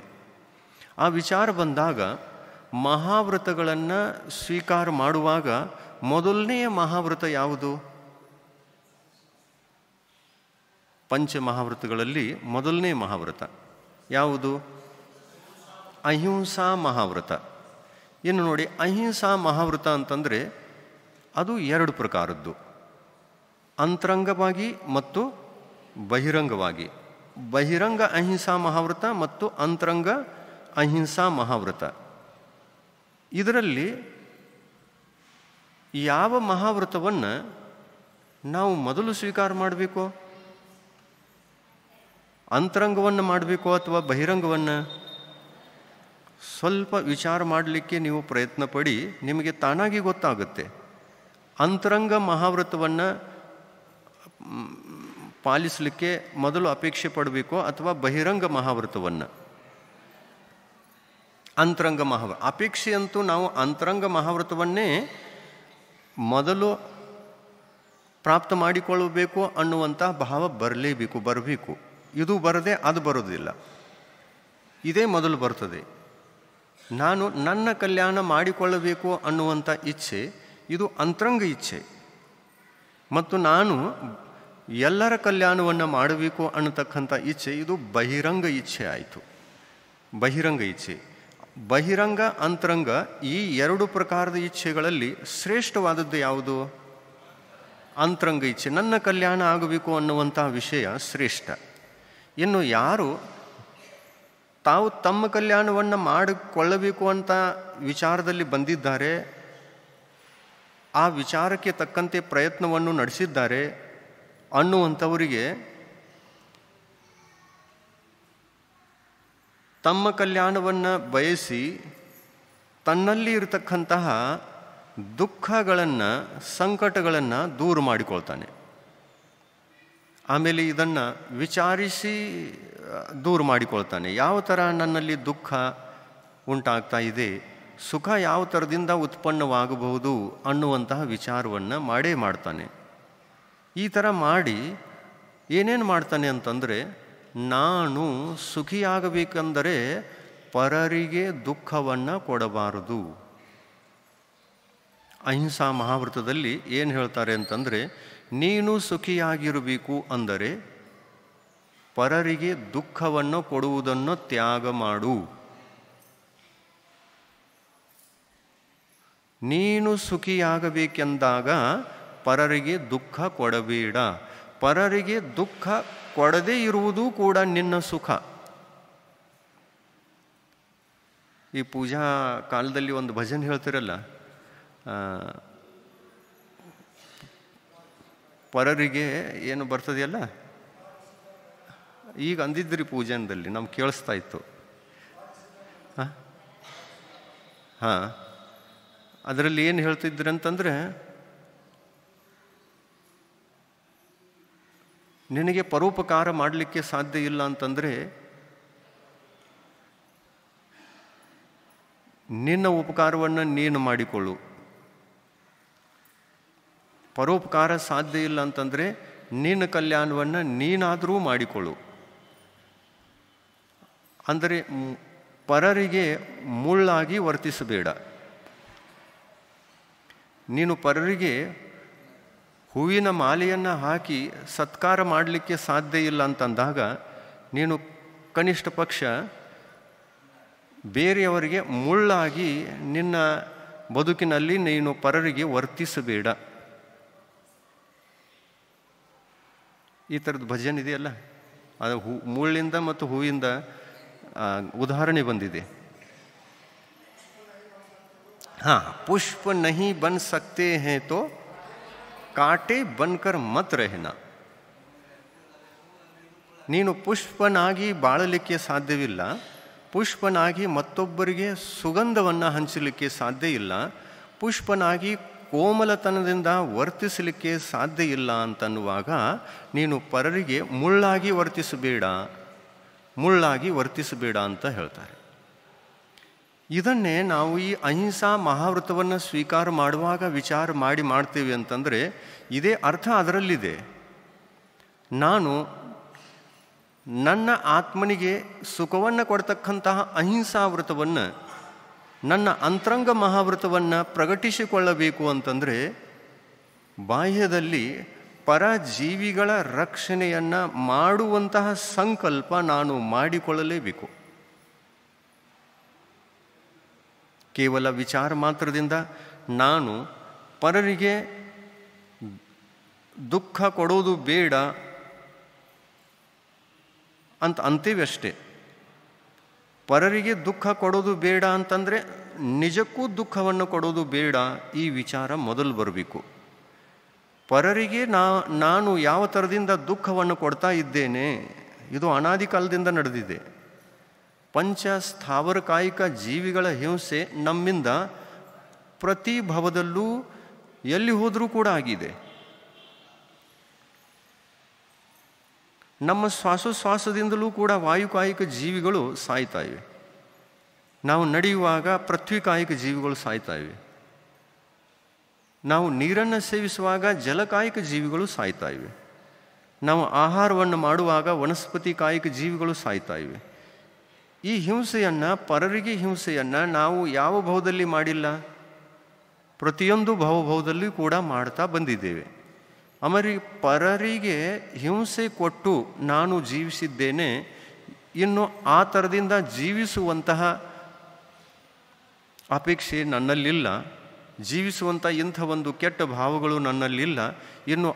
ಆ ವಿಚಾರ ಬಂದಾಗ ಮಹಾವ್ರತಗಳನ್ನು ಸ್ವೀಕಾರ ಮಾಡುವಾಗ ಮೊದಲನೆಯ ಮಹಾವ್ರತ ಯಾವುದು? ಪಂಚಮಹಾವ್ರತಗಳಲ್ಲಿ ಮೊದಲನೇ ಮಹಾವ್ರತ ಯಾವುದು? ಅಹಿಂಸಾ ಮಹಾವ್ರತ. ಇನ್ನು ನೋಡಿ, ಅಹಿಂಸಾ ಮಹಾವ್ರತ ಅಂತಂದರೆ ಅದು ಎರಡು ಪ್ರಕಾರದ್ದು, ಅಂತರಂಗವಾಗಿ ಮತ್ತು ಬಹಿರಂಗವಾಗಿ. ಬಹಿರಂಗ ಅಹಿಂಸಾ ಮಹಾವ್ರತ ಮತ್ತು ಅಂತರಂಗ ಅಹಿಂಸಾ ಮಹಾವ್ರತ. ಇದರಲ್ಲಿ ಯಾವ ಮಹಾವ್ರತವನ್ನು ನಾವು ಮೊದಲು ಸ್ವೀಕಾರ ಮಾಡಬೇಕು? ಅಂತರಂಗವನ್ನು ಮಾಡಬೇಕು ಅಥವಾ ಬಹಿರಂಗವನ್ನು? ಸ್ವಲ್ಪ ವಿಚಾರ ಮಾಡಲಿಕ್ಕೆ ನೀವು ಪ್ರಯತ್ನ ಪಡಿ, ನಿಮಗೆ ತಾನಾಗಿ ಗೊತ್ತಾಗುತ್ತೆ. ಅಂತರಂಗ ಮಹಾವ್ರತವನ್ನು ಪಾಲಿಸಲಿಕ್ಕೆ ಮೊದಲು ಅಪೇಕ್ಷೆ ಪಡಬೇಕು ಅಥವಾ ಬಹಿರಂಗ ಮಹಾವ್ರತವನ್ನು? ಅಂತರಂಗ ಅಪೇಕ್ಷೆಯಂತೂ ನಾವು ಅಂತರಂಗ ಮಹಾವ್ರತವನ್ನೇ ಮೊದಲು ಪ್ರಾಪ್ತ ಮಾಡಿಕೊಳ್ಳಬೇಕು ಅನ್ನುವಂಥ ಭಾವ ಬರಬೇಕು. ಇದು ಬರದೆ ಅದು ಬರೋದಿಲ್ಲ, ಇದೇ ಮೊದಲು ಬರ್ತದೆ. ನಾನು ನನ್ನ ಕಲ್ಯಾಣ ಮಾಡಿಕೊಳ್ಳಬೇಕು ಅನ್ನುವಂಥ ಇಚ್ಛೆ, ಇದು ಅಂತರಂಗ ಇಚ್ಛೆ. ಮತ್ತು ನಾನು ಎಲ್ಲರ ಕಲ್ಯಾಣವನ್ನು ಮಾಡಬೇಕು ಅನ್ನತಕ್ಕಂಥ ಇಚ್ಛೆ, ಇದು ಬಹಿರಂಗ ಇಚ್ಛೆ ಆಯಿತು. ಬಹಿರಂಗ ಇಚ್ಛೆ, ಬಹಿರಂಗ ಅಂತರಂಗ, ಈ ಎರಡು ಪ್ರಕಾರದ ಇಚ್ಛೆಗಳಲ್ಲಿ ಶ್ರೇಷ್ಠವಾದದ್ದು ಯಾವುದು? ಅಂತರಂಗ ಇಚ್ಛೆ. ನನ್ನ ಕಲ್ಯಾಣ ಆಗಬೇಕು ಅನ್ನುವಂಥ ವಿಷಯ ಶ್ರೇಷ್ಠ. ಇನ್ನು ಯಾರು ತಾವು ತಮ್ಮ ಕಲ್ಯಾಣವನ್ನು ಮಾಡಿಕೊಳ್ಳಬೇಕು ಅಂತ ವಿಚಾರದಲ್ಲಿ ಬಂದಿದ್ದಾರೆ, ಆ ವಿಚಾರಕ್ಕೆ ತಕ್ಕಂತೆ ಪ್ರಯತ್ನವನ್ನು ನಡೆಸಿದ್ದಾರೆ ಅನ್ನುವಂಥವರಿಗೆ ತಮ್ಮ ಕಲ್ಯಾಣವನ್ನು ಬಯಸಿ ತನ್ನಲ್ಲಿ ಇರತಕ್ಕಂತಹ ದುಃಖಗಳನ್ನು, ಸಂಕಟಗಳನ್ನು ದೂರ ಮಾಡಿಕೊಳ್ತಾನೆ. ಆಮೇಲೆ ಇದನ್ನು ವಿಚಾರಿಸಿ ದೂರ ಮಾಡಿಕೊಳ್ತಾನೆ. ಯಾವ ಥರ ನನ್ನಲ್ಲಿ ದುಃಖ ಉಂಟಾಗ್ತಾ ಇದೆ, ಸುಖ ಯಾವ ಥರದಿಂದ ಉತ್ಪನ್ನವಾಗಬಹುದು ಅನ್ನುವಂತಹ ವಿಚಾರವನ್ನು ಮಾಡೇ ಮಾಡ್ತಾನೆ. ಈ ಥರ ಮಾಡಿ ಏನೇನು ಮಾಡ್ತಾನೆ ಅಂತಂದರೆ, ನಾನು ಸುಖಿಯಾಗಬೇಕೆಂದರೆ ಪರರಿಗೆ ದುಃಖವನ್ನು ಕೊಡಬಾರದು. ಅಹಿಂಸಾ ಮಹಾವೃತದಲ್ಲಿ ಏನು ಹೇಳ್ತಾರೆ ಅಂತಂದರೆ, ನೀನು ಸುಖಿಯಾಗಿರಬೇಕು ಅಂದರೆ ಪರರಿಗೆ ದುಃಖವನ್ನು ಕೊಡುವುದನ್ನು ತ್ಯಾಗ ಮಾಡು. ನೀನು ಸುಖಿಯಾಗಬೇಕೆಂದಾಗ ಪರರಿಗೆ ದುಃಖ ಕೊಡಬೇಡ. ಪರರಿಗೆ ದುಃಖ ಕೊಡದೇ ಇರುವುದು ಕೂಡ ನಿನ್ನ ಸುಖ. ಈ ಪೂಜಾ ಕಾಲದಲ್ಲಿ ಒಂದು ಭಜನೆ ಹೇಳ್ತಿರಲ್ಲ, ಪರರಿಗೆ ಏನು ಬರ್ತದೆಯಲ್ಲ, ಈಗ ಅಂದಿದ್ರಿ ಪೂಜನದಲ್ಲಿ ನಮ್ಗೆ ಕೇಳಿಸ್ತಾ ಇತ್ತು. ಹಾಂ, ಅದರಲ್ಲಿ ಏನು ಹೇಳ್ತಿದ್ರಿ ಅಂತಂದರೆ, ನಿನಗೆ ಪರೋಪಕಾರ ಮಾಡಲಿಕ್ಕೆ ಸಾಧ್ಯ ಇಲ್ಲ ಅಂತಂದರೆ ನಿನ್ನ ಉಪಕಾರವನ್ನು ನೀನು ಮಾಡಿಕೊಳ್ಳು. ಪರೋಪಕಾರ ಸಾಧ್ಯ ಇಲ್ಲ ಅಂತಂದರೆ ನಿನ್ನ ಕಲ್ಯಾಣವನ್ನು ನೀನಾದರೂ ಮಾಡಿಕೊಳ್ಳು. ಅಂದರೆ ಪರರಿಗೆ ಮುಳ್ಳಾಗಿ ವರ್ತಿಸಬೇಡ. ನೀನು ಪರರಿಗೆ ಹೂವಿನ ಮಾಲೆಯನ್ನು ಹಾಕಿ ಸತ್ಕಾರ ಮಾಡಲಿಕ್ಕೆ ಸಾಧ್ಯ ಇಲ್ಲ ಅಂತಂದಾಗ ನೀನು ಕನಿಷ್ಠ ಪಕ್ಷ ಬೇರೆಯವರಿಗೆ ಮುಳ್ಳಾಗಿ ನಿನ್ನ ಬದುಕಿನಲ್ಲಿ ನೀನು ಪರರಿಗೆ ವರ್ತಿಸಬೇಡ. ಈ ಥರದ್ದು ಭಜನೆ ಇದೆಯಲ್ಲ, ಅದು ಮುಳ್ಳಿಂದ ಮತ್ತು ಹೂವಿಂದ ಉದಾಹರಣೆ ಬಂದಿದೆ. हाँ, पुष्प नहीं बन सकते हैं तो कांटे बनकर मत रहना. ನೀನು ಪುಷ್ಪನಾಗಿ ಬಾಳಲಿಕ್ಕೆ ಸಾಧ್ಯವಿಲ್ಲ, ಪುಷ್ಪನಾಗಿ ಮತ್ತೊಬ್ಬರಿಗೆ ಸುಗಂಧವನ್ನು ಹಂಚಲಿಕ್ಕೆ ಸಾಧ್ಯ ಇಲ್ಲ, ಪುಷ್ಪನಾಗಿ ಕೋಮಲತನದಿಂದ ವರ್ತಿಸಲಿಕ್ಕೆ ಸಾಧ್ಯ ಇಲ್ಲ ಅಂತನ್ನುವಾಗ ನೀನು ಪರರಿಗೆ ಮುಳ್ಳಾಗಿ ವರ್ತಿಸಬೇಡ ಅಂತ ಹೇಳ್ತಾರೆ. ಇದನ್ನೇ ನಾವು ಈ ಅಹಿಂಸಾ ಮಹಾವೃತವನ್ನು ಸ್ವೀಕಾರ ಮಾಡುವಾಗ ವಿಚಾರ ಮಾಡ್ತೀವಿ ಅಂತಂದರೆ ಇದೇ ಅರ್ಥ ಅದರಲ್ಲಿದೆ. ನಾನು ನನ್ನ ಆತ್ಮನಿಗೆ ಸುಖವನ್ನು ಕೊಡ್ತಕ್ಕಂತಹ ಅಹಿಂಸಾ ವೃತವನ್ನು, ನನ್ನ ಅಂತರಂಗ ಮಹಾವೃತವನ್ನು ಪ್ರಕಟಿಸಿಕೊಳ್ಳಬೇಕು ಅಂತಂದರೆ ಬಾಹ್ಯದಲ್ಲಿ ಪರಜೀವಿಗಳ ರಕ್ಷಣೆಯನ್ನು ಮಾಡುವಂತಹ ಸಂಕಲ್ಪ ನಾನು ಮಾಡಿಕೊಳ್ಳಲೇಬೇಕು. ಕೇವಲ ವಿಚಾರ ಮಾತ್ರದಿಂದ ನಾನು ಪರರಿಗೆ ದುಃಖ ಕೊಡೋದು ಬೇಡ ಅಂತೀವಿ ಅಷ್ಟೇ. ಪರರಿಗೆ ದುಃಖ ಕೊಡೋದು ಬೇಡ ಅಂತಂದರೆ ನಿಜಕ್ಕೂ ದುಃಖವನ್ನು ಕೊಡೋದು ಬೇಡ, ಈ ವಿಚಾರ ಮೊದಲು ಬರಬೇಕು. ಪರರಿಗೆ ನಾನು ಯಾವ ಥರದಿಂದ ದುಃಖವನ್ನು ಕೊಡ್ತಾ ಇದ್ದೇನೆ, ಇದು ಅನಾದಿ ಕಾಲದಿಂದ ನಡೆದಿದೆ. ಪಂಚ ಸ್ಥಾವರಕಾಯಿಕ ಜೀವಿಗಳ ಹಿಂಸೆ ನಮ್ಮಿಂದ ಪ್ರತಿ ಭವದಲ್ಲೂ ಎಲ್ಲಿ ಹೋದರೂ ಕೂಡ ಆಗಿದೆ. ನಮ್ಮ ಶ್ವಾಸೋಚ್ಛ್ವಾಸದಿಂದಲೂ ಕೂಡ ವಾಯುಕಾಯಿಕ ಜೀವಿಗಳು ಸಾಯ್ತಾ ಇವೆ. ನಾವು ನಡೆಯುವಾಗ ಪೃಥ್ವಿಕಾಯಿಕ ಜೀವಿಗಳು ಸಾಯ್ತಾ ಇವೆ. ನಾವು ನೀರನ್ನು ಸೇವಿಸುವಾಗ ಜಲಕಾಯಿಕ ಜೀವಿಗಳು ಸಾಯ್ತಾ ಇವೆ. ನಾವು ಆಹಾರವನ್ನು ಮಾಡುವಾಗ ವನಸ್ಪತಿ ಕಾಯಿಕ ಜೀವಿಗಳು ಸಾಯ್ತಾ ಇವೆ. ಈ ಹಿಂಸೆಯನ್ನು, ಪರರಿಗೆ ಹಿಂಸೆಯನ್ನು ನಾವು ಯಾವ ಭವದಲ್ಲಿ ಮಾಡಿಲ್ಲ, ಪ್ರತಿಯೊಂದು ಭವದಲ್ಲಿ ಕೂಡ ಮಾಡ್ತಾ ಬಂದಿದ್ದೇವೆ. ಪರರಿಗೆ ಹಿಂಸೆ ಕೊಟ್ಟು ನಾನು ಜೀವಿಸಿದ್ದೇನೆ, ಇನ್ನು ಆ ಥರದಿಂದ ಜೀವಿಸುವಂತಹ ಅಪೇಕ್ಷೆ ನನ್ನಲ್ಲಿಲ್ಲ, ಜೀವಿಸುವಂಥ ಇಂಥ ಒಂದು ಕೆಟ್ಟ ಭಾವಗಳು ನನ್ನಲ್ಲಿಲ್ಲ, ಇನ್ನು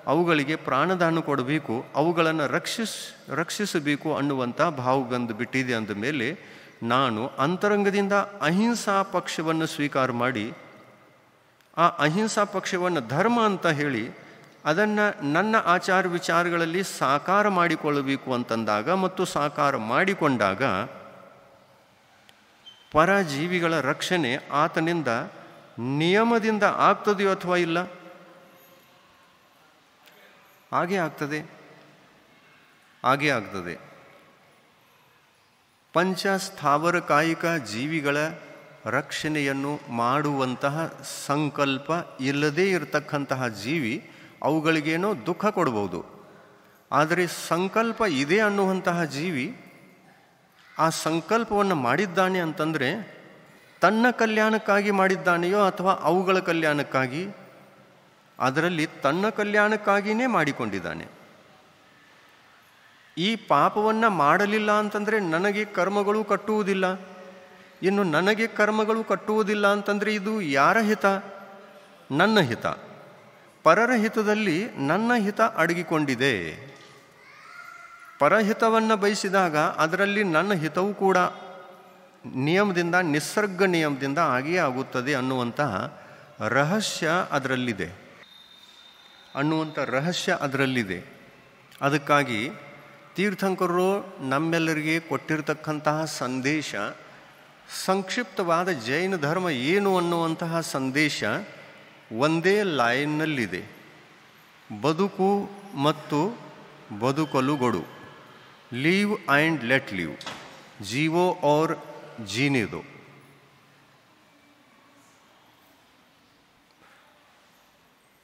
ಅವುಗಳಿಗೆ ಪ್ರಾಣದಾನ ಕೊಡಬೇಕು, ಅವುಗಳನ್ನು ರಕ್ಷಿಸಬೇಕು ಅನ್ನುವಂಥ ಭಾವ ಬಂದು ಬಿಟ್ಟಿದೆ. ಅಂದ ಮೇಲೆ ನಾನು ಅಂತರಂಗದಿಂದ ಅಹಿಂಸಾ ಪಕ್ಷವನ್ನು ಸ್ವೀಕಾರ ಮಾಡಿ ಆ ಅಹಿಂಸಾ ಪಕ್ಷವನ್ನು ಧರ್ಮ ಅಂತ ಹೇಳಿ ಅದನ್ನು ನನ್ನ ಆಚಾರ ವಿಚಾರಗಳಲ್ಲಿ ಸಾಕಾರ ಮಾಡಿಕೊಳ್ಳಬೇಕು ಅಂತಂದಾಗ ಮತ್ತು ಸಾಕಾರ ಮಾಡಿಕೊಂಡಾಗ ಪರಜೀವಿಗಳ ರಕ್ಷಣೆ ಆತನಿಂದ ನಿಯಮದಿಂದ ಆಗ್ತದೆಯೋ ಅಥವಾ ಇಲ್ಲ? ಹಾಗೇ ಆಗ್ತದೆ. ಪಂಚಸ್ಥಾವರ ಕಾಯಿಕ ಜೀವಿಗಳ ರಕ್ಷಣೆಯನ್ನು ಮಾಡುವಂತಹ ಸಂಕಲ್ಪ ಇಲ್ಲದೇ ಇರತಕ್ಕಂತಹ ಜೀವಿ ಅವುಗಳಿಗೇನೋ ದುಃಖ ಕೊಡ್ಬೋದು. ಆದರೆ ಸಂಕಲ್ಪ ಇದೆ ಅನ್ನುವಂತಹ ಜೀವಿ ಆ ಸಂಕಲ್ಪವನ್ನು ಮಾಡಿದ್ದಾನೆ ಅಂತಂದರೆ ತನ್ನ ಕಲ್ಯಾಣಕ್ಕಾಗಿ ಮಾಡಿದ್ದಾನೆಯೋ ಅಥವಾ ಅವುಗಳ ಕಲ್ಯಾಣಕ್ಕಾಗಿ? ಅದರಲ್ಲಿ ತನ್ನ ಕಲ್ಯಾಣಕ್ಕಾಗಿಯೇ ಮಾಡಿಕೊಂಡಿದ್ದಾನೆ. ಈ ಪಾಪವನ್ನು ಮಾಡಲಿಲ್ಲ ಅಂತಂದರೆ ನನಗೆ ಕರ್ಮಗಳು ಕಟ್ಟುವುದಿಲ್ಲ. ಇನ್ನು ನನಗೆ ಕರ್ಮಗಳು ಕಟ್ಟುವುದಿಲ್ಲ ಅಂತಂದರೆ ಇದು ಯಾರ ಹಿತ? ನನ್ನ ಹಿತ. ಪರರ ಹಿತದಲ್ಲಿ ನನ್ನ ಹಿತ ಅಡಗಿಕೊಂಡಿದೆ. ಪರಹಿತವನ್ನು ಬಯಸಿದಾಗ ಅದರಲ್ಲಿ ನನ್ನ ಹಿತವೂ ಕೂಡ ನಿಯಮದಿಂದ, ನಿಸರ್ಗ ನಿಯಮದಿಂದ ಆಗಿಯೇ ಆಗುತ್ತದೆ ಅನ್ನುವಂತಹ ರಹಸ್ಯ ಅದರಲ್ಲಿದೆ. ಅದಕ್ಕಾಗಿ ತೀರ್ಥಂಕರರು ನಮ್ಮೆಲ್ಲರಿಗೆ ಕೊಟ್ಟಿರತಕ್ಕಂತಹ ಸಂದೇಶ, ಸಂಕ್ಷಿಪ್ತವಾದ ಜೈನ ಧರ್ಮ ಏನು ಅನ್ನುವಂತಹ ಸಂದೇಶ ಒಂದೇ ಲೈನ್ನಲ್ಲಿದೆ. ಬದುಕು ಮತ್ತು ಬದುಕಲುಗೊಡು, ಲೀವ್ ಆ್ಯಂಡ್ ಲೆಟ್ ಲೀವ್, ಜೀವೋ ಔರ್ ಜೀನೆ ದೋ.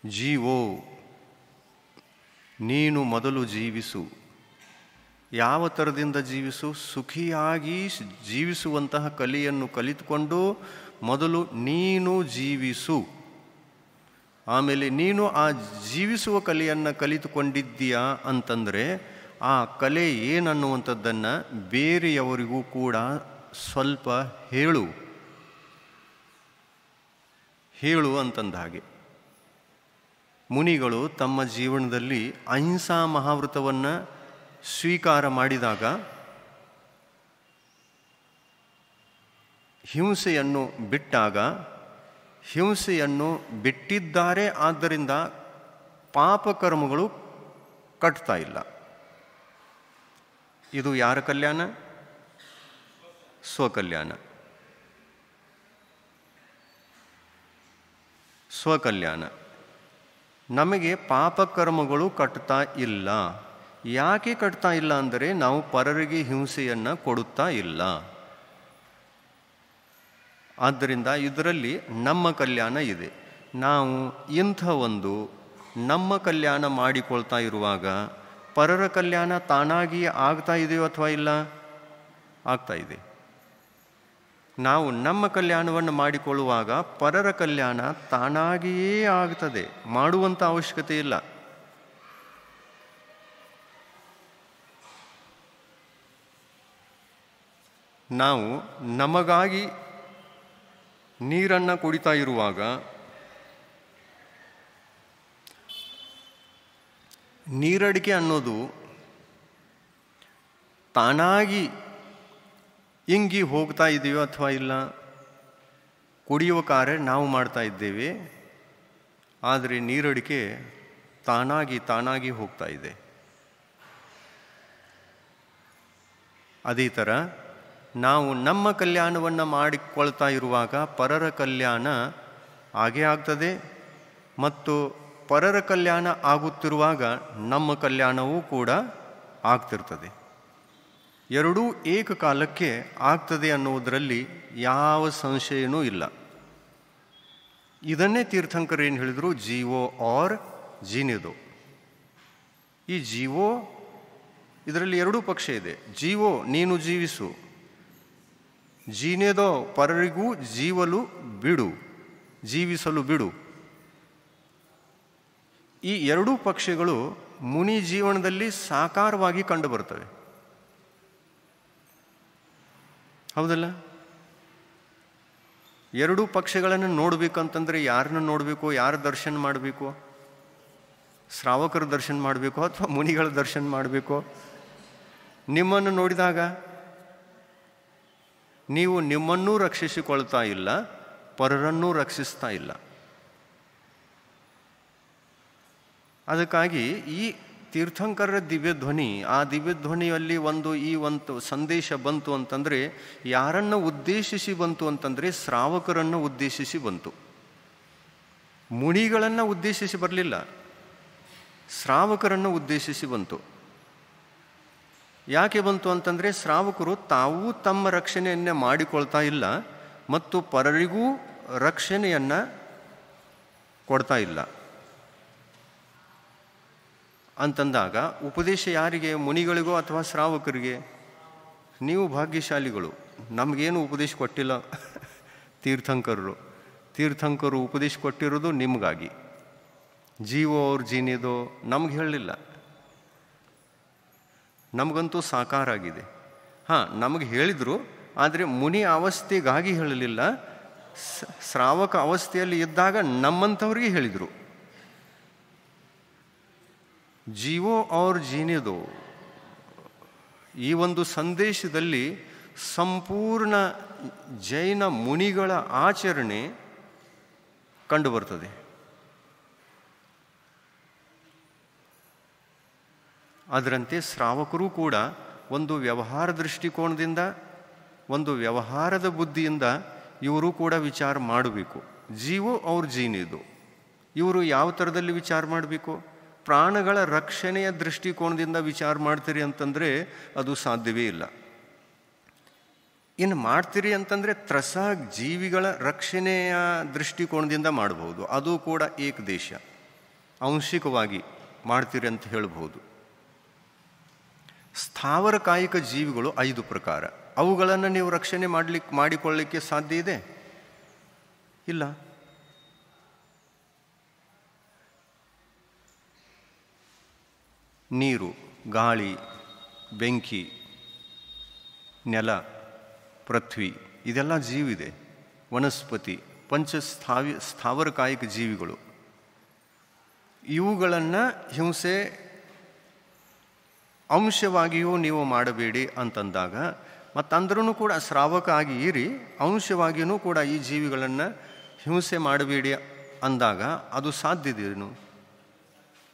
ಜೀವೋ, ನೀನು ಮೊದಲು ಜೀವಿಸು. ಯಾವ ಥರದಿಂದ ಜೀವಿಸು? ಸುಖಿಯಾಗಿ ಜೀವಿಸುವಂತಹ ಕಲೆಯನ್ನು ಕಲಿತುಕೊಂಡು ಮೊದಲು ನೀನು ಜೀವಿಸು. ಆಮೇಲೆ ನೀನು ಆ ಜೀವಿಸುವ ಕಲೆಯನ್ನು ಕಲಿತುಕೊಂಡಿದ್ದೀಯಾ ಅಂತಂದರೆ ಆ ಕಲೆ ಏನನ್ನುವಂಥದ್ದನ್ನು ಬೇರೆಯವರಿಗೂ ಕೂಡ ಸ್ವಲ್ಪ ಹೇಳು ಅಂತಂದ ಹಾಗೆ. ಮುನಿಗಳು ತಮ್ಮ ಜೀವನದಲ್ಲಿ ಅಹಿಂಸಾ ಮಹಾವ್ರತವನ್ನು ಸ್ವೀಕಾರ ಮಾಡಿದಾಗ ಹಿಂಸೆಯನ್ನು ಬಿಟ್ಟಿದ್ದಾರೆ. ಆದ್ದರಿಂದ ಪಾಪಕರ್ಮಗಳು ಕಟ್ತಾ ಇಲ್ಲ. ಇದು ಯಾರ ಕಲ್ಯಾಣ? ಸ್ವಕಲ್ಯಾಣ. ನಮಗೆ ಪಾಪಕರ್ಮಗಳು ಕಟ್ತಾ ಇಲ್ಲ. ಯಾಕೆ ಕಟ್ತಾ ಇಲ್ಲ ಅಂದರೆ ನಾವು ಪರರಿಗೆ ಹಿಂಸೆಯನ್ನು ಕೊಡುತ್ತಾ ಇಲ್ಲ. ಆದ್ದರಿಂದ ಇದರಲ್ಲಿ ನಮ್ಮ ಕಲ್ಯಾಣ ಇದೆ. ನಾವು ಇಂಥ ಒಂದು ನಮ್ಮ ಕಲ್ಯಾಣ ಮಾಡಿಕೊಳ್ತಾ ಇರುವಾಗ ಪರರ ಕಲ್ಯಾಣ ತಾನಾಗಿಯೇ ಆಗ್ತಾ ಇದೆಯೋ ಅಥವಾ ಇಲ್ಲ? ಆಗ್ತಾ ಇದೆ. ನಾವು ನಮ್ಮ ಕಲ್ಯಾಣವನ್ನು ಮಾಡಿಕೊಳ್ಳುವಾಗ ಪರರ ಕಲ್ಯಾಣ ತಾನಾಗಿಯೇ ಆಗ್ತದೆ, ಮಾಡುವಂಥ ಅವಶ್ಯಕತೆ ಇಲ್ಲ. ನಾವು ನಮಗಾಗಿ ನೀರನ್ನು ಕುಡಿತಾ ಇರುವಾಗ ನೀರಡಿಕೆ ಅನ್ನೋದು ತಾನಾಗಿ ಇಂಗಿ ಹೋಗ್ತಾ ಇದೆಯೋ ಅಥವಾ ಇಲ್ಲ? ಕುಡಿಯುವ ಕಾರ್ಯ ನಾವು ಮಾಡ್ತಾ ಇದ್ದೇವೆ, ಆದರೆ ನೀರಡಿಕೆ ತಾನಾಗಿ ಹೋಗ್ತಾ ಇದೆ. ಅದೇ ಥರ ನಾವು ನಮ್ಮ ಕಲ್ಯಾಣವನ್ನು ಮಾಡಿಕೊಳ್ತಾ ಇರುವಾಗ ಪರರ ಕಲ್ಯಾಣ ಆಗೇ ಆಗ್ತದೆ, ಮತ್ತು ಪರರ ಕಲ್ಯಾಣ ಆಗುತ್ತಿರುವಾಗ ನಮ್ಮ ಕಲ್ಯಾಣವೂ ಕೂಡ ಆಗ್ತಿರ್ತದೆ. ಎರಡೂ ಏಕಕಾಲಕ್ಕೆ ಆಗ್ತದೆ ಅನ್ನುವುದರಲ್ಲಿ ಯಾವ ಸಂಶಯನೂ ಇಲ್ಲ. ಇದನ್ನೇ ತೀರ್ಥಂಕರು ಏನು ಹೇಳಿದರು? ಜೀವೋ ಔರ್ ಜೀನೆ ದೋ. ಈ ಜೀವೋ, ಇದರಲ್ಲಿ ಎರಡೂ ಪಕ್ಷ ಇದೆ. ಜೀವೋ, ನೀನು ಜೀವಿಸು. ಜೀನೆದೋ, ಪರರಿಗೂ ಜೀವಿಸಲು ಬಿಡು. ಈ ಎರಡೂ ಪಕ್ಷಗಳು ಮುನಿ ಜೀವನದಲ್ಲಿ ಸಾಕಾರವಾಗಿ ಕಂಡುಬರ್ತವೆ. ಹೌದಲ್ಲ? ಎರಡೂ ಪಕ್ಷಗಳನ್ನು ನೋಡಬೇಕಂತಂದರೆ ಯಾರನ್ನ ನೋಡಬೇಕು, ಯಾರ ದರ್ಶನ ಮಾಡಬೇಕು? ಶ್ರಾವಕರ ದರ್ಶನ ಮಾಡಬೇಕು ಅಥವಾ ಮುನಿಗಳ ದರ್ಶನ ಮಾಡಬೇಕು? ನಿಮ್ಮನ್ನು ನೋಡಿದಾಗ ನೀವು ನಿಮ್ಮನ್ನೂ ರಕ್ಷಿಸಿಕೊಳ್ತಾ ಇಲ್ಲ, ಪರರನ್ನೂ ರಕ್ಷಿಸ್ತಾ ಇಲ್ಲ. ಅದಕ್ಕಾಗಿ ಈ ತೀರ್ಥಂಕರರ ದಿವ್ಯಧ್ವನಿ, ಆ ದಿವ್ಯಧ್ವನಿಯಲ್ಲಿ ಒಂದು ಸಂದೇಶ ಬಂತು ಅಂತಂದರೆ ಯಾರನ್ನು ಉದ್ದೇಶಿಸಿ ಬಂತು ಅಂತಂದರೆ ಶ್ರಾವಕರನ್ನು ಉದ್ದೇಶಿಸಿ ಬಂತು. ಮುನಿಗಳನ್ನು ಉದ್ದೇಶಿಸಿ ಬರಲಿಲ್ಲ, ಶ್ರಾವಕರನ್ನು ಉದ್ದೇಶಿಸಿ ಬಂತು. ಯಾಕೆ ಬಂತು ಅಂತಂದರೆ ಶ್ರಾವಕರು ತಾವೂ ತಮ್ಮ ರಕ್ಷಣೆಯನ್ನೇ ಮಾಡಿಕೊಳ್ತಾ ಇಲ್ಲ ಮತ್ತು ಪರರಿಗೂ ರಕ್ಷಣೆಯನ್ನು ಕೊಡ್ತಾ ಇಲ್ಲ ಅಂತಂದಾಗ ಉಪದೇಶ ಯಾರಿಗೆ? ಮುನಿಗಳಿಗೋ ಅಥವಾ ಶ್ರಾವಕರಿಗೆ? ನೀವು ಭಾಗ್ಯಶಾಲಿಗಳು, ನಮಗೇನು ಉಪದೇಶ ಕೊಟ್ಟಿಲ್ಲ ತೀರ್ಥಂಕರು ಉಪದೇಶ ಕೊಟ್ಟಿರೋದು ನಿಮಗಾಗಿ. ಜೀವೋ ಅವ್ರ ಜೀನಿದೋ ನಮ್ಗೆ ಹೇಳಲಿಲ್ಲ, ನಮಗಂತೂ ಸಾಕಾರ ಆಗಿದೆ. ನಮಗೆ ಹೇಳಿದರು, ಆದರೆ ಮುನಿ ಅವಸ್ಥೆಗಾಗಿ ಹೇಳಲಿಲ್ಲ, ಶ್ರಾವಕ ಅವಸ್ಥೆಯಲ್ಲಿ ಇದ್ದಾಗ ನಮ್ಮಂಥವ್ರಿಗೆ ಹೇಳಿದರು. ಜೀವೋ ಅವ್ರ ಜೀನಿದೋ ಈ ಒಂದು ಸಂದೇಶದಲ್ಲಿ ಸಂಪೂರ್ಣ ಜೈನ ಮುನಿಗಳ ಆಚರಣೆ ಕಂಡುಬರ್ತದೆ. ಅದರಂತೆ ಶ್ರಾವಕರೂ ಕೂಡ ಒಂದು ವ್ಯವಹಾರ ದೃಷ್ಟಿಕೋನದಿಂದ, ಒಂದು ವ್ಯವಹಾರದ ಬುದ್ಧಿಯಿಂದ ಇವರು ಕೂಡ ವಿಚಾರ ಮಾಡಬೇಕು. ಜೀವೋ ಅವ್ರ ಜೀನಿದು ಇವರು ಯಾವ ಥರದಲ್ಲಿ ವಿಚಾರ ಮಾಡಬೇಕು? ಪ್ರಾಣಗಳ ರಕ್ಷಣೆಯ ದೃಷ್ಟಿಕೋನದಿಂದ ವಿಚಾರ ಮಾಡ್ತೀರಿ ಅಂತಂದರೆ ಅದು ಸಾಧ್ಯವೇ ಇಲ್ಲ. ಇನ್ನು ಮಾಡ್ತೀರಿ ಅಂತಂದರೆ ತ್ರಸ ಜೀವಿಗಳ ರಕ್ಷಣೆಯ ದೃಷ್ಟಿಕೋನದಿಂದ ಮಾಡಬಹುದು, ಅದು ಕೂಡ ಏಕದೇಶ ಆಂಶಿಕವಾಗಿ ಮಾಡ್ತೀರಿ ಅಂತ ಹೇಳ್ಬೋದು. ಸ್ಥಾವರ ಕಾಯಿಕ ಜೀವಿಗಳು 5 ಪ್ರಕಾರ. ಅವುಗಳನ್ನು ನೀವು ರಕ್ಷಣೆ ಮಾಡಿಕೊಳ್ಳಲಿಕ್ಕೆ ಸಾಧ್ಯ ಇದೆ? ಇಲ್ಲ. ನೀರು, ಗಾಳಿ, ಬೆಂಕಿ, ನೆಲ, ಪೃಥ್ವಿ ಇದೆಲ್ಲ ಜೀವಿದೆ. ವನಸ್ಪತಿ, ಸ್ಥಾವರ ಕಾಯಿಕ ಜೀವಿಗಳು. ಇವುಗಳನ್ನು ಹಿಂಸೆ ಅಂಶವಾಗಿಯೂ ನೀವು ಮಾಡಬೇಡಿ ಅಂತಂದಾಗ, ಮತ್ತಂದ್ರೂ ಕೂಡ ಶ್ರಾವಕ ಆಗಿ ಇರಿ, ಅಂಶವಾಗಿಯೂ ಕೂಡ ಈ ಜೀವಿಗಳನ್ನು ಹಿಂಸೆ ಮಾಡಬೇಡಿ ಅಂದಾಗ ಅದು ಸಾಧ್ಯದೇನು?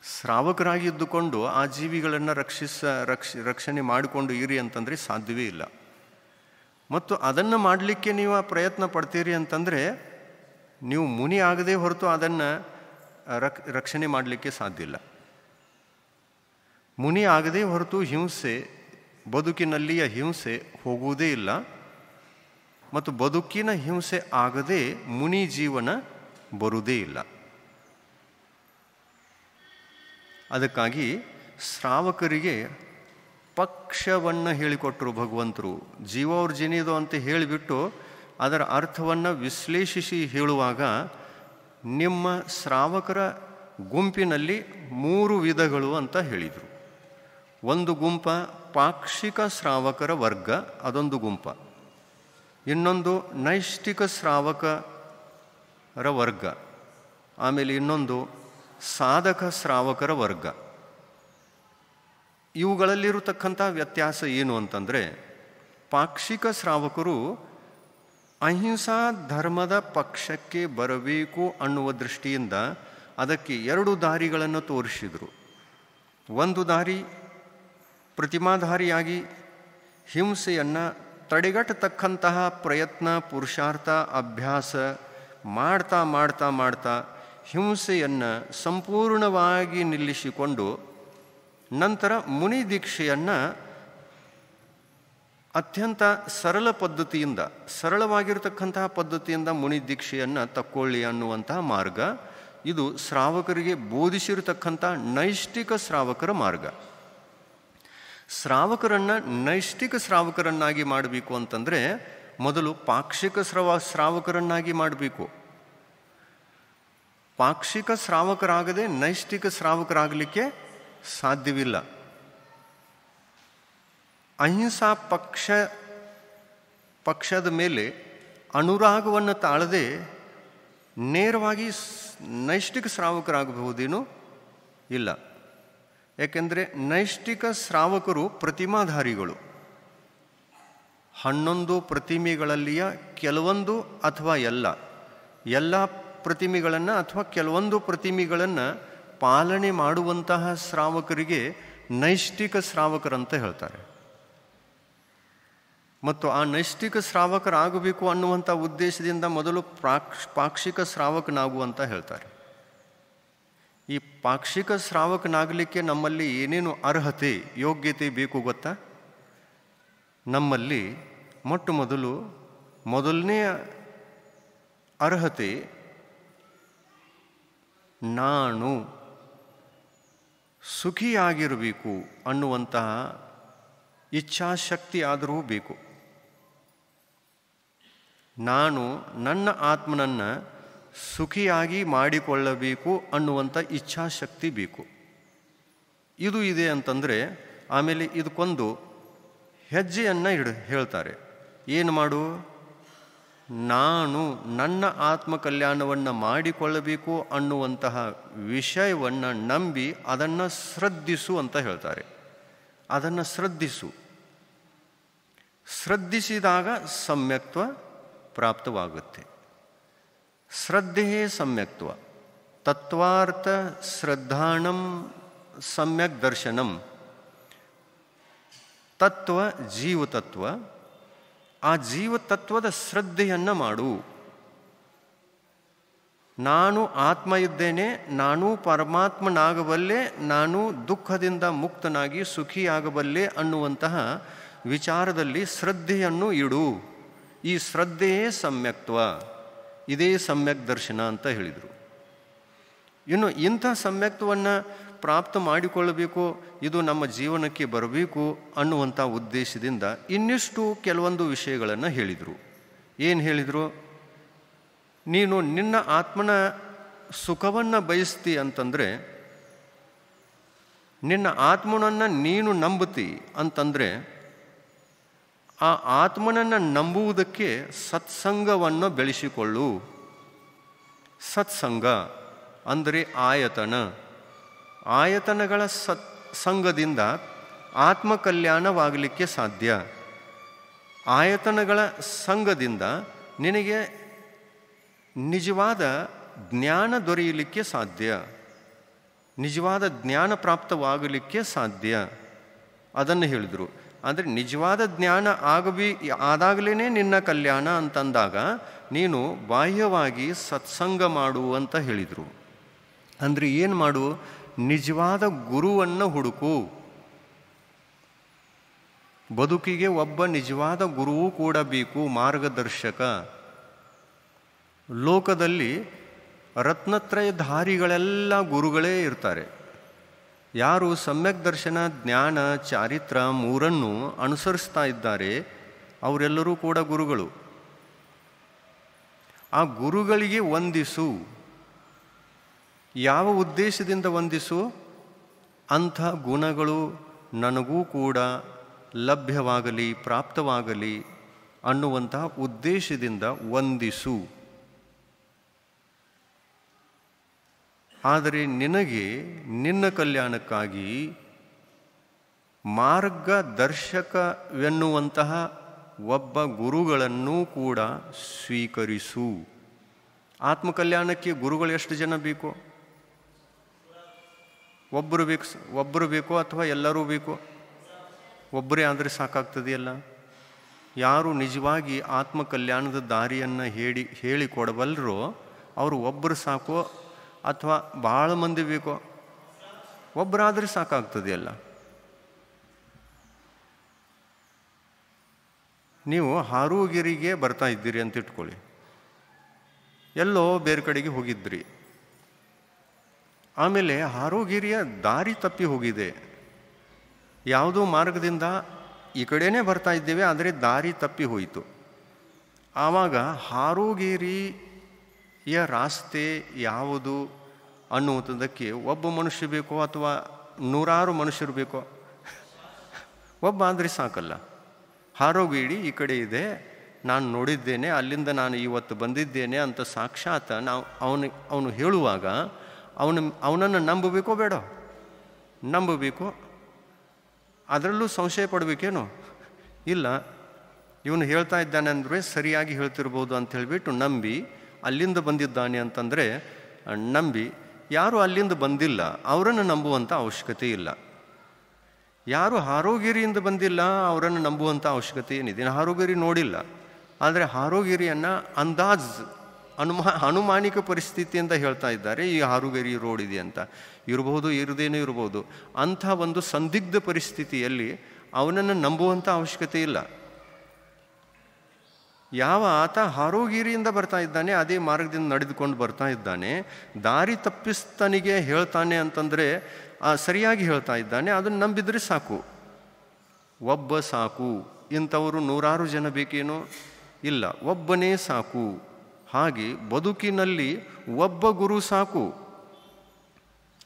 ಶ್ರಾವಕರಾಗಿ ಇದ್ದುಕೊಂಡು ಆ ಜೀವಿಗಳನ್ನು ರಕ್ಷಣೆ ಮಾಡಿಕೊಂಡು ಇರಿ ಅಂತಂದರೆ ಸಾಧ್ಯವೇ ಇಲ್ಲ. ಮತ್ತು ಅದನ್ನು ಮಾಡಲಿಕ್ಕೆ ನೀವು ಪ್ರಯತ್ನ ಪಡ್ತೀರಿ ಅಂತಂದರೆ ನೀವು ಮುನಿ ಆಗದೇ ಹೊರತು ಅದನ್ನು ರಕ್ಷಣೆ ಮಾಡಲಿಕ್ಕೆ ಸಾಧ್ಯ ಇಲ್ಲ. ಮುನಿ ಆಗದೇ ಹೊರತು ಹಿಂಸೆ, ಬದುಕಿನಲ್ಲಿಯ ಹಿಂಸೆ ಹೋಗುವುದೇ ಇಲ್ಲ. ಮತ್ತು ಬದುಕಿನ ಹಿಂಸೆ ಆಗದೆ ಮುನಿ ಜೀವನ ಬರುವುದೇ ಇಲ್ಲ. ಅದಕ್ಕಾಗಿ ಶ್ರಾವಕರಿಗೆ ಪಕ್ಷವನ್ನು ಹೇಳಿಕೊಟ್ಟರು ಭಗವಂತರು. ಜೀವೋರ್ಜಿನಿದು ಅಂತ ಹೇಳಿಬಿಟ್ಟು ಅದರ ಅರ್ಥವನ್ನು ವಿಶ್ಲೇಷಿಸಿ ಹೇಳುವಾಗ ನಿಮ್ಮ ಶ್ರಾವಕರ ಗುಂಪಿನಲ್ಲಿ 3 ವಿಧಗಳು ಅಂತ ಹೇಳಿದರು. ಒಂದು ಗುಂಪ ಪಾಕ್ಷಿಕ ಶ್ರಾವಕರ ವರ್ಗ, ಅದೊಂದು ಗುಂಪ. ಇನ್ನೊಂದು ನೈಷ್ಠಿಕ ಶ್ರಾವಕರ ವರ್ಗ, ಆಮೇಲೆ ಇನ್ನೊಂದು ಸಾಧಕ ಶ್ರಾವಕರ ವರ್ಗ. ಇವುಗಳಲ್ಲಿರತಕ್ಕಂಥ ವ್ಯತ್ಯಾಸ ಏನು ಅಂತಂದರೆ, ಪಾಕ್ಷಿಕ ಶ್ರಾವಕರು ಅಹಿಂಸಾ ಧರ್ಮದ ಪಕ್ಷಕ್ಕೆ ಬರಬೇಕು ಅನ್ನುವ ದೃಷ್ಟಿಯಿಂದ ಅದಕ್ಕೆ 2 ದಾರಿಗಳನ್ನು ತೋರಿಸಿದರು. ಒಂದು ದಾರಿ ಪ್ರತಿಮಾಧಾರಿಯಾಗಿ ಹಿಂಸೆಯನ್ನು ತಡೆಗಟ್ಟತಕ್ಕಂತಹ ಪ್ರಯತ್ನ, ಪುರುಷಾರ್ಥ, ಅಭ್ಯಾಸ ಮಾಡ್ತಾ ಮಾಡ್ತಾ ಮಾಡ್ತಾ ಹಿಂಸೆಯನ್ನು ಸಂಪೂರ್ಣವಾಗಿ ನಿಲ್ಲಿಸಿಕೊಂಡು ನಂತರ ಮುನಿ ದೀಕ್ಷೆಯನ್ನು ಅತ್ಯಂತ ಸರಳ ಪದ್ಧತಿಯಿಂದ, ಸರಳವಾಗಿರತಕ್ಕಂತಹ ಪದ್ಧತಿಯಿಂದ ಮುನಿ ದೀಕ್ಷೆಯನ್ನು ತಕ್ಕೊಳ್ಳಿ ಅನ್ನುವಂತಹ ಮಾರ್ಗ. ಇದು ಶ್ರಾವಕರಿಗೆ ಬೋಧಿಸಿರತಕ್ಕಂಥ ನೈಷ್ಠಿಕ ಶ್ರಾವಕರ ಮಾರ್ಗ. ಶ್ರಾವಕರನ್ನು ನೈಷ್ಠಿಕ ಶ್ರಾವಕರನ್ನಾಗಿ ಮಾಡಬೇಕು ಅಂತಂದರೆ ಮೊದಲು ಪಾಕ್ಷಿಕ ಶ್ರಾವಕರನ್ನಾಗಿ ಮಾಡಬೇಕು. ಪಾಕ್ಷಿಕ ಶ್ರಾವಕರಾಗದೆ ನೈಷ್ಠಿಕ ಶ್ರಾವಕರಾಗಲಿಕ್ಕೆ ಸಾಧ್ಯವಿಲ್ಲ. ಅಹಿಂಸಾ ಪಕ್ಷದ ಮೇಲೆ ಅನುರಾಗವನ್ನು ತಾಳದೆ ನೇರವಾಗಿ ನೈಷ್ಠಿಕ ಶ್ರಾವಕರಾಗಬಹುದೇನೋ ಇಲ್ಲ. ಏಕೆಂದರೆ ನೈಷ್ಠಿಕ ಶ್ರಾವಕರು ಪ್ರತಿಮಾಧಾರಿಗಳು. 11 ಪ್ರತಿಮೆಗಳಲ್ಲಿಯ ಕೆಲವೊಂದು ಅಥವಾ ಎಲ್ಲ ಪ್ರತಿಮೆಗಳನ್ನು ಅಥವಾ ಕೆಲವೊಂದು ಪ್ರತಿಮೆಗಳನ್ನು ಪಾಲನೆ ಮಾಡುವಂತಹ ಶ್ರಾವಕರಿಗೆ ನೈಷ್ಠಿಕ ಶ್ರಾವಕರಂತ ಹೇಳ್ತಾರೆ. ಮತ್ತು ಆ ನೈಷ್ಠಿಕ ಶ್ರಾವಕರಾಗಬೇಕು ಅನ್ನುವಂಥ ಉದ್ದೇಶದಿಂದ ಮೊದಲು ಪಾಕ್ಷಿಕ ಶ್ರಾವಕನಾಗುವಂತ ಹೇಳ್ತಾರೆ. ಈ ಪಾಕ್ಷಿಕ ಶ್ರಾವಕನಾಗಲಿಕ್ಕೆ ನಮ್ಮಲ್ಲಿ ಏನೇನು ಅರ್ಹತೆ ಯೋಗ್ಯತೆ ಬೇಕು ಗೊತ್ತಾ? ನಮ್ಮಲ್ಲಿ ಮೊದಲನೆಯ ಅರ್ಹತೆ ನಾನು ಸುಖಿಯಾಗಿರಬೇಕು ಅನ್ನುವಂತಹ ಇಚ್ಛಾಶಕ್ತಿ ಆದರೂ ಬೇಕು. ನಾನು ನನ್ನ ಆತ್ಮನನ್ನು ಸುಖಿಯಾಗಿ ಮಾಡಿಕೊಳ್ಳಬೇಕು ಅನ್ನುವಂಥ ಇಚ್ಛಾಶಕ್ತಿ ಬೇಕು. ಇದು ಇದೆ ಅಂತಂದರೆ ಆಮೇಲೆ ಇದಕ್ಕೊಂದು ಹೆಜ್ಜೆಯನ್ನು ಹೇಳ್ತಾರೆ. ಏನು ಮಾಡು? ನಾನು ನನ್ನ ಆತ್ಮ ಕಲ್ಯಾಣವನ್ನು ಮಾಡಿಕೊಳ್ಳಬೇಕು ಅನ್ನುವಂತಹ ವಿಷಯವನ್ನು ನಂಬಿ ಅದನ್ನು ಶ್ರದ್ಧಿಸು ಅಂತ ಹೇಳ್ತಾರೆ. ಅದನ್ನು ಶ್ರದ್ಧಿಸಿದಾಗ ಸಮ್ಯಕ್ತ್ವ ಪ್ರಾಪ್ತವಾಗುತ್ತೆ. ಶ್ರದ್ಧೆಯೇ ಸಮ್ಯಕ್ತ್ವ. ತತ್ವಾರ್ಥ ಶ್ರದ್ಧಾಣಂ ಸಮ್ಯಕ್ ದರ್ಶನಂ. ತತ್ವ ಜೀವತತ್ವ. ಆ ಜೀವತತ್ವದ ಶ್ರದ್ಧೆಯನ್ನು ಮಾಡು. ನಾನು ಆತ್ಮ ಇದ್ದೇನೆ, ನಾನು ಪರಮಾತ್ಮನಾಗಬಲ್ಲೆ, ನಾನು ದುಃಖದಿಂದ ಮುಕ್ತನಾಗಿ ಸುಖಿಯಾಗಬಲ್ಲೆ ಅನ್ನುವಂತಹ ವಿಚಾರದಲ್ಲಿ ಶ್ರದ್ಧೆಯನ್ನು ಇಡು. ಈ ಶ್ರದ್ಧೆಯೇ ಸಮ್ಯಕ್ತ್ವ. ಇದೇ ಸಮ್ಯಕ್ ದರ್ಶನ ಅಂತ ಹೇಳಿದರು. ಇನ್ನು ಇಂಥ ಸಮ್ಯಕ್ತ್ವವನ್ನು ಪ್ರಾಪ್ತ ಮಾಡಿಕೊಳ್ಳಬೇಕು, ಇದು ನಮ್ಮ ಜೀವನಕ್ಕೆ ಬರಬೇಕು ಅನ್ನುವಂಥ ಉದ್ದೇಶದಿಂದ ಇನ್ನಿಷ್ಟು ಕೆಲವೊಂದು ವಿಷಯಗಳನ್ನು ಹೇಳಿದರು. ಏನು ಹೇಳಿದರು? ನೀನು ನಿನ್ನ ಆತ್ಮನ ಸುಖವನ್ನು ಬಯಸ್ತಿ ಅಂತಂದರೆ, ನಿನ್ನ ಆತ್ಮನನ್ನು ನೀನು ನಂಬುತ್ತಿ ಅಂತಂದರೆ, ಆ ಆತ್ಮನನ್ನು ನಂಬುವುದಕ್ಕೆ ಸತ್ಸಂಗವನ್ನು ಬೆಳೆಸಿಕೊಳ್ಳು. ಸತ್ಸಂಗ ಅಂದರೆ ಆಯತನಗಳ ಸಂಗದಿಂದ ಆತ್ಮಕಲ್ಯಾಣವಾಗಲಿಕ್ಕೆ ಸಾಧ್ಯ. ಆಯತನಗಳ ಸಂಗದಿಂದ ನಿನಗೆ ನಿಜವಾದ ಜ್ಞಾನ ದೊರೆಯಲಿಕ್ಕೆ ಸಾಧ್ಯ, ನಿಜವಾದ ಜ್ಞಾನ ಪ್ರಾಪ್ತವಾಗಲಿಕ್ಕೆ ಸಾಧ್ಯ. ಅದನ್ನು ಹೇಳಿದರು. ಅಂದರೆ ನಿಜವಾದ ಜ್ಞಾನ ಆದಾಗಲೇ ನಿನ್ನ ಕಲ್ಯಾಣ ಅಂತಂದಾಗ ನೀನು ಬಾಹ್ಯವಾಗಿ ಸತ್ಸಂಗ ಮಾಡು ಅಂತ ಹೇಳಿದರು. ಅಂದರೆ ಏನು ಮಾಡು? ನಿಜವಾದ ಗುರುವನ್ನು ಹುಡುಕು. ಬದುಕಿಗೆ ಒಬ್ಬ ನಿಜವಾದ ಗುರುವು ಕೂಡ ಬೇಕು, ಮಾರ್ಗದರ್ಶಕ. ಲೋಕದಲ್ಲಿ ರತ್ನತ್ರಯಧಾರಿಗಳೆಲ್ಲ ಗುರುಗಳೇ ಇರ್ತಾರೆ. ಯಾರು ಸಮ್ಯಕ್ ದರ್ಶನ, ಜ್ಞಾನ, ಚಾರಿತ್ರ ಮೂರನ್ನು ಅನುಸರಿಸ್ತಾ ಇದ್ದಾರೆ ಅವರೆಲ್ಲರೂ ಕೂಡ ಗುರುಗಳು. ಆ ಗುರುಗಳಿಗೆ ವಂದಿಸು. ಯಾವ ಉದ್ದೇಶದಿಂದ ವಂದಿಸು? ಅಂಥ ಗುಣಗಳು ನನಗೂ ಕೂಡ ಲಭ್ಯವಾಗಲಿ, ಪ್ರಾಪ್ತವಾಗಲಿ ಅನ್ನುವಂತಹ ಉದ್ದೇಶದಿಂದ ವಂದಿಸು. ಆದರೆ ನಿನಗೆ ನಿನ್ನ ಕಲ್ಯಾಣಕ್ಕಾಗಿ ಮಾರ್ಗದರ್ಶಕವೆನ್ನುವಂತಹ ಒಬ್ಬ ಗುರುಗಳನ್ನು ಕೂಡ ಸ್ವೀಕರಿಸು. ಆತ್ಮಕಲ್ಯಾಣಕ್ಕೆ ಗುರುಗಳು ಎಷ್ಟು ಜನ ಬೇಕು? ಒಬ್ಬರು ಬೇಕೋ ಅಥವಾ ಎಲ್ಲರೂ ಬೇಕೋ? ಒಬ್ಬರೇ ಆದರೆ ಸಾಕಾಗ್ತದೆಯಲ್ಲ. ಯಾರು ನಿಜವಾಗಿ ಆತ್ಮಕಲ್ಯಾಣದ ದಾರಿಯನ್ನು ಹೇಳಿಕೊಡಬಲ್ಲರೋ ಅವರು ಒಬ್ಬರು ಸಾಕೋ ಅಥವಾ ಭಾಳ ಮಂದಿ ಬೇಕೋ? ಒಬ್ಬರಾದರೆ ಸಾಕಾಗ್ತದೆಯಲ್ಲ. ನೀವು ಹಾರೂಗಿರಿಗೆ ಬರ್ತಾ ಇದ್ದೀರಿ ಅಂತ ಇಟ್ಕೊಳ್ಳಿ. ಎಲ್ಲೋ ಬೇರೆ ಕಡೆಗೆ ಹೋಗಿದ್ರಿ. ಆಮೇಲೆ ಹಾರೂಗಿರಿಯ ದಾರಿ ತಪ್ಪಿ ಹೋಗಿದೆ. ಯಾವುದೋ ಮಾರ್ಗದಿಂದ ಈ ಕಡೆನೇ ಬರ್ತಾ ಇದ್ದೇವೆ, ಆದರೆ ದಾರಿ ತಪ್ಪಿ ಹೋಯಿತು. ಆವಾಗ ಹಾರೂಗಿರಿ ರಾಸ್ತೆ ಯಾವುದು ಅನ್ನುವುದಕ್ಕೆ ಒಬ್ಬ ಮನುಷ್ಯ ಬೇಕೋ ಅಥವಾ ನೂರಾರು ಮನುಷ್ಯರು ಬೇಕೋ? ಒಬ್ಬ ಆದರೆ ಸಾಕಲ್ಲ. ಹಾರೋಗೀಡಿ ಈ ಕಡೆ ಇದೆ, ನಾನು ನೋಡಿದ್ದೇನೆ, ಅಲ್ಲಿಂದ ನಾನು ಇವತ್ತು ಬಂದಿದ್ದೇನೆ ಅಂತ ಸಾಕ್ಷಾತ್ ಅವನು ಹೇಳುವಾಗ ಅವನನ್ನು ನಂಬಬೇಕೋ ಬೇಡ? ನಂಬಬೇಕು. ಅದರಲ್ಲೂ ಸಂಶಯ ಪಡಬೇಕೇನು? ಇಲ್ಲ, ಇವನು ಹೇಳ್ತಾ ಇದ್ದಾನೆ ಅಂದರೆ ಸರಿಯಾಗಿ ಹೇಳ್ತಿರ್ಬೋದು ಅಂತ ಹೇಳಿಬಿಟ್ಟು ನಂಬಿ ಅಲ್ಲಿಂದ ಬಂದಿದ್ದಾನೆ ಅಂತಂದರೆ ನಂಬಿ. ಯಾರು ಅಲ್ಲಿಂದ ಬಂದಿಲ್ಲ ಅವರನ್ನು ನಂಬುವಂಥ ಅವಶ್ಯಕತೆ ಇಲ್ಲ. ಯಾರು ಹಾರೋಗಿರಿಯಿಂದ ಬಂದಿಲ್ಲ ಅವರನ್ನು ನಂಬುವಂಥ ಅವಶ್ಯಕತೆ ಏನಿದೆ? ಹಾರೋಗಿರಿ ನೋಡಿಲ್ಲ, ಆದರೆ ಹಾರೋಗಿರಿಯನ್ನು ಅನುಮಾನಿಕ ಪರಿಸ್ಥಿತಿಯಿಂದ ಹೇಳ್ತಾ ಇದ್ದಾರೆ ಈ ಹಾರೋಗಿರಿ ರೋಡ್ ಇದೆ ಅಂತ. ಇರಬಹುದು, ಇರದೇನೂ ಇರಬಹುದು. ಅಂಥ ಒಂದು ಸಂದಿಗ್ಧ ಪರಿಸ್ಥಿತಿಯಲ್ಲಿ ಅವನನ್ನು ನಂಬುವಂಥ ಅವಶ್ಯಕತೆ ಇಲ್ಲ. ಯಾವ ಆತ ಹಾರೋಗಿರಿಯಿಂದ ಬರ್ತಾ ಇದ್ದಾನೆ, ಅದೇ ಮಾರ್ಗದಿಂದ ನಡೆದುಕೊಂಡು ಬರ್ತಾ ಇದ್ದಾನೆ, ದಾರಿ ತಪ್ಪಿಸ್ತನಿಗೆ ಹೇಳ್ತಾನೆ ಅಂತಂದರೆ ಸರಿಯಾಗಿ ಹೇಳ್ತಾ ಇದ್ದಾನೆ, ಅದನ್ನು ನಂಬಿದರೆ ಸಾಕು. ಒಬ್ಬ ಸಾಕು. ಇಂಥವರು ನೂರಾರು ಜನ ಬೇಕೇನೋ? ಇಲ್ಲ, ಒಬ್ಬನೇ ಸಾಕು. ಹಾಗೆ ಬದುಕಿನಲ್ಲಿ ಒಬ್ಬ ಗುರು ಸಾಕು.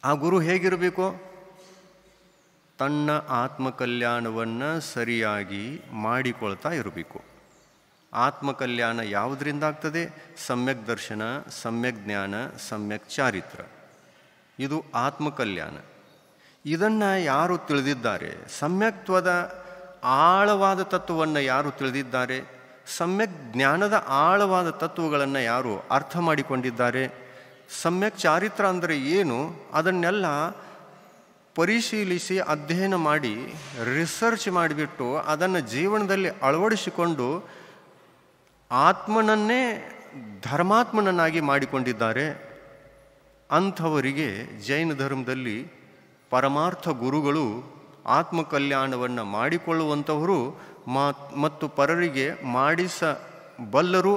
ಆ ಗುರು ಹೇಗಿರಬೇಕು? ತನ್ನ ಆತ್ಮಕಲ್ಯಾಣವನ್ನು ಸರಿಯಾಗಿ ಮಾಡಿಕೊಳ್ತಾ ಇರಬೇಕು. ಆತ್ಮಕಲ್ಯಾಣ ಯಾವುದರಿಂದ ಆಗ್ತದೆ? ಸಮ್ಯಕ್ ದರ್ಶನ, ಸಮ್ಯಕ್ ಜ್ಞಾನ, ಸಮ್ಯಕ್ ಚಾರಿತ್ರ. ಇದು ಆತ್ಮಕಲ್ಯಾಣ. ಇದನ್ನು ಯಾರು ತಿಳಿದಿದ್ದಾರೆ? ಸಮ್ಯಕ್ತ್ವದ ಆಳವಾದ ತತ್ವವನ್ನು ಯಾರು ತಿಳಿದಿದ್ದಾರೆ? ಸಮ್ಯಕ್ ಜ್ಞಾನದ ಆಳವಾದ ತತ್ವಗಳನ್ನು ಯಾರು ಅರ್ಥ ಮಾಡಿಕೊಂಡಿದ್ದಾರೆ? ಸಮ್ಯಕ್ ಚಾರಿತ್ರ ಅಂದರೆ ಏನು? ಅದನ್ನೆಲ್ಲ ಪರಿಶೀಲಿಸಿ ಅಧ್ಯಯನ ಮಾಡಿ ರಿಸರ್ಚ್ ಮಾಡಿಬಿಟ್ಟು ಅದನ್ನು ಜೀವನದಲ್ಲಿ ಅಳವಡಿಸಿಕೊಂಡು ಆತ್ಮನನ್ನೇ ಧರ್ಮಾತ್ಮನನ್ನಾಗಿ ಮಾಡಿಕೊಂಡಿದ್ದಾರೆ. ಅಂಥವರಿಗೆ ಜೈನ ಧರ್ಮದಲ್ಲಿ ಪರಮಾರ್ಥ ಗುರುಗಳು, ಆತ್ಮಕಲ್ಯಾಣವನ್ನು ಮಾಡಿಕೊಳ್ಳುವಂಥವರು ಮತ್ತು ಪರರಿಗೆ ಮಾಡಿಸಬಲ್ಲರು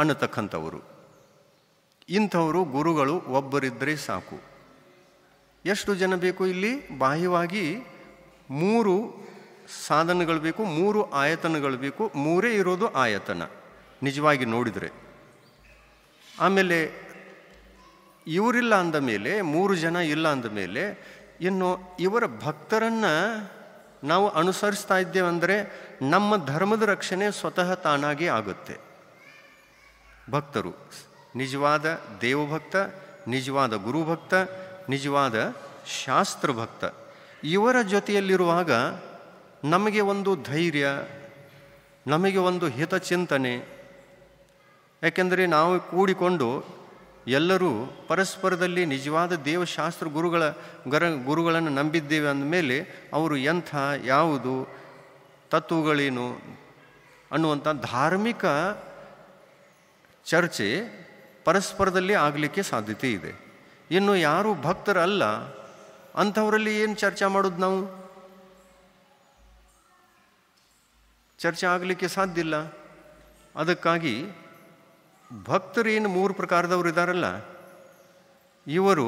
ಅನ್ನತಕ್ಕಂಥವರು. ಇಂಥವರು ಗುರುಗಳು ಒಬ್ಬರಿದ್ದರೆ ಸಾಕು. ಎಷ್ಟು ಜನ ಬೇಕು ಇಲ್ಲಿ? ಬಾಹ್ಯವಾಗಿ 3 ಸಾಧನಗಳು ಬೇಕು, 3 ಆಯತನಗಳು ಬೇಕು. 3 ಇರೋದು ಆಯತನ ನಿಜವಾಗಿ ನೋಡಿದರೆ. ಆಮೇಲೆ ಇವರಿಲ್ಲ ಅಂದ ಮೇಲೆ, 3 ಜನ ಇಲ್ಲ ಅಂದ ಮೇಲೆ, ಇನ್ನು ಇವರ ಭಕ್ತರನ್ನು ನಾವು ಅನುಸರಿಸ್ತಾ ಇದ್ದೇವೆ ಅಂದರೆ ನಮ್ಮ ಧರ್ಮದ ರಕ್ಷಣೆ ಸ್ವತಃ ತಾನಾಗಿ ಆಗುತ್ತೆ. ಭಕ್ತರು ನಿಜವಾದ ದೇವಭಕ್ತ, ನಿಜವಾದ ಗುರುಭಕ್ತ, ನಿಜವಾದ ಶಾಸ್ತ್ರಭಕ್ತ, ಇವರ ಜೊತೆಯಲ್ಲಿರುವಾಗ ನಮಗೆ ಒಂದು ಧೈರ್ಯ, ನಮಗೆ ಒಂದು ಹಿತಚಿಂತನೆ. ಯಾಕೆಂದರೆ ನಾವು ಕೂಡಿಕೊಂಡು ಎಲ್ಲರೂ ಪರಸ್ಪರದಲ್ಲಿ ನಿಜವಾದ ದೇವಶಾಸ್ತ್ರ ಗುರುಗಳನ್ನು ನಂಬಿದ್ದೇವೆ ಅಂದಮೇಲೆ ಅವರು ಎಂಥ, ಯಾವುದು, ತತ್ವಗಳೇನು ಅನ್ನುವಂಥ ಧಾರ್ಮಿಕ ಚರ್ಚೆ ಪರಸ್ಪರದಲ್ಲಿ ಆಗಲಿಕ್ಕೆ ಸಾಧ್ಯತೆ ಇದೆ. ಇನ್ನು ಯಾರು ಭಕ್ತರಲ್ಲ ಅಂಥವರಲ್ಲಿ ಏನು ಚರ್ಚೆ ಮಾಡೋದು? ನಾವು ಚರ್ಚೆ ಆಗಲಿಕ್ಕೆ ಸಾಧ್ಯ ಇಲ್ಲ. ಅದಕ್ಕಾಗಿ ಭಕ್ತರೇನು 3 ಪ್ರಕಾರದವರು ಇದ್ದಾರಲ್ಲ, ಇವರು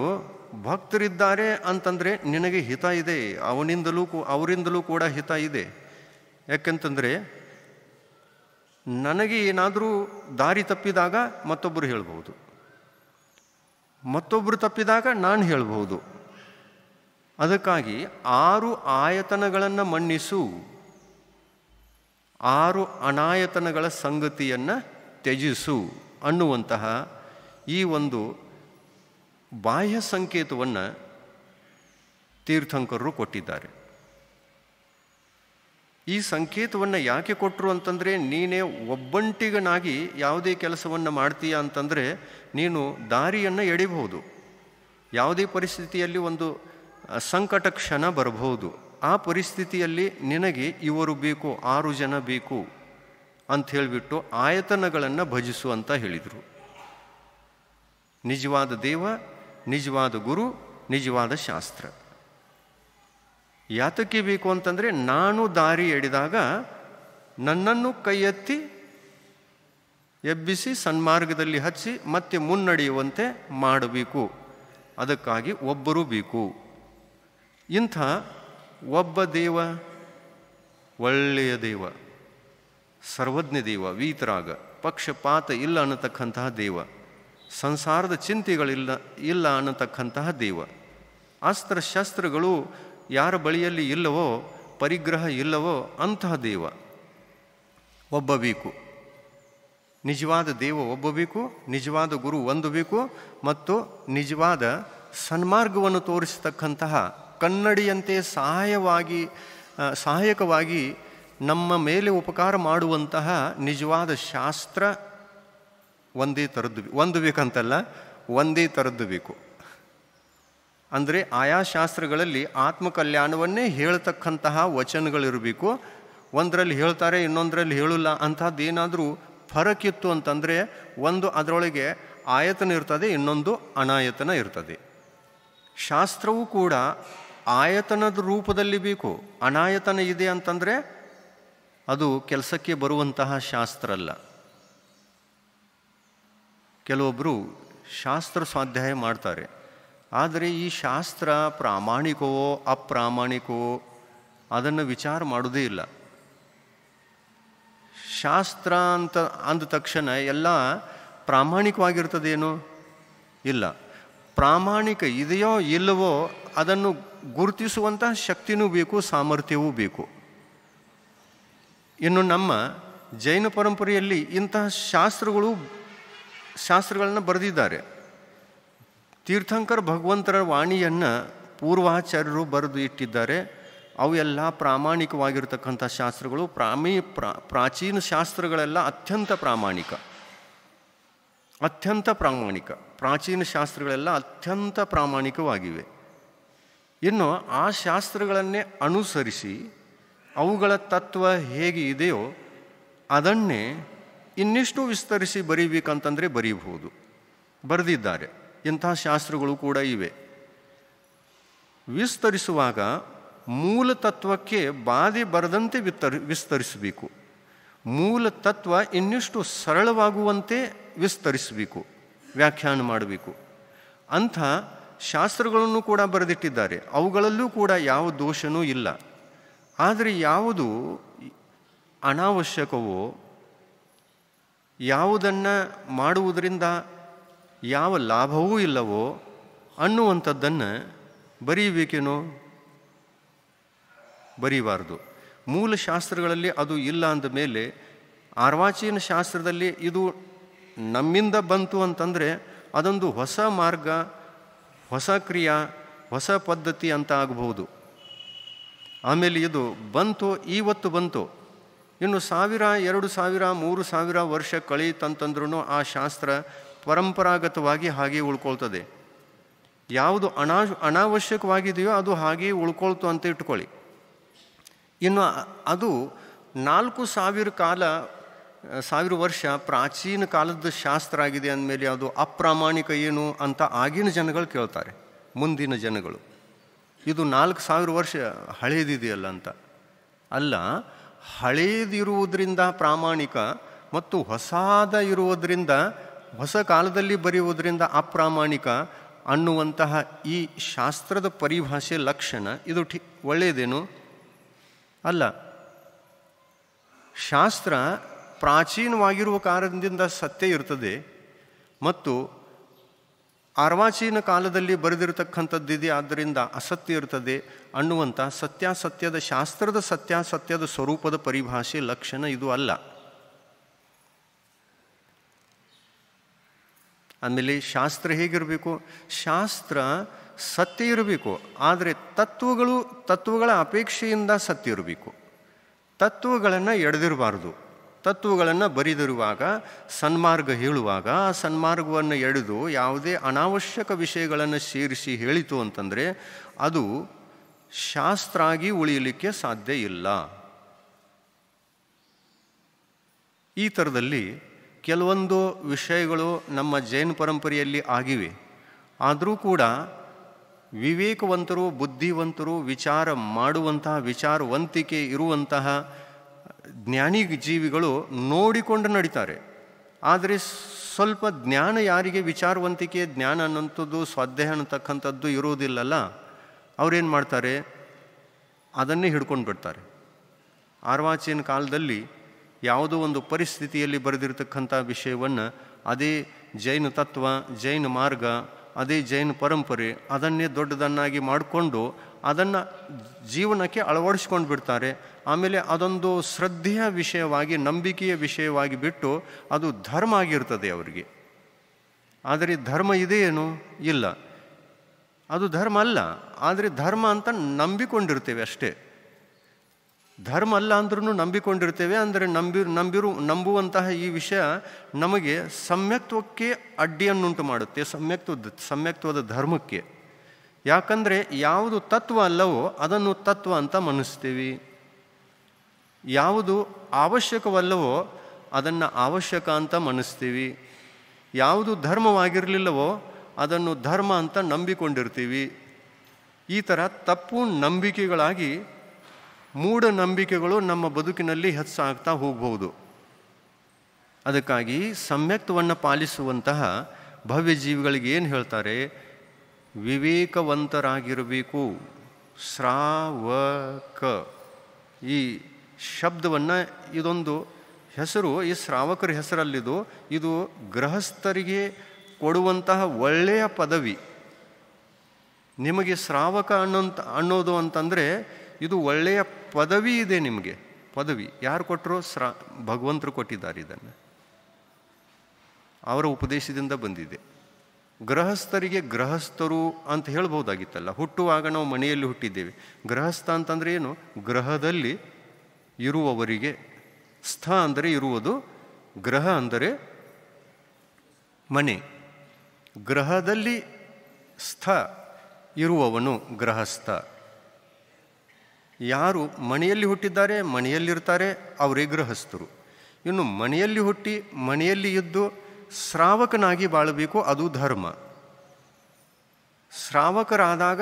ಭಕ್ತರಿದ್ದಾರೆ ಅಂತಂದರೆ ನಿನಗೆ ಹಿತ ಇದೆ, ಅವರಿಂದಲೂ ಕೂಡ ಹಿತ ಇದೆ. ಯಾಕೆಂತಂದರೆ ನನಗೆ ಏನಾದರೂ ದಾರಿ ತಪ್ಪಿದಾಗ ಮತ್ತೊಬ್ಬರು ಹೇಳ್ಬೋದು, ಮತ್ತೊಬ್ಬರು ತಪ್ಪಿದಾಗ ನಾನು ಹೇಳ್ಬೋದು. ಅದಕ್ಕಾಗಿ 6 ಆಯತನಗಳನ್ನು ಮನ್ನಿಸು, 6 ಅನಾಯತನಗಳ ಸಂಗತಿಯನ್ನು ತ್ಯಜಿಸು ಅನ್ನುವಂತಹ ಈ ಒಂದು ಬಾಹ್ಯ ಸಂಕೇತವನ್ನು ತೀರ್ಥಂಕರರು ಕೊಟ್ಟಿದ್ದಾರೆ. ಈ ಸಂಕೇತವನ್ನು ಯಾಕೆ ಕೊಟ್ಟರು ಅಂತಂದರೆ, ನೀನೇ ಒಬ್ಬಂಟಿಗನಾಗಿ ಯಾವುದೇ ಕೆಲಸವನ್ನು ಮಾಡ್ತೀಯ ಅಂತಂದರೆ ನೀನು ದಾರಿಯನ್ನು ಎಡಿಬಹುದು. ಯಾವುದೇ ಪರಿಸ್ಥಿತಿಯಲ್ಲಿ ಒಂದು ಸಂಕಟ ಕ್ಷಣ ಬರಬಹುದು. ಆ ಪರಿಸ್ಥಿತಿಯಲ್ಲಿ ನಿನಗೆ ಇವರು ಬೇಕು, 6 ಜನ ಬೇಕು ಅಂತ ಹೇಳಿಬಿಟ್ಟು ಆಯತನಗಳನ್ನು ಭಜಿಸು ಅಂತ ಹೇಳಿದರು. ನಿಜವಾದ ದೇವ, ನಿಜವಾದ ಗುರು, ನಿಜವಾದ ಶಾಸ್ತ್ರ. ಯಾತಕ್ಕೆ ಬೇಕು ಅಂತಂದರೆ, ನಾನು ದಾರಿ ಎಳೆದಾಗ ನನ್ನನ್ನು ಕೈ ಎತ್ತಿ ಎಬ್ಬಿಸಿ ಸನ್ಮಾರ್ಗದಲ್ಲಿ ಹಚ್ಚಿ ಮತ್ತೆ ಮುನ್ನಡೆಯುವಂತೆ ಮಾಡಬೇಕು. ಅದಕ್ಕಾಗಿ ಒಬ್ಬರು ಬೇಕು. ಇಂಥ ಒಬ್ಬ ದೇವ, ಒಳ್ಳೆಯ ದೇವ, ಸರ್ವಜ್ಞ ದೇವ, ವೀತರಾಗ, ಪಕ್ಷಪಾತ ಇಲ್ಲ ಅನ್ನತಕ್ಕಂತಹ ದೇವ, ಸಂಸಾರದ ಇಲ್ಲ ಅನ್ನತಕ್ಕಂತಹ ದೇವ. ಅಸ್ತ್ರ ಶಸ್ತ್ರಗಳು ಯಾರ ಬಳಿಯಲ್ಲಿ ಇಲ್ಲವೋ, ಪರಿಗ್ರಹ ಇಲ್ಲವೋ ಅಂತಹ ದೇವ ಒಬ್ಬ ಬೇಕು. ನಿಜವಾದ ದೇವ ಒಬ್ಬ ಬೇಕು, ನಿಜವಾದ ಗುರು ಒಂದು ಬೇಕು, ಮತ್ತು ನಿಜವಾದ ಸನ್ಮಾರ್ಗವನ್ನು ತೋರಿಸತಕ್ಕಂತಹ ಕನ್ನಡಿಯಂತೆ ಸಹಾಯಕವಾಗಿ ನಮ್ಮ ಮೇಲೆ ಉಪಕಾರ ಮಾಡುವಂತಹ ನಿಜವಾದ ಶಾಸ್ತ್ರ ಒಂದೇ ಥರದ್ದು, ಒಂದು ಬೇಕಂತಲ್ಲ, ಒಂದೇ ಥರದ್ದು ಬೇಕು. ಅಂದರೆ ಆಯಾ ಶಾಸ್ತ್ರಗಳಲ್ಲಿ ಆತ್ಮಕಲ್ಯಾಣವನ್ನೇ ಹೇಳ್ತಕ್ಕಂತಹ ವಚನಗಳಿರಬೇಕು. ಒಂದರಲ್ಲಿ ಹೇಳ್ತಾರೆ, ಇನ್ನೊಂದರಲ್ಲಿ ಹೇಳಲ್ಲ. ಅಂಥದ್ದೇನಾದರೂ ಫರಕಿತ್ತು ಅಂತಂದರೆ ಒಂದು ಅದರೊಳಗೆ ಆಯತನ ಇರ್ತದೆ, ಇನ್ನೊಂದು ಅನಾಯತನ ಇರ್ತದೆ. ಶಾಸ್ತ್ರವೂ ಕೂಡ ಆಯತನದ ರೂಪದಲ್ಲಿ ಬೇಕು. ಅನಾಯತನ ಇದೆ ಅಂತಂದರೆ ಅದು ಕೆಲಸಕ್ಕೆ ಬರುವಂತಹ ಶಾಸ್ತ್ರ ಅಲ್ಲ. ಕೆಲವೊಬ್ಬರು ಶಾಸ್ತ್ರ ಸ್ವಾಧ್ಯಾಯ ಮಾಡ್ತಾರೆ, ಆದರೆ ಈ ಶಾಸ್ತ್ರ ಪ್ರಾಮಾಣಿಕವೋ ಅಪ್ರಾಮಾಣಿಕವೋ ಅದನ್ನು ವಿಚಾರ ಮಾಡೋದೇ ಇಲ್ಲ. ಶಾಸ್ತ್ರ ಅಂತ ಅಂದ ತಕ್ಷಣ ಎಲ್ಲ ಪ್ರಾಮಾಣಿಕವಾಗಿರ್ತದೇನೋ? ಇಲ್ಲ. ಪ್ರಾಮಾಣಿಕ ಇದೆಯೋ ಇಲ್ಲವೋ ಅದನ್ನು ಗುರುತಿಸುವಂತಹ ಶಕ್ತಿನೂ ಬೇಕು, ಸಾಮರ್ಥ್ಯವೂ ಬೇಕು. ಇನ್ನು ನಮ್ಮ ಜೈನ ಪರಂಪರೆಯಲ್ಲಿ ಇಂತಹ ಶಾಸ್ತ್ರಗಳನ್ನು ಬರೆದಿದ್ದಾರೆ. ತೀರ್ಥಂಕರ ಭಗವಂತರ ವಾಣಿಯನ್ನು ಪೂರ್ವಾಚಾರ್ಯರು ಬರೆದು ಇಟ್ಟಿದ್ದಾರೆ. ಅವೆಲ್ಲ ಪ್ರಾಮಾಣಿಕವಾಗಿರ್ತಕ್ಕಂಥ ಶಾಸ್ತ್ರಗಳು. ಪ್ರಾಚೀನ ಶಾಸ್ತ್ರಗಳೆಲ್ಲ ಅತ್ಯಂತ ಪ್ರಾಮಾಣಿಕ. ಪ್ರಾಚೀನ ಶಾಸ್ತ್ರಗಳೆಲ್ಲ ಅತ್ಯಂತ ಪ್ರಾಮಾಣಿಕವಾಗಿವೆ. ಇನ್ನು ಆ ಶಾಸ್ತ್ರಗಳನ್ನೇ ಅನುಸರಿಸಿ ಅವುಗಳ ತತ್ವ ಹೇಗೆ ಇದೆಯೋ ಅದನ್ನೇ ಇನ್ನಿಷ್ಟು ವಿಸ್ತರಿಸಿ ಬರೀಬೇಕಂತಂದರೆ ಬರೀಬಹುದು, ಬರೆದಿದ್ದಾರೆ. ಇಂಥ ಶಾಸ್ತ್ರಗಳು ಕೂಡ ಇವೆ. ವಿಸ್ತರಿಸುವಾಗ ಮೂಲ ತತ್ವಕ್ಕೆ ಬಾಧೆ ಬರದಂತೆ ವಿಸ್ತರಿಸಬೇಕು. ಮೂಲ ತತ್ವ ಇನ್ನಿಷ್ಟು ಸರಳವಾಗುವಂತೆ ವಿಸ್ತರಿಸಬೇಕು, ವ್ಯಾಖ್ಯಾನ ಮಾಡಬೇಕು. ಅಂಥ ಶಾಸ್ತ್ರಗಳನ್ನು ಕೂಡ ಬರೆದಿಟ್ಟಿದ್ದಾರೆ. ಅವುಗಳಲ್ಲೂ ಕೂಡ ಯಾವ ದೋಷನೂ ಇಲ್ಲ. ಆದರೆ ಯಾವುದು ಅನಾವಶ್ಯಕವೋ, ಯಾವುದನ್ನು ಮಾಡುವುದರಿಂದ ಯಾವ ಲಾಭವೂ ಇಲ್ಲವೋ ಅನ್ನುವಂಥದ್ದನ್ನು ಬರೀಬೇಕೇನೋ? ಬರೀಬಾರ್ದು. ಮೂಲ ಶಾಸ್ತ್ರಗಳಲ್ಲಿ ಅದು ಇಲ್ಲ ಅಂದ ಮೇಲೆ ಅರ್ವಾಚೀನ ಶಾಸ್ತ್ರದಲ್ಲಿ ಇದು ನಮ್ಮಿಂದ ಬಂತು ಅಂತಂದರೆ ಅದೊಂದು ಹೊಸ ಮಾರ್ಗ, ಹೊಸ ಕ್ರಿಯಾ, ಹೊಸ ಪದ್ಧತಿ ಅಂತ ಆಗಬಹುದು. ಆಮೇಲೆ ಇದು ಬಂತು, ಇವತ್ತು ಬಂತು, ಇನ್ನು 1000, 2000, 3000 ವರ್ಷ ಕಳೀತಂತಂದ್ರೂ ಆ ಶಾಸ್ತ್ರ ಪರಂಪರಾಗತವಾಗಿ ಹಾಗೆ ಉಳ್ಕೊಳ್ತದೆ. ಯಾವುದು ಅನಾವಶ್ಯಕವಾಗಿದೆಯೋ ಅದು ಹಾಗೆ ಉಳ್ಕೊಳ್ತು ಅಂತ ಇಟ್ಕೊಳ್ಳಿ. ಇನ್ನು ಅದು 4000 ವರ್ಷ ಪ್ರಾಚೀನ ಕಾಲದ ಶಾಸ್ತ್ರ ಆಗಿದೆ ಅಂದಮೇಲೆ ಅದು ಅಪ್ರಾಮಾಣಿಕ ಏನು ಅಂತ ಆಗಿನ ಜನಗಳು ಕೇಳ್ತಾರೆ, ಮುಂದಿನ ಜನಗಳು. ಇದು 4000 ವರ್ಷ ಹಳೇದಿದೆಯಲ್ಲ ಅಂತ. ಅಲ್ಲ, ಹಳೇದಿರುವುದರಿಂದ ಪ್ರಾಮಾಣಿಕ ಮತ್ತು ಹೊಸಾದ ಇರುವುದರಿಂದ, ಹೊಸ ಕಾಲದಲ್ಲಿ ಬರೆಯುವುದರಿಂದ ಅಪ್ರಾಮಾಣಿಕ ಅನ್ನುವಂತಹ ಈ ಶಾಸ್ತ್ರದ ಪರಿಭಾಷೆ ಲಕ್ಷಣ ಇದು ಒಳ್ಳೆಯದೇನು? ಅಲ್ಲ. ಶಾಸ್ತ್ರ ಪ್ರಾಚೀನವಾಗಿರುವ ಕಾರಣದಿಂದ ಸತ್ಯ ಇರ್ತದೆ, ಮತ್ತು ಅರ್ವಾಚೀನ ಕಾಲದಲ್ಲಿ ಬರೆದಿರತಕ್ಕಂಥದ್ದಿದೆ ಆದ್ದರಿಂದ ಅಸತ್ಯ ಇರ್ತದೆ ಅನ್ನುವಂಥ ಸತ್ಯಾಸತ್ಯದ ಶಾಸ್ತ್ರದ ಸತ್ಯಾಸತ್ಯದ ಸ್ವರೂಪದ ಪರಿಭಾಷೆ ಲಕ್ಷಣ ಇದು ಅಲ್ಲ. ಆಮೇಲೆ ಶಾಸ್ತ್ರ ಹೇಗಿರಬೇಕು? ಶಾಸ್ತ್ರ ಸತ್ಯ ಇರಬೇಕು, ಆದರೆ ತತ್ವಗಳ ಅಪೇಕ್ಷೆಯಿಂದ ಸತ್ಯ ಇರಬೇಕು. ತತ್ವಗಳನ್ನು ಎಳೆದಿರಬಾರ್ದು. ತತ್ವಗಳನ್ನು ಬರಿದಿರುವಾಗ, ಸನ್ಮಾರ್ಗ ಹೇಳುವಾಗ ಆ ಸನ್ಮಾರ್ಗವನ್ನು ಎಳೆದು ಯಾವುದೇ ಅನಾವಶ್ಯಕ ವಿಷಯಗಳನ್ನು ಸೇರಿಸಿ ಹೇಳಿತು ಅಂತಂದರೆ ಅದು ಶಾಸ್ತ್ರ ಆಗಿ ಉಳಿಯಲಿಕ್ಕೆ ಸಾಧ್ಯ ಇಲ್ಲ. ಈ ಥರದಲ್ಲಿ ಕೆಲವೊಂದು ವಿಷಯಗಳು ನಮ್ಮ ಜೈನ ಪರಂಪರೆಯಲ್ಲಿ ಆಗಿವೆ. ಆದರೂ ಕೂಡ ವಿವೇಕವಂತರು, ಬುದ್ಧಿವಂತರು, ವಿಚಾರ ಮಾಡುವಂತಹ, ವಿಚಾರವಂತಿಕೆ ಇರುವಂತಹ ಜ್ಞಾನಿ ಜೀವಿಗಳು ನೋಡಿಕೊಂಡು ನಡೀತಾರೆ. ಆದರೆ ಸ್ವಲ್ಪ ಜ್ಞಾನ ಯಾರಿಗೆ ವಿಚಾರವಂತಿಕೆ, ಜ್ಞಾನ ಅನ್ನೋಂಥದ್ದು, ಸ್ವಾಧ್ಯಾಯ ಅನ್ನತಕ್ಕಂಥದ್ದು ಇರುವುದಿಲ್ಲಲ್ಲ, ಅವರೇನು ಮಾಡ್ತಾರೆ? ಅದನ್ನೇ ಹಿಡ್ಕೊಂಡು ಬಿಡ್ತಾರೆ. ಅರ್ವಾಚೀನ ಕಾಲದಲ್ಲಿ ಯಾವುದೋ ಒಂದು ಪರಿಸ್ಥಿತಿಯಲ್ಲಿ ಬರೆದಿರತಕ್ಕಂಥ ವಿಷಯವನ್ನು ಅದೇ ಜೈನ ತತ್ವ, ಜೈನ ಮಾರ್ಗ, ಅದೇ ಜೈನ ಪರಂಪರೆ, ಅದನ್ನೇ ದೊಡ್ಡದನ್ನಾಗಿ ಮಾಡಿಕೊಂಡು ಅದನ್ನು ಜೀವನಕ್ಕೆ ಅಳವಡಿಸ್ಕೊಂಡು ಬಿಡ್ತಾರೆ. ಆಮೇಲೆ ಅದೊಂದು ಶ್ರದ್ಧೆಯ ವಿಷಯವಾಗಿ, ನಂಬಿಕೆಯ ವಿಷಯವಾಗಿ ಬಿಟ್ಟು ಅದು ಧರ್ಮ ಆಗಿರ್ತದೆ ಅವರಿಗೆ. ಆದರೆ ಧರ್ಮ ಇದೆಯೇನು? ಇಲ್ಲ, ಅದು ಧರ್ಮ ಅಲ್ಲ. ಆದರೆ ಧರ್ಮ ಅಂತ ನಂಬಿಕೊಂಡಿರ್ತೇವೆ ಅಷ್ಟೇ. ಧರ್ಮ ಅಲ್ಲ ಅಂದ್ರೂ ನಂಬಿಕೊಂಡಿರ್ತೇವೆ. ಅಂದರೆ ನಂಬುವಂತಹ ಈ ವಿಷಯ ನಮಗೆ ಸಮ್ಯಕ್ತ್ವಕ್ಕೆ ಅಡ್ಡಿಯನ್ನುಂಟು ಮಾಡುತ್ತೆ, ಸಮ್ಯಕ್ತ್ವದ ಧರ್ಮಕ್ಕೆ. ಯಾಕಂದರೆ ಯಾವುದು ತತ್ವ ಅಲ್ಲವೋ ಅದನ್ನು ತತ್ವ ಅಂತ ಮನ್ನಿಸ್ತೀವಿ, ಯಾವುದು ಅವಶ್ಯಕವಲ್ಲವೋ ಅದನ್ನು ಅವಶ್ಯಕ ಅಂತ ಮನ್ನಿಸ್ತೀವಿ, ಯಾವುದು ಧರ್ಮವಾಗಿರಲಿಲ್ಲವೋ ಅದನ್ನು ಧರ್ಮ ಅಂತ ನಂಬಿಕೊಂಡಿರ್ತೀವಿ. ಈ ಥರ ತಪ್ಪು ನಂಬಿಕೆಗಳಾಗಿ ಮೂಢನಂಬಿಕೆಗಳು ನಮ್ಮ ಬದುಕಿನಲ್ಲಿ ಹೆಚ್ಚಾಗ್ತಾ ಹೋಗ್ಬೋದು. ಅದಕ್ಕಾಗಿ ಸಮ್ಯಕ್ತವನ್ನು ಪಾಲಿಸುವಂತಹ ಭವ್ಯ ಜೀವಿಗಳಿಗೆ ಏನು ಹೇಳ್ತಾರೆ? ವಿವೇಕವಂತರಾಗಿರಬೇಕು. ಶ್ರಾವಕ, ಈ ಶಬ್ದವನ್ನು, ಇದೊಂದು ಹೆಸರು, ಈ ಶ್ರಾವಕರ ಹೆಸರಲ್ಲಿದು, ಇದು ಗೃಹಸ್ಥರಿಗೆ ಕೊಡುವಂತಹ ಒಳ್ಳೆಯ ಪದವಿ. ನಿಮಗೆ ಶ್ರಾವಕ ಅನ್ನೋದು ಅಂತಂದರೆ ಇದು ಒಳ್ಳೆಯ ಪದವಿ ಇದೆ ನಿಮಗೆ. ಪದವಿ ಯಾರು ಕೊಟ್ಟರು? ಭಗವಂತರು ಕೊಟ್ಟಿದ್ದಾರೆ. ಇದನ್ನು ಅವರ ಉಪದೇಶದಿಂದ ಬಂದಿದೆ. ಗೃಹಸ್ಥರಿಗೆ ಗೃಹಸ್ಥರು ಅಂತ ಹೇಳ್ಬೋದಾಗಿತ್ತಲ್ಲ. ಹುಟ್ಟುವಾಗ ನಾವು ಮನೆಯಲ್ಲಿ ಹುಟ್ಟಿದ್ದೇವೆ. ಗೃಹಸ್ಥ ಅಂತಂದರೆ ಏನು? ಗೃಹದಲ್ಲಿ ಇರುವವರಿಗೆ. ಸ್ಥ ಅಂದರೆ ಇರುವುದು, ಗೃಹ ಅಂದರೆ ಮನೆ. ಗೃಹದಲ್ಲಿ ಸ್ಥ ಇರುವವನು ಗೃಹಸ್ಥ. ಯಾರು ಮನೆಯಲ್ಲಿ ಹುಟ್ಟಿದ್ದಾರೆ, ಮನೆಯಲ್ಲಿರ್ತಾರೆ, ಅವರೇ ಗೃಹಸ್ಥರು. ಇನ್ನು ಮನೆಯಲ್ಲಿ ಹುಟ್ಟಿ ಮನೆಯಲ್ಲಿ ಇದ್ದು ಶ್ರಾವಕನಾಗಿ ಬಾಳಬೇಕು, ಅದು ಧರ್ಮ. ಶ್ರಾವಕರಾದಾಗ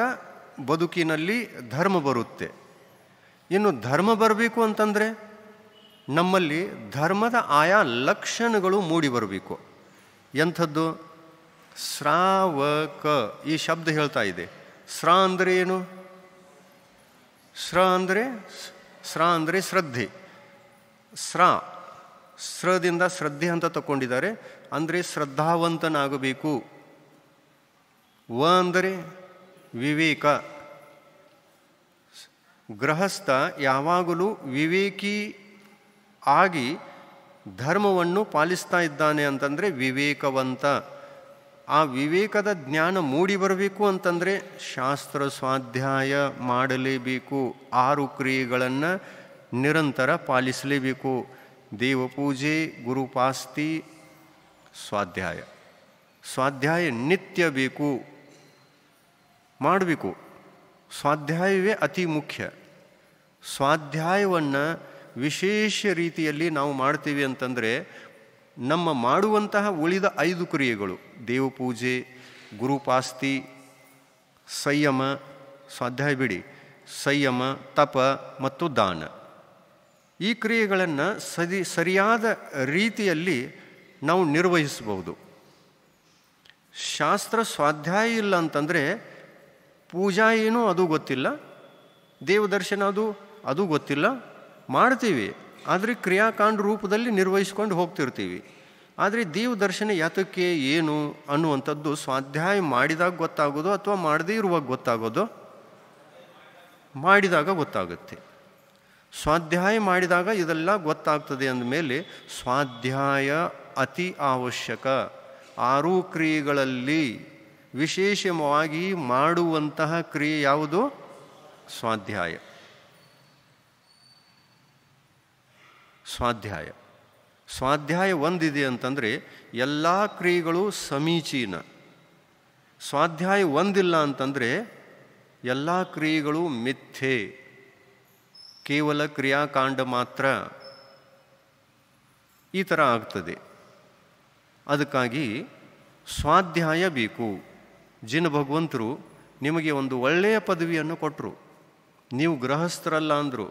ಬದುಕಿನಲ್ಲಿ ಧರ್ಮ ಬರುತ್ತೆ. ಇನ್ನು ಧರ್ಮ ಬರಬೇಕು ಅಂತಂದರೆ ನಮ್ಮಲ್ಲಿ ಧರ್ಮದ ಆಯಾ ಲಕ್ಷಣಗಳು ಮೂಡಿ ಬರಬೇಕು. ಎಂಥದ್ದು? ಶ್ರಾವಕ, ಈ ಶಬ್ದ ಹೇಳ್ತಾ ಇದೆ. ಸ್ರ ಅಂದರೆ ಏನು? ಸ್ರ ಅಂದರೆ ಶ್ರದ್ಧೆ. ಸ್ರದಿಂದ ಶ್ರದ್ಧೆ ಅಂತ ತಗೊಂಡಿದ್ದಾರೆ. ಅಂದರೆ ಶ್ರದ್ಧಾವಂತನಾಗಬೇಕು. ವ ಅಂದರೆ ವಿವೇಕ. ಗೃಹಸ್ಥ ಯಾವಾಗಲೂ ವಿವೇಕಿ ಆಗಿ ಧರ್ಮವನ್ನು ಪಾಲಿಸ್ತಾ ಇದ್ದಾನೆ ಅಂತಂದರೆ ವಿವೇಕವಂತ. ಆ ವಿವೇಕದ ಜ್ಞಾನ ಮೂಡಿ ಬರಬೇಕು ಅಂತಂದರೆ ಶಾಸ್ತ್ರ ಸ್ವಾಧ್ಯಾಯ ಮಾಡಲೇಬೇಕು. 6 ಕ್ರಿಯೆಗಳನ್ನು ನಿರಂತರ ಪಾಲಿಸಲೇಬೇಕು. ದೇವಪೂಜೆ, ಗುರುಪಾಸ್ತಿ, ಸ್ವಾಧ್ಯಾಯ. ಸ್ವಾಧ್ಯಾಯ ನಿತ್ಯ ಬೇಕು, ಮಾಡಬೇಕು. ಸ್ವಾಧ್ಯಾಯವೇ ಅತಿ ಮುಖ್ಯ. ಸ್ವಾಧ್ಯಾಯವನ್ನು ವಿಶೇಷ ರೀತಿಯಲ್ಲಿ ನಾವು ಮಾಡ್ತೀವಿ ಅಂತಂದರೆ ನಮ್ಮ ಮಾಡುವಂತಹ ಉಳಿದ 5 ಕ್ರಿಯೆಗಳು, ದೇವಪೂಜೆ, ಗುರುಪಾಸ್ತಿ, ಸಂಯಮ, ಸ್ವಾಧ್ಯಾಯ ಬಿಡಿ, ಸಂಯಮ, ತಪ ಮತ್ತು ದಾನ, ಈ ಕ್ರಿಯೆಗಳನ್ನು ಸರಿಯಾದ ರೀತಿಯಲ್ಲಿ ನಾವು ನಿರ್ವಹಿಸಬಹುದು. ಶಾಸ್ತ್ರ ಸ್ವಾಧ್ಯಾಯ ಇಲ್ಲ ಅಂತಂದರೆ ಪೂಜಾ ಏನು ಅದು ಗೊತ್ತಿಲ್ಲ, ದೇವದರ್ಶನ ಅದು ಗೊತ್ತಿಲ್ಲ. ಮಾಡ್ತೀವಿ, ಆದರೆ ಕ್ರಿಯಾಕಾಂಡ ರೂಪದಲ್ಲಿ ನಿರ್ವಹಿಸ್ಕೊಂಡು ಹೋಗ್ತಿರ್ತೀವಿ. ಆದರೆ ದೇವದರ್ಶನ ಯಾತಕ್ಕೆ ಏನು ಅನ್ನುವಂಥದ್ದು ಸ್ವಾಧ್ಯಾಯ ಮಾಡಿದಾಗ ಗೊತ್ತಾಗೋದು ಅಥವಾ ಮಾಡದೇ ಇರುವಾಗ ಗೊತ್ತಾಗೋದು? ಮಾಡಿದಾಗ ಗೊತ್ತಾಗುತ್ತೆ. ಸ್ವಾಧ್ಯಾಯ ಮಾಡಿದಾಗ ಇದೆಲ್ಲ ಗೊತ್ತಾಗ್ತದೆ ಅಂದಮೇಲೆ ಸ್ವಾಧ್ಯಾಯ ಅತಿ ಅವಶ್ಯಕ. 6 ಕ್ರಿಯೆಗಳಲ್ಲಿ ವಿಶೇಷವಾಗಿ ಮಾಡುವಂತಹ ಕ್ರಿಯೆ ಯಾವುದು? ಸ್ವಾಧ್ಯಾಯ. ಸ್ವಾಧ್ಯಾಯ ಒಂದಿದೆ ಅಂತಂದರೆ ಎಲ್ಲ ಕ್ರಿಯೆಗಳು ಸಮೀಚೀನ. ಸ್ವಾಧ್ಯಾಯ ಒಂದಿಲ್ಲ ಅಂತಂದರೆ ಎಲ್ಲ ಕ್ರಿಯೆಗಳು ಮಿಥ್ಯೆ, ಕೇವಲ ಕ್ರಿಯಾಕಾಂಡ ಮಾತ್ರ. ಈ ಥರ ಆಗ್ತದೆ. ಅದಕ್ಕಾಗಿ ಸ್ವಾಧ್ಯಾಯ ಬೇಕು. ಜಿನ ಭಗವಂತರು ನಿಮಗೆ ಒಂದು ಒಳ್ಳೆಯ ಪದವಿಯನ್ನು ಕೊಟ್ಟರು. ನೀವು ಗೃಹಸ್ಥರಲ್ಲ ಅಂದರು.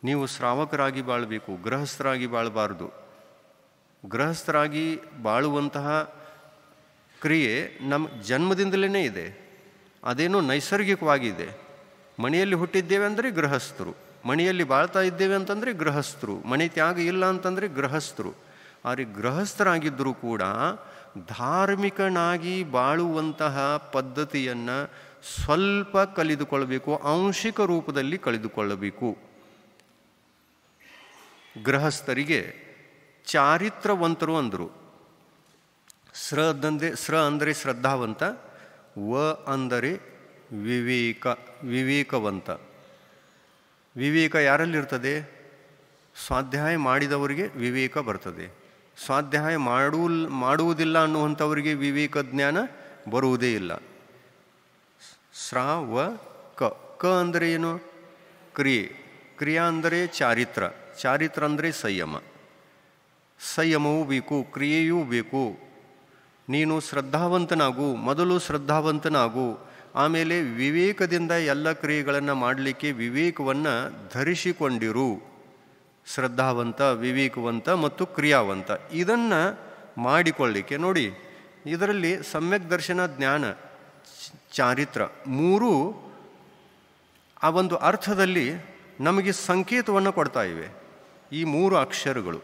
ನೀವು ಶ್ರಾವಕರಾಗಿ ಬಾಳಬೇಕು, ಗೃಹಸ್ಥರಾಗಿ ಬಾಳಬಾರ್ದು. ಗೃಹಸ್ಥರಾಗಿ ಬಾಳುವಂತಹ ಕ್ರಿಯೆ ನಮ್ಮ ಜನ್ಮದಿಂದಲೇ ಇದೆ. ಅದೇನೋ ನೈಸರ್ಗಿಕವಾಗಿದೆ. ಮನೆಯಲ್ಲಿ ಹುಟ್ಟಿದ್ದೇವೆ ಅಂದರೆ ಗೃಹಸ್ಥರು, ಮನೆಯಲ್ಲಿ ಬಾಳ್ತಾ ಇದ್ದೇವೆ ಅಂತಂದರೆ ಗೃಹಸ್ಥರು, ಮನೆ ತ್ಯಾಗ ಇಲ್ಲ ಅಂತಂದರೆ ಗೃಹಸ್ಥರು. ಆದರೆ ಗೃಹಸ್ಥರಾಗಿದ್ದರೂ ಕೂಡ ಧಾರ್ಮಿಕನಾಗಿ ಬಾಳುವಂತಹ ಪದ್ಧತಿಯನ್ನು ಸ್ವಲ್ಪ ಕಲಿದುಕೊಳ್ಳಬೇಕು, ಆಂಶಿಕ ರೂಪದಲ್ಲಿ ಕಲಿದುಕೊಳ್ಳಬೇಕು. ಗೃಹಸ್ಥರಿಗೆ ಚಾರಿತ್ರವಂತರು ಅಂದರು. ಸ್ರ ಅಂದರೆ ಶ್ರದ್ಧಾವಂತ, ವ ಅಂದರೆ ವಿವೇಕವಂತ. ವಿವೇಕ ಯಾರಲ್ಲಿರ್ತದೆ? ಸ್ವಾಧ್ಯಾಯ ಮಾಡಿದವರಿಗೆ ವಿವೇಕ ಬರ್ತದೆ. ಸ್ವಾಧ್ಯಾಯ ಮಾಡುವುದಿಲ್ಲ ಅನ್ನುವಂಥವರಿಗೆ ವಿವೇಕ ಜ್ಞಾನ ಬರುವುದೇ ಇಲ್ಲ. ಕ ಅಂದರೆ ಏನು? ಕ್ರಿಯೆ. ಕ್ರಿಯಾ ಅಂದರೆ ಚಾರಿತ್ರ. ಚಾರಿತ್ರ ಅಂದರೆ ಸಂಯಮ. ಸಂಯಮವೂ ಬೇಕು, ಕ್ರಿಯೆಯೂ ಬೇಕು. ನೀನು ಶ್ರದ್ಧಾವಂತನಾಗು, ಮೊದಲು ಶ್ರದ್ಧಾವಂತನಾಗು, ಆಮೇಲೆ ವಿವೇಕದಿಂದ ಎಲ್ಲ ಕ್ರಿಯೆಗಳನ್ನು ಮಾಡಲಿಕ್ಕೆ ವಿವೇಕವನ್ನು ಧರಿಸಿಕೊಂಡಿರು. ಶ್ರದ್ಧಾವಂತ, ವಿವೇಕವಂತ ಮತ್ತು ಕ್ರಿಯಾವಂತ, ಇದನ್ನು ಮಾಡಿಕೊಳ್ಳಿಕ್ಕೆ ನೋಡಿ, ಇದರಲ್ಲಿ ಸಮ್ಯಕ್ ದರ್ಶನ, ಜ್ಞಾನ, ಚಾರಿತ್ರ ಮೂರೂ ಆ ಒಂದು ಅರ್ಥದಲ್ಲಿ ನಮಗೆ ಸಂಕೇತವನ್ನು ಕೊಡ್ತಾ ಇವೆ. ಈ ಮೂರು ಅಕ್ಷರಗಳು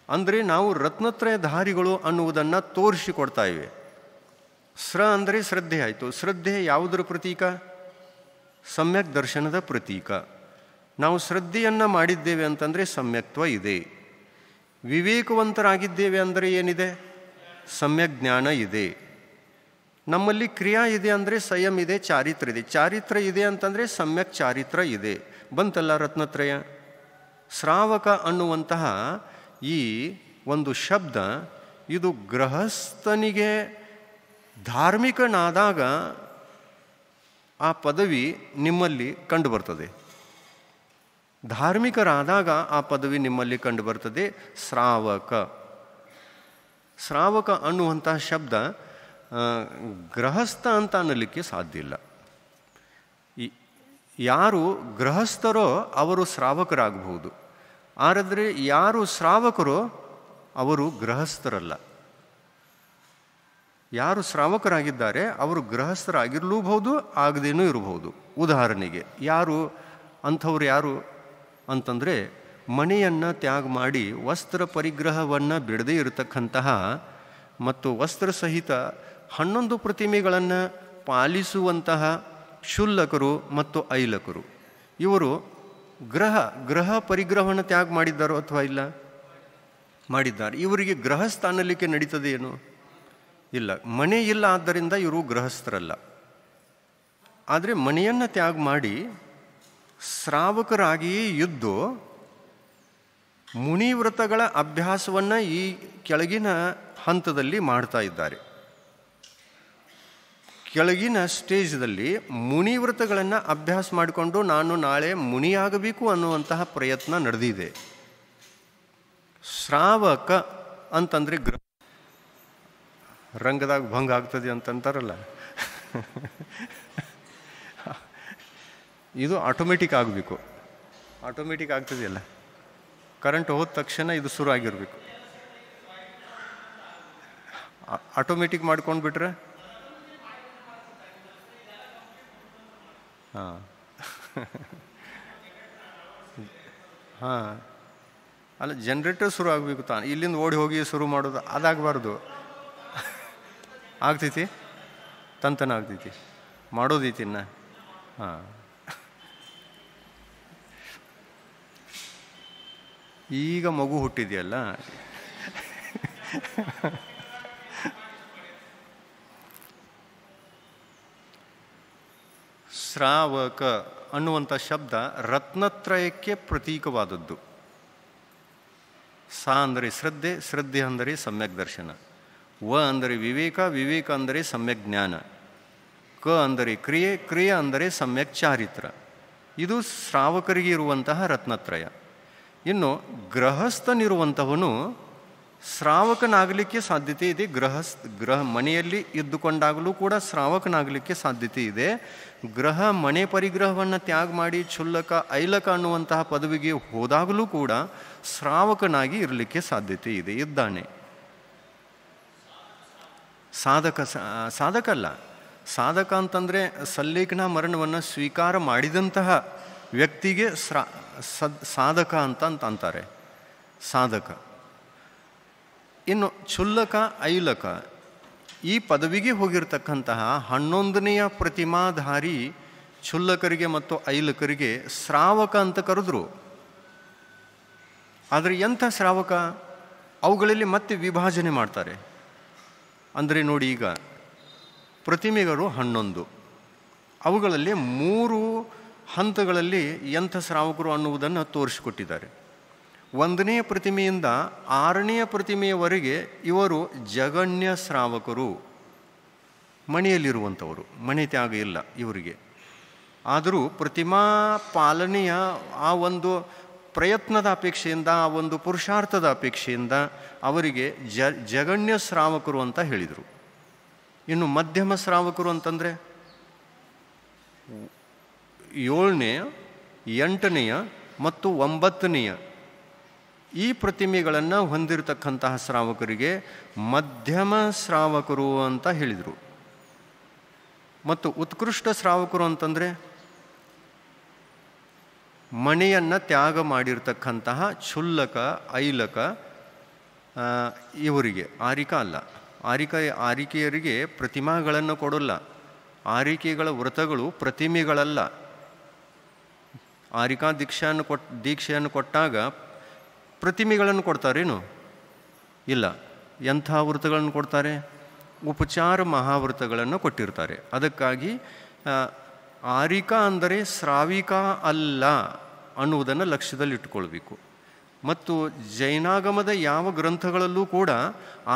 ಅಂದರೆ ನಾವು ರತ್ನತ್ರಯಧಾರಿಗಳು ಅನ್ನುವುದನ್ನು ತೋರಿಸಿಕೊಡ್ತಾ ಇವೆ. ಅಂದರೆ ಶ್ರದ್ಧೆ ಆಯಿತು. ಶ್ರದ್ಧೆ ಯಾವುದರ ಪ್ರತೀಕ? ಸಮ್ಯಕ್ ದರ್ಶನದ ಪ್ರತೀಕ. ನಾವು ಶ್ರದ್ಧೆಯನ್ನು ಮಾಡಿದ್ದೇವೆ ಅಂತಂದರೆ ಸಮ್ಯಕ್ತ್ವ ಇದೆ. ವಿವೇಕವಂತರಾಗಿದ್ದೇವೆ ಅಂದರೆ ಏನಿದೆ? ಸಮ್ಯಕ್ ಜ್ಞಾನ ಇದೆ. ನಮ್ಮಲ್ಲಿ ಕ್ರಿಯಾ ಇದೆ ಅಂದರೆ ಸಂಯಮ ಇದೆ, ಚಾರಿತ್ರ ಇದೆ. ಚಾರಿತ್ರ ಇದೆ ಅಂತಂದರೆ ಸಮ್ಯಕ್ ಚಾರಿತ್ರ ಇದೆ. ಬಂತಲ್ಲ ರತ್ನತ್ರಯ. ಶ್ರಾವಕ ಅನ್ನುವಂತಹ ಈ ಒಂದು ಶಬ್ದ ಇದು ಗೃಹಸ್ಥನಿಗೆ ಧಾರ್ಮಿಕನಾದಾಗ ಆ ಪದವಿ ನಿಮ್ಮಲ್ಲಿ ಕಂಡುಬರ್ತದೆ. ಧಾರ್ಮಿಕರಾದಾಗ ಆ ಪದವಿ ನಿಮ್ಮಲ್ಲಿ ಕಂಡುಬರ್ತದೆ. ಶ್ರಾವಕ. ಶ್ರಾವಕ ಅನ್ನುವಂತಹ ಶಬ್ದ ಗೃಹಸ್ಥ ಅಂತ ಅನ್ನಲಿಕ್ಕೆ ಸಾಧ್ಯ ಇಲ್ಲ. ಯಾರು ಗೃಹಸ್ಥರೋ ಅವರು ಶ್ರಾವಕರಾಗಬಹುದು. ಆದರೆ ಯಾರು ಶ್ರಾವಕರೋ ಅವರು ಗೃಹಸ್ಥರಲ್ಲ. ಯಾರು ಶ್ರಾವಕರಾಗಿದ್ದಾರೆ ಅವರು ಗೃಹಸ್ಥರಾಗಿರಲೂಬಹುದು, ಆಗದೇನೂ ಇರಬಹುದು. ಉದಾಹರಣೆಗೆ ಅಂಥವ್ರು ಯಾರು ಅಂತಂದರೆ, ಮನೆಯನ್ನು ತ್ಯಾಗ ಮಾಡಿ ವಸ್ತ್ರ ಪರಿಗ್ರಹವನ್ನು ಬಿಡದೇ ಇರತಕ್ಕಂತಹ ಮತ್ತು ವಸ್ತ್ರ ಸಹಿತ 11 ಪ್ರತಿಮೆಗಳನ್ನು ಪಾಲಿಸುವಂತಹ ಕ್ಷುಲ್ಲಕರು ಮತ್ತು ಐಲಕರು. ಇವರು ಗೃಹ ಪರಿಗ್ರಹವನ್ನು ತ್ಯಾಗ ಮಾಡಿದ್ದಾರೋ ಅಥವಾ ಇಲ್ಲ? ಮಾಡಿದ್ದಾರೆ. ಇವರಿಗೆ ಗೃಹಸ್ಥ ಅನ್ನಲಿಕ್ಕೆ ನಡೀತದೆ ಏನು? ಇಲ್ಲ. ಮನೆ ಇಲ್ಲ, ಆದ್ದರಿಂದ ಇವರು ಗೃಹಸ್ಥರಲ್ಲ. ಆದರೆ ಮನೆಯನ್ನು ತ್ಯಾಗ ಮಾಡಿ ಶ್ರಾವಕರಾಗಿಯೇ ಇದ್ದು ಮುನಿವ್ರತಗಳ ಅಭ್ಯಾಸವನ್ನು ಈ ಕೆಳಗಿನ ಹಂತದಲ್ಲಿ ಮಾಡ್ತಾ ಇದ್ದಾರೆ. ಕೆಳಗಿನ ಸ್ಟೇಜ್ದಲ್ಲಿ ಮುನಿವ್ರತಗಳನ್ನು ಅಭ್ಯಾಸ ಮಾಡಿಕೊಂಡು ನಾನು ನಾಳೆ ಮುನಿಯಾಗಬೇಕು ಅನ್ನುವಂತಹ ಪ್ರಯತ್ನ ನಡೆದಿದೆ. ಶ್ರಾವಕ ಅಂತಂದರೆ ರಂಗದಾಗ ಭಂಗ ಆಗ್ತದೆ ಅಂತಂತಾರಲ್ಲ, ಇದು ಆಟೋಮೆಟಿಕ್ ಆಗಬೇಕು. ಆಟೋಮೆಟಿಕ್ ಆಗ್ತದೆಯಲ್ಲ, ಕರೆಂಟ್ ಹೋದ ತಕ್ಷಣ ಇದು ಶುರು ಆಗಿರಬೇಕು. ಆಟೋಮೆಟಿಕ್ ಮಾಡ್ಕೊಂಡು ಬಿಟ್ರೆ ಹಾಂ ಅಲ್ಲ, ಜನ್ರೇಟರ್ ಶುರು ಆಗಬೇಕು ತಾನು. ಇಲ್ಲಿಂದ ಓಡಿ ಹೋಗಿ ಶುರು ಮಾಡೋದು ಅದಾಗಬಾರ್ದು. ಆಗ್ತೈತಿ, ತಂತನ ಆಗ್ತೈತಿ, ಮಾಡೋದೈತಿ ಇನ್ನು. ಹಾಂ, ಈಗ ಮಗು ಹುಟ್ಟಿದೆಯಲ್ಲ, ಶ್ರಾವಕ ಅನ್ನುವಂಥ ಶಬ್ದ ರತ್ನತ್ರಯಕ್ಕೆ ಪ್ರತೀಕವಾದದ್ದು. ಸ ಅಂದರೆ ಶ್ರದ್ಧೆ, ಶ್ರದ್ಧೆ ಅಂದರೆ ಸಮ್ಯಕ್ ದರ್ಶನ. ವ ಅಂದರೆ ವಿವೇಕ, ವಿವೇಕ ಅಂದರೆ ಸಮ್ಯಕ್ ಜ್ಞಾನ. ಕ ಅಂದರೆ ಕ್ರಿಯೆ, ಕ್ರಿಯೆ ಅಂದರೆ ಸಮ್ಯಕ್ ಚಾರಿತ್ರ. ಇದು ಶ್ರಾವಕರಿಗೆ ಇರುವಂತಹ ರತ್ನತ್ರಯ. ಇನ್ನು ಗೃಹಸ್ಥನಿರುವಂಥವನು ಶ್ರಾವಕನಾಗಲಿಕ್ಕೆ ಸಾಧ್ಯತೆ ಇದೆ. ಮನೆಯಲ್ಲಿ ಇದ್ದುಕೊಂಡಾಗಲೂ ಕೂಡ ಶ್ರಾವಕನಾಗಲಿಕ್ಕೆ ಸಾಧ್ಯತೆ ಇದೆ. ಮನೆ ಪರಿಗ್ರಹವನ್ನು ತ್ಯಾಗ ಮಾಡಿ ಕ್ಷುಲ್ಲಕ, ಐಲಕ ಅನ್ನುವಂತಹ ಪದವಿಗೆ ಹೋದಾಗಲೂ ಕೂಡ ಶ್ರಾವಕನಾಗಿ ಇರಲಿಕ್ಕೆ ಸಾಧ್ಯತೆ ಇದೆ, ಇದ್ದಾನೆ. ಸಾಧಕ ಅಲ್ಲ. ಸಾಧಕ ಅಂತಂದರೆ ಸಲ್ಲೇಖನ ಮರಣವನ್ನು ಸ್ವೀಕಾರ ಮಾಡಿದಂತಹ ವ್ಯಕ್ತಿಗೆ ಸಾಧಕ ಅಂತ ಅಂತಾರೆ. ಸಾಧಕ ಇನ್ನು ಕ್ಷುಲ್ಲಕ ಐಲಕ ಈ ಪದವಿಗೆ ಹೋಗಿರ್ತಕ್ಕಂತಹ 11ನೆಯ ಪ್ರತಿಮಾಧಾರಿ ಕ್ಷುಲ್ಲಕರಿಗೆ ಮತ್ತು ಐಲಕರಿಗೆ ಶ್ರಾವಕ ಅಂತ ಕರೆದ್ರು. ಆದರೆ ಎಂಥ ಶ್ರಾವಕ? ಅವುಗಳಲ್ಲಿ ಮತ್ತೆ ವಿಭಾಜನೆ ಮಾಡ್ತಾರೆ. ಅಂದರೆ ನೋಡಿ, ಈಗ ಪ್ರತಿಮೆಗಳು 11, ಅವುಗಳಲ್ಲಿ 3 ಹಂತಗಳಲ್ಲಿ ಎಂಥ ಶ್ರಾವಕರು ಅನ್ನುವುದನ್ನು ತೋರಿಸಿಕೊಟ್ಟಿದ್ದಾರೆ. 1ನೇ ಪ್ರತಿಮೆಯಿಂದ 6ನೆಯ ಪ್ರತಿಮೆಯವರೆಗೆ ಇವರು ಜಗಣ್ಯ ಶ್ರಾವಕರು, ಮನೆಯಲ್ಲಿರುವಂಥವರು, ಮನೆ ತ್ಯಾಗ ಇಲ್ಲ ಇವರಿಗೆ. ಆದರೂ ಪ್ರತಿಮಾ ಪಾಲನೆಯ ಆ ಒಂದು ಪ್ರಯತ್ನದ ಅಪೇಕ್ಷೆಯಿಂದ, ಆ ಒಂದು ಪುರುಷಾರ್ಥದ ಅಪೇಕ್ಷೆಯಿಂದ ಅವರಿಗೆ ಜಗಣ್ಯ ಶ್ರಾವಕರು ಅಂತ ಹೇಳಿದರು. ಇನ್ನು ಮಧ್ಯಮ ಶ್ರಾವಕರು ಅಂತಂದರೆ 7ನೇ, 8ನೆಯ ಮತ್ತು 9ನೆಯ ಈ ಪ್ರತಿಮೆಗಳನ್ನು ಹೊಂದಿರತಕ್ಕಂತಹ ಶ್ರಾವಕರಿಗೆ ಮಧ್ಯಮ ಶ್ರಾವಕರು ಅಂತ ಹೇಳಿದರು. ಮತ್ತು ಉತ್ಕೃಷ್ಟ ಶ್ರಾವಕರು ಅಂತಂದರೆ ಮನೆಯನ್ನು ತ್ಯಾಗ ಮಾಡಿರ್ತಕ್ಕಂತಹ ಕ್ಷುಲ್ಲಕ ಐಲಕ ಇವರಿಗೆ. ಆರಿಕ ಅಲ್ಲ, ಆರಿಕೆಯರಿಗೆ ಪ್ರತಿಮಾಗಳನ್ನು ಕೊಡೋಲ್ಲ. ಆರಿಕೆಗಳ ವ್ರತಗಳು ಪ್ರತಿಮೆಗಳಲ್ಲ. ಆರಿಕಾ ದೀಕ್ಷೆಯನ್ನು ಕೊಟ್ಟಾಗ ಪ್ರತಿಮೆಗಳನ್ನು ಕೊಡ್ತಾರೇನು? ಇಲ್ಲ. ಎಂಥ ವ್ರತಗಳನ್ನು ಕೊಡ್ತಾರೆ? ಉಪಚಾರ ಮಹಾವ್ರತಗಳನ್ನು ಕೊಟ್ಟಿರ್ತಾರೆ. ಅದಕ್ಕಾಗಿ ಆರಿಕಾ ಅಂದರೆ ಶ್ರಾವಿಕಾ ಅಲ್ಲ ಅನ್ನುವುದನ್ನು ಲಕ್ಷ್ಯದಲ್ಲಿಟ್ಟುಕೊಳ್ಬೇಕು. ಮತ್ತು ಜೈನಾಗಮದ ಯಾವ ಗ್ರಂಥಗಳಲ್ಲೂ ಕೂಡ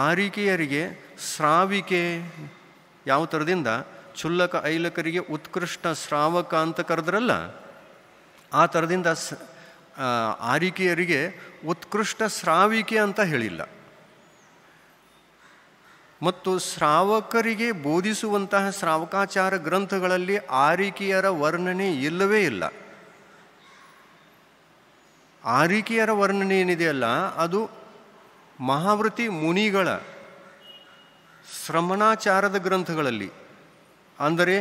ಆರಿಕೆಯರಿಗೆ ಶ್ರಾವಿಕೆ ಯಾವ ಥರದಿಂದ ಕ್ಷುಲ್ಲಕ ಐಲಕರಿಗೆ ಉತ್ಕೃಷ್ಟ ಶ್ರಾವಕ ಅಂತ ಕರೆದ್ರಲ್ಲ, ಆ ಥರದಿಂದ ಆರಿಕೆಯರಿಗೆ ಉತ್ಕೃಷ್ಟ ಶ್ರಾವಿಕೆ ಅಂತ ಹೇಳಿಲ್ಲ. ಮತ್ತು ಶ್ರಾವಕರಿಗೆ ಬೋಧಿಸುವಂತಹ ಶ್ರಾವಕಾಚಾರ ಗ್ರಂಥಗಳಲ್ಲಿ ಆರಿಕೆಯರ ವರ್ಣನೆ ಇಲ್ಲವೇ ಇಲ್ಲ. ಆರಿಕೆಯರ ವರ್ಣನೆ ಏನಿದೆಯಲ್ಲ, ಅದು ಮಹಾವೃತಿ ಮುನಿಗಳ ಶ್ರಮಣಾಚಾರದ ಗ್ರಂಥಗಳಲ್ಲಿ, ಅಂದರೆ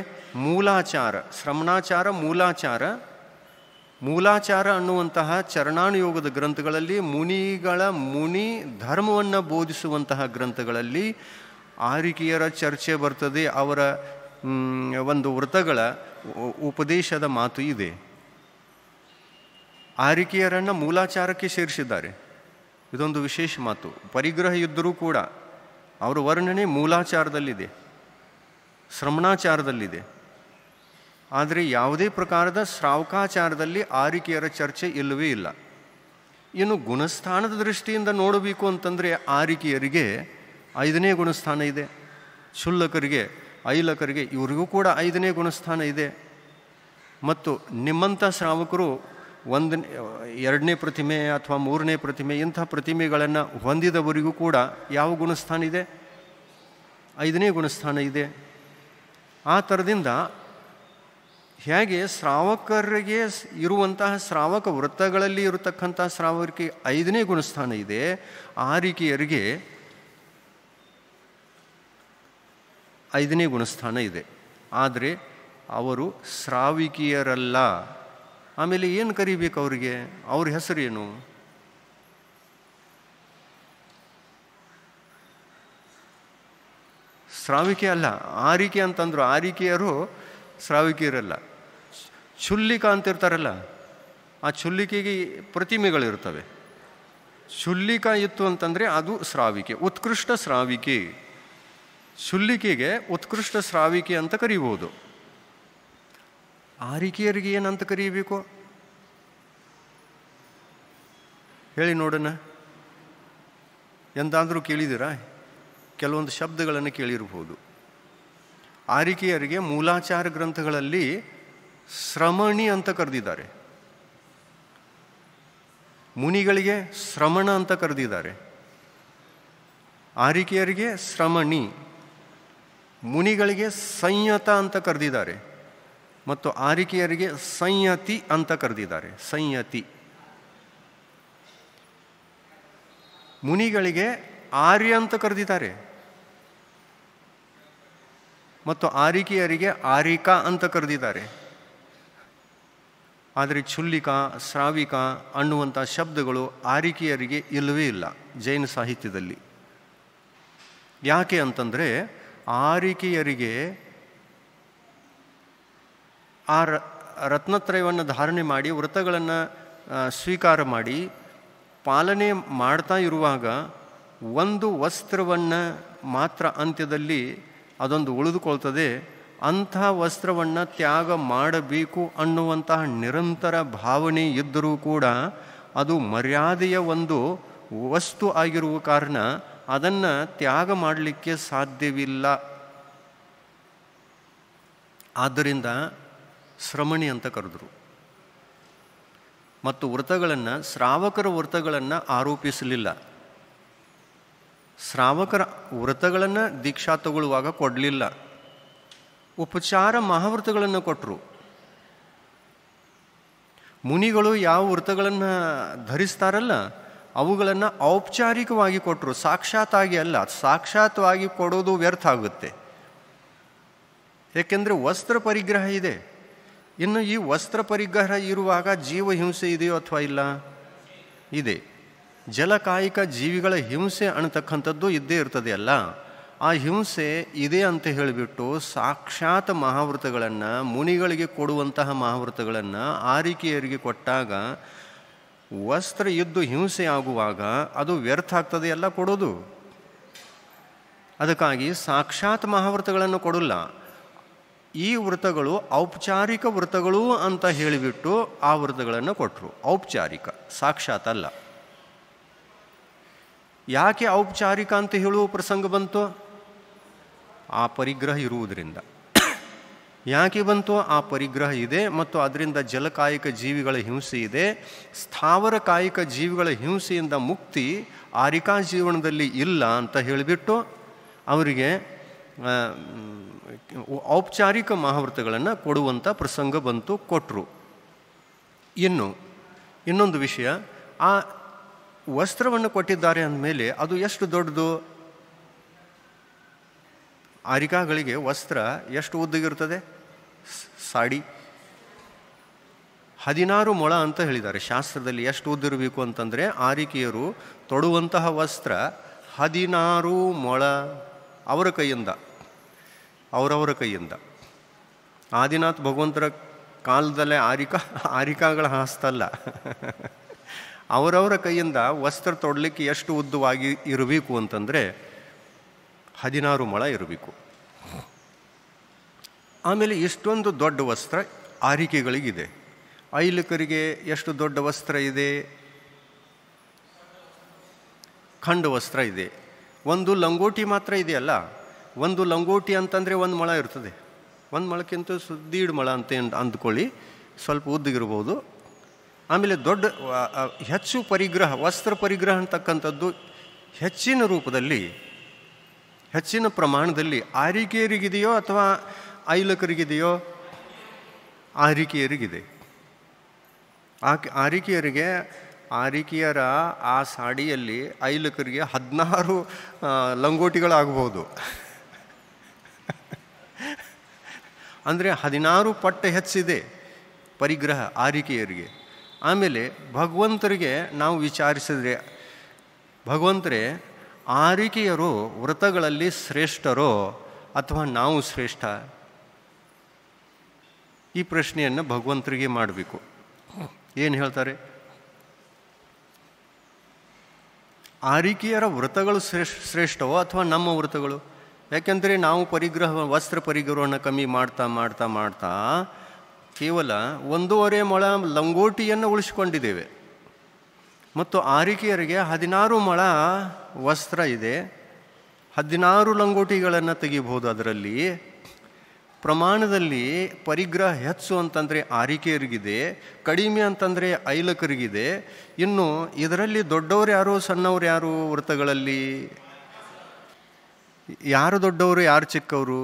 ಮೂಲಾಚಾರ, ಶ್ರಮಣಾಚಾರ, ಮೂಲಾಚಾರ ಅನ್ನುವಂತಹ ಚರಣಾನುಯೋಗದ ಗ್ರಂಥಗಳಲ್ಲಿ, ಮುನಿಗಳ ಮುನಿ ಧರ್ಮವನ್ನು ಬೋಧಿಸುವಂತಹ ಗ್ರಂಥಗಳಲ್ಲಿ ಆರಿಕೆಯರ ಚರ್ಚೆ ಬರ್ತದೆ. ಅವರ ಒಂದು ವ್ರತಗಳ ಉಪದೇಶದ ಮಾತು ಇದೆ. ಆರಿಕೆಯರನ್ನು ಮೂಲಾಚಾರಕ್ಕೆ ಸೇರಿಸಿದ್ದಾರೆ. ಇದೊಂದು ವಿಶೇಷ ಮಾತು. ಪರಿಗ್ರಹ ಇದ್ದರೂ ಕೂಡ ಅವರ ವರ್ಣನೆ ಮೂಲಾಚಾರದಲ್ಲಿದೆ, ಶ್ರಮಣಾಚಾರದಲ್ಲಿದೆ. ಆದರೆ ಯಾವುದೇ ಪ್ರಕಾರದ ಶ್ರಾವಕಾಚಾರದಲ್ಲಿ ಆರಿಕೆಯರ ಚರ್ಚೆ ಇಲ್ಲವೇ ಇಲ್ಲ. ಇನ್ನು ಗುಣಸ್ಥಾನದ ದೃಷ್ಟಿಯಿಂದ ನೋಡಬೇಕು ಅಂತಂದರೆ ಆರಿಕೆಯರಿಗೆ 5ನೇ ಗುಣಸ್ಥಾನ ಇದೆ, ಕ್ಷುಲ್ಲಕರಿಗೆ ಐಲಕರಿಗೆ ಇವರಿಗೂ ಕೂಡ 5ನೇ ಗುಣಸ್ಥಾನ ಇದೆ. ಮತ್ತು ನಿಮ್ಮಂಥ ಶ್ರಾವಕರು 2ನೇ ಪ್ರತಿಮೆ ಅಥವಾ 3ನೇ ಪ್ರತಿಮೆ ಇಂಥ ಪ್ರತಿಮೆಗಳನ್ನು ಹೊಂದಿದವರಿಗೂ ಕೂಡ ಯಾವ ಗುಣಸ್ಥಾನ ಇದೆ? 5ನೇ ಗುಣಸ್ಥಾನ ಇದೆ. ಆ ಥರದಿಂದ ಹೇಗೆ ಶ್ರಾವಕರಿಗೆ ಇರುವಂತಹ ಶ್ರಾವಕ ವೃತ್ತಗಳಲ್ಲಿ ಇರತಕ್ಕಂಥ ಶ್ರಾವಕರಿಗೆ 5ನೇ ಗುಣಸ್ಥಾನ ಇದೆ, ಆರಿಕೆಯರಿಗೆ 5ನೇ ಗುಣಸ್ಥಾನ ಇದೆ. ಆದರೆ ಅವರು ಶ್ರಾವಿಕಿಯರಲ್ಲ. ಆಮೇಲೆ ಏನು ಕರಿಬೇಕು ಅವರಿಗೆ? ಅವ್ರ ಹೆಸರೇನು? ಶ್ರಾವಿಕೆ ಅಲ್ಲ, ಆರಿಕೆ ಅಂತಂದ್ರು. ಆರಿಕೆಯರು ಶ್ರಾವಿಕಿಯರಲ್ಲ. ಕ್ಷುಲ್ಲಿಕ ಅಂತಿರ್ತಾರಲ್ಲ, ಆ ಕ್ಷುಲ್ಲಿಕೆಗೆ ಪ್ರತಿಮೆಗಳಿರ್ತವೆ. ಕ್ಷುಲ್ಲಿಕ ಇತ್ತು ಅಂತಂದರೆ ಅದು ಶ್ರಾವಿಕೆ, ಉತ್ಕೃಷ್ಟ ಶ್ರಾವಿಕೆ. ಕ್ಷುಲ್ಲಿಕೆಗೆ ಉತ್ಕೃಷ್ಟ ಶ್ರಾವಿಕೆ ಅಂತ ಕರೀಬೋದು. ಆರಿಕೆಯರಿಗೆ ಏನಂತ ಕರೀಬೇಕು ಹೇಳಿ ನೋಡೋಣ. ಎಂದಾದರೂ ಕೇಳಿದ್ದೀರಾ? ಕೆಲವೊಂದು ಶಬ್ದಗಳನ್ನು ಕೇಳಿರ್ಬೋದು. ಆರಿಕೆಯರಿಗೆ ಮೂಲಾಚಾರ ಗ್ರಂಥಗಳಲ್ಲಿ ಶ್ರಮಣಿ ಅಂತ ಕರೆದಿದ್ದಾರೆ, ಮುನಿಗಳಿಗೆ ಶ್ರಮಣ ಅಂತ ಕರೆದಿದ್ದಾರೆ. ಆರಿಕೆಯರಿಗೆ ಶ್ರಮಣಿ, ಮುನಿಗಳಿಗೆ ಸಂಯತ ಅಂತ ಕರೆದಿದ್ದಾರೆ, ಮತ್ತು ಆರಿಕೆಯರಿಗೆ ಸಂಯತಿ ಅಂತ ಕರೆದಿದ್ದಾರೆ. ಸಂಯತಿ. ಮುನಿಗಳಿಗೆ ಆರ್ಯ ಅಂತ ಕರೆದಿದ್ದಾರೆ, ಮತ್ತು ಆರಿಕೆಯರಿಗೆ ಆರಿಕಾ ಅಂತ ಕರೆದಿದ್ದಾರೆ. ಆದರೆ ಕ್ಷುಲ್ಲಿಕ, ಶ್ರಾವಿಕ ಅನ್ನುವಂಥ ಶಬ್ದಗಳು ಆರಿಕೆಯರಿಗೆ ಇಲ್ಲವೇ ಇಲ್ಲ ಜೈನ ಸಾಹಿತ್ಯದಲ್ಲಿ. ಯಾಕೆ ಅಂತಂದರೆ ಆರಿಕೆಯರಿಗೆ ಆ ರತ್ನತ್ರಯವನ್ನು ಧಾರಣೆ ಮಾಡಿ ವ್ರತಗಳನ್ನು ಸ್ವೀಕಾರ ಮಾಡಿ ಪಾಲನೆ ಮಾಡ್ತಾ ಇರುವಾಗ ಒಂದು ವಸ್ತ್ರವನ್ನು ಮಾತ್ರ ಅಂತ್ಯದಲ್ಲಿ ಅದೊಂದು ಉಳಿದುಕೊಳ್ತದೆ. ಅಂಥ ವಸ್ತ್ರವನ್ನು ತ್ಯಾಗ ಮಾಡಬೇಕು ಅನ್ನುವಂತಹ ನಿರಂತರ ಭಾವನೆ ಇದ್ದರೂ ಕೂಡ ಅದು ಮರ್ಯಾದೆಯ ಒಂದು ವಸ್ತು ಆಗಿರುವ ಕಾರಣ ಅದನ್ನು ತ್ಯಾಗ ಮಾಡಲಿಕ್ಕೆ ಸಾಧ್ಯವಿಲ್ಲ. ಆದ್ದರಿಂದ ಶ್ರಮಣಿ ಅಂತ ಕರೆದರು. ಮತ್ತು ವ್ರತಗಳನ್ನು ಶ್ರಾವಕರ ವ್ರತಗಳನ್ನು ಆರೋಪಿಸಲಿಲ್ಲ. ಶ್ರಾವಕರ ವ್ರತಗಳನ್ನು ದೀಕ್ಷಾ ತಗೊಳ್ಳುವಾಗ ಕೊಡಲಿಲ್ಲ. ಉಪಚಾರ ಮಹಾವ್ರತಗಳನ್ನು ಕೊಟ್ಟರು. ಮುನಿಗಳು ಯಾವ ವ್ರತಗಳನ್ನು ಧರಿಸ್ತಾರಲ್ಲ ಅವುಗಳನ್ನು ಔಪಚಾರಿಕವಾಗಿ ಕೊಟ್ಟರು, ಸಾಕ್ಷಾತ್ತಾಗಿ ಅಲ್ಲ. ಸಾಕ್ಷಾತ್ವಾಗಿ ಕೊಡೋದು ವ್ಯರ್ಥ ಆಗುತ್ತೆ. ಏಕೆಂದರೆ ವಸ್ತ್ರ ಪರಿಗ್ರಹ ಇದೆ. ಇನ್ನು ಈ ವಸ್ತ್ರ ಪರಿಗ್ರಹ ಇರುವಾಗ ಜೀವ ಹಿಂಸೆ ಇದೆಯೋ ಅಥವಾ ಇಲ್ಲ? ಇದೆ. ಜಲಕಾಯಿಕ ಜೀವಿಗಳ ಹಿಂಸೆ ಅನ್ನತಕ್ಕಂಥದ್ದು ಇದ್ದೇ ಇರ್ತದೆ ಅಲ್ಲ. ಆ ಹಿಂಸೆ ಇದೆ ಅಂತ ಹೇಳಿಬಿಟ್ಟು ಸಾಕ್ಷಾತ್ ಮಹಾವ್ರತಗಳನ್ನು, ಮುನಿಗಳಿಗೆ ಕೊಡುವಂತಹ ಮಹಾವ್ರತಗಳನ್ನು ಆರಿಕೆಯರಿಗೆ ಕೊಟ್ಟಾಗ ವಸ್ತ್ರ ಇದ್ದು ಹಿಂಸೆ ಆಗುವಾಗ ಅದು ವ್ಯರ್ಥ ಆಗ್ತದೆ ಎಲ್ಲ ಕೊಡೋದು. ಅದಕ್ಕಾಗಿ ಸಾಕ್ಷಾತ್ ಮಹಾವ್ರತಗಳನ್ನು ಕೊಡಲ್ಲ. ಈ ವ್ರತಗಳು ಔಪಚಾರಿಕ ವ್ರತಗಳು ಅಂತ ಹೇಳಿಬಿಟ್ಟು ಆ ವ್ರತಗಳನ್ನು ಕೊಟ್ಟರು. ಔಪಚಾರಿಕ, ಸಾಕ್ಷಾತ್ ಅಲ್ಲ. ಯಾಕೆ ಔಪಚಾರಿಕ ಅಂತ ಹೇಳುವ ಪ್ರಸಂಗ ಬಂತು? ಆ ಪರಿಗ್ರಹ ಇರುವುದರಿಂದ. ಯಾಕೆ ಬಂತು? ಆ ಪರಿಗ್ರಹ ಇದೆ ಮತ್ತು ಅದರಿಂದ ಜಲಕಾಯಿಕ ಜೀವಿಗಳ ಹಿಂಸೆ ಇದೆ. ಸ್ಥಾವರ ಕಾಯಿಕ ಜೀವಿಗಳ ಹಿಂಸೆಯಿಂದ ಮುಕ್ತಿ ಆರಿಕಾ ಜೀವನದಲ್ಲಿ ಇಲ್ಲ ಅಂತ ಹೇಳಿಬಿಟ್ಟು ಅವರಿಗೆ ಔಪಚಾರಿಕ ಮಹಾವ್ರತಗಳನ್ನು ಕೊಡುವಂಥ ಪ್ರಸಂಗ ಬಂತು, ಕೊಟ್ಟರು. ಇನ್ನೊಂದು ವಿಷಯ, ಆ ವಸ್ತ್ರವನ್ನು ಕೊಟ್ಟಿದ್ದಾರೆ ಅಂದಮೇಲೆ ಅದು ಎಷ್ಟು ದೊಡ್ಡದು? ಆರಿಕಾಗಳಿಗೆ ವಸ್ತ್ರ ಎಷ್ಟು ಉದ್ದಗಿರ್ತದೆ? ಸಾಡಿ 16 ಮೊಳ ಅಂತ ಹೇಳಿದ್ದಾರೆ ಶಾಸ್ತ್ರದಲ್ಲಿ. ಎಷ್ಟು ಉದ್ದಿರಬೇಕು ಅಂತಂದರೆ ಆರಿಕೆಯರು ತೊಡುವಂತಹ ವಸ್ತ್ರ 16 ಮೊಳ ಅವರ ಕೈಯಿಂದ, ಅವರವರ ಕೈಯಿಂದ. ಆದಿನಾಥ್ ಭಗವಂತರ ಕಾಲದಲ್ಲೇ ಆರಿಕಾಗಳ ಹಸ್ತಲ್ಲ, ಅವರವರ ಕೈಯಿಂದ ವಸ್ತ್ರ ತೊಡಲಿಕ್ಕೆ ಎಷ್ಟು ಉದ್ದವಾಗಿ ಇರಬೇಕು ಅಂತಂದರೆ 16 ಮೊಳ ಇರಬೇಕು. ಆಮೇಲೆ ಇಷ್ಟೊಂದು ದೊಡ್ಡ ವಸ್ತ್ರ ಆರಿಕೆಗಳಿಗಿದೆ. ಐಲಿಕರಿಗೆ ಎಷ್ಟು ದೊಡ್ಡ ವಸ್ತ್ರ ಇದೆ? ಖಂಡ ವಸ್ತ್ರ ಇದೆ. ಒಂದು ಲಂಗೋಟಿ ಮಾತ್ರ ಇದೆಯಲ್ಲ, ಒಂದು ಲಂಗೋಟಿ ಅಂತಂದರೆ 1 ಮೊಳ ಇರ್ತದೆ. 1 ಮೊಳಕ್ಕಿಂತ 1.5 ಮೊಳ ಅಂತ ಅಂದ್ಕೊಳ್ಳಿ, ಸ್ವಲ್ಪ ಉದ್ದಗಿರ್ಬೋದು. ಆಮೇಲೆ ದೊಡ್ಡ ಹೆಚ್ಚು ಪರಿಗ್ರಹ, ವಸ್ತ್ರ ಪರಿಗ್ರಹ ಅಂತಕ್ಕಂಥದ್ದು ಹೆಚ್ಚಿನ ರೂಪದಲ್ಲಿ, ಹೆಚ್ಚಿನ ಪ್ರಮಾಣದಲ್ಲಿ ಆರಿಕೆಯರಿಗಿದೆಯೋ ಅಥವಾ ಐಲಕರಿಗಿದೆಯೋ? ಆರಿಕೆಯರಿಗಿದೆ. ಆರಿಕೆಯರ ಆ ಸಾಡಿಯಲ್ಲಿ ಐಲಕರಿಗೆ 16 ಲಂಗೋಟಿಗಳಾಗಬಹುದು. ಅಂದರೆ 16 ಪಟ್ಟು ಹೆಚ್ಚಿದೆ ಪರಿಗ್ರಹ ಆರಿಕೆಯರಿಗೆ. ಆಮೇಲೆ ಭಗವಂತರಿಗೆ ನಾವು ವಿಚಾರಿಸಿದ್ರೆ, ಭಗವಂತರೇ ಆರಿಕೆಯರು ವ್ರತಗಳಲ್ಲಿ ಶ್ರೇಷ್ಠರೋ ಅಥವಾ ನಾವು ಶ್ರೇಷ್ಠ? ಈ ಪ್ರಶ್ನೆಯನ್ನು ಭಗವಂತರಿಗೆ ಮಾಡಬೇಕು. ಏನು ಹೇಳ್ತಾರೆ? ಆರಿಕೆಯರ ವ್ರತಗಳು ಶ್ರೇಷ್ಠವೋ ಅಥವಾ ನಮ್ಮ ವ್ರತಗಳು? ಯಾಕೆಂದರೆ ನಾವು ವಸ್ತ್ರ ಪರಿಗ್ರಹವನ್ನು ಕಮ್ಮಿ ಮಾಡ್ತಾ ಮಾಡ್ತಾ ಮಾಡ್ತಾ ಕೇವಲ 1.5 ಮೊಳ ಲಂಗೋಟಿಯನ್ನು ಉಳಿಸಿಕೊಂಡಿದ್ದೇವೆ. ಮತ್ತು ಆರಿಕೆಯರಿಗೆ 16 ಮೊಳ ವಸ್ತ್ರ ಇದೆ. 16 ಲಂಗೋಟಿಗಳನ್ನು ತೆಗಿಬಹುದು. ಅದರಲ್ಲಿ ಪ್ರಮಾಣದಲ್ಲಿ ಪರಿಗ್ರಹ ಹೆಚ್ಚು ಅಂತಂದರೆ ಆರಿಕೆಯರಿಗಿದೆ, ಕಡಿಮೆ ಅಂತಂದರೆ ಐಲಕರಿಗಿದೆ. ಇನ್ನು ಇದರಲ್ಲಿ ದೊಡ್ಡವರು ಯಾರು, ಸಣ್ಣವ್ರು ಯಾರು? ವ್ರತಗಳಲ್ಲಿ ಯಾರು ದೊಡ್ಡವರು, ಯಾರು ಚಿಕ್ಕವರು?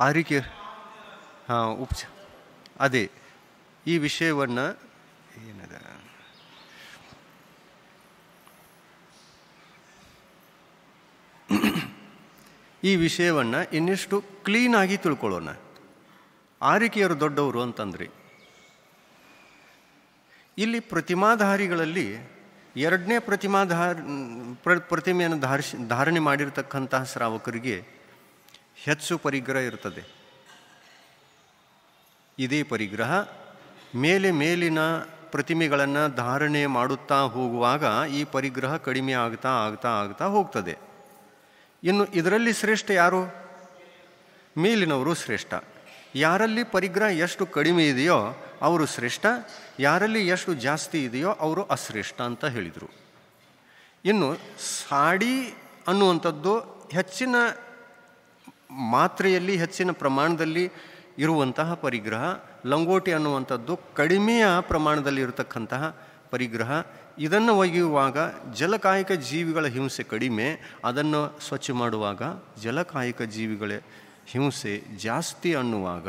ಆರಿಕೆ. ಅದೇ ಈ ವಿಷಯವನ್ನು ಏನಿದೆ ಈ ವಿಷಯವನ್ನು ಇನ್ನಿಷ್ಟು ಕ್ಲೀನಾಗಿ ತಿಳ್ಕೊಳ್ಳೋಣ. ಆರಿಕೆಯರು ದೊಡ್ಡವರು ಅಂತಂದ್ರಿ, ಇಲ್ಲಿ ಪ್ರತಿಮಾಧಾರಿಗಳಲ್ಲಿ ಎರಡನೇ ಪ್ರತಿಮೆಯನ್ನು ಧಾರಣೆ ಮಾಡಿರ್ತಕ್ಕಂತಹ ಶ್ರಾವಕರಿಗೆ ಹೆಚ್ಚು ಪರಿಗ್ರಹ ಇರ್ತದೆ. ಇದೇ ಪರಿಗ್ರಹ ಮೇಲಿನ ಪ್ರತಿಮೆಗಳನ್ನು ಧಾರಣೆ ಮಾಡುತ್ತಾ ಹೋಗುವಾಗ ಈ ಪರಿಗ್ರಹ ಕಡಿಮೆ ಆಗ್ತಾ ಆಗ್ತಾ ಆಗ್ತಾ ಹೋಗ್ತದೆ. ಇನ್ನು ಇದರಲ್ಲಿ ಶ್ರೇಷ್ಠ ಯಾರು? ಮೇಲಿನವರು ಶ್ರೇಷ್ಠ. ಯಾರಲ್ಲಿ ಪರಿಗ್ರಹ ಎಷ್ಟು ಕಡಿಮೆ ಇದೆಯೋ ಅವರು ಶ್ರೇಷ್ಠ, ಯಾರಲ್ಲಿ ಎಷ್ಟು ಜಾಸ್ತಿ ಇದೆಯೋ ಅವರು ಅಶ್ರೇಷ್ಠ ಅಂತ ಹೇಳಿದರು. ಇನ್ನು ಸಾಡಿ ಅನ್ನುವಂಥದ್ದು ಹೆಚ್ಚಿನ ಮಾತ್ರೆಯಲ್ಲಿ ಹೆಚ್ಚಿನ ಪ್ರಮಾಣದಲ್ಲಿ ಇರುವಂತಹ ಪರಿಗ್ರಹ, ಲಂಗೋಟಿ ಅನ್ನುವಂಥದ್ದು ಕಡಿಮೆಯ ಪ್ರಮಾಣದಲ್ಲಿ ಇರತಕ್ಕಂತಹ ಪರಿಗ್ರಹ. ಇದನ್ನು ಒಗೆಯುವಾಗ ಜಲಕಾಯಿಕ ಜೀವಿಗಳ ಹಿಂಸೆ ಕಡಿಮೆ, ಅದನ್ನು ಸ್ವಚ್ಛ ಮಾಡುವಾಗ ಜಲಕಾಯಿಕ ಜೀವಿಗಳ ಹಿಂಸೆ ಜಾಸ್ತಿ ಅನ್ನುವಾಗ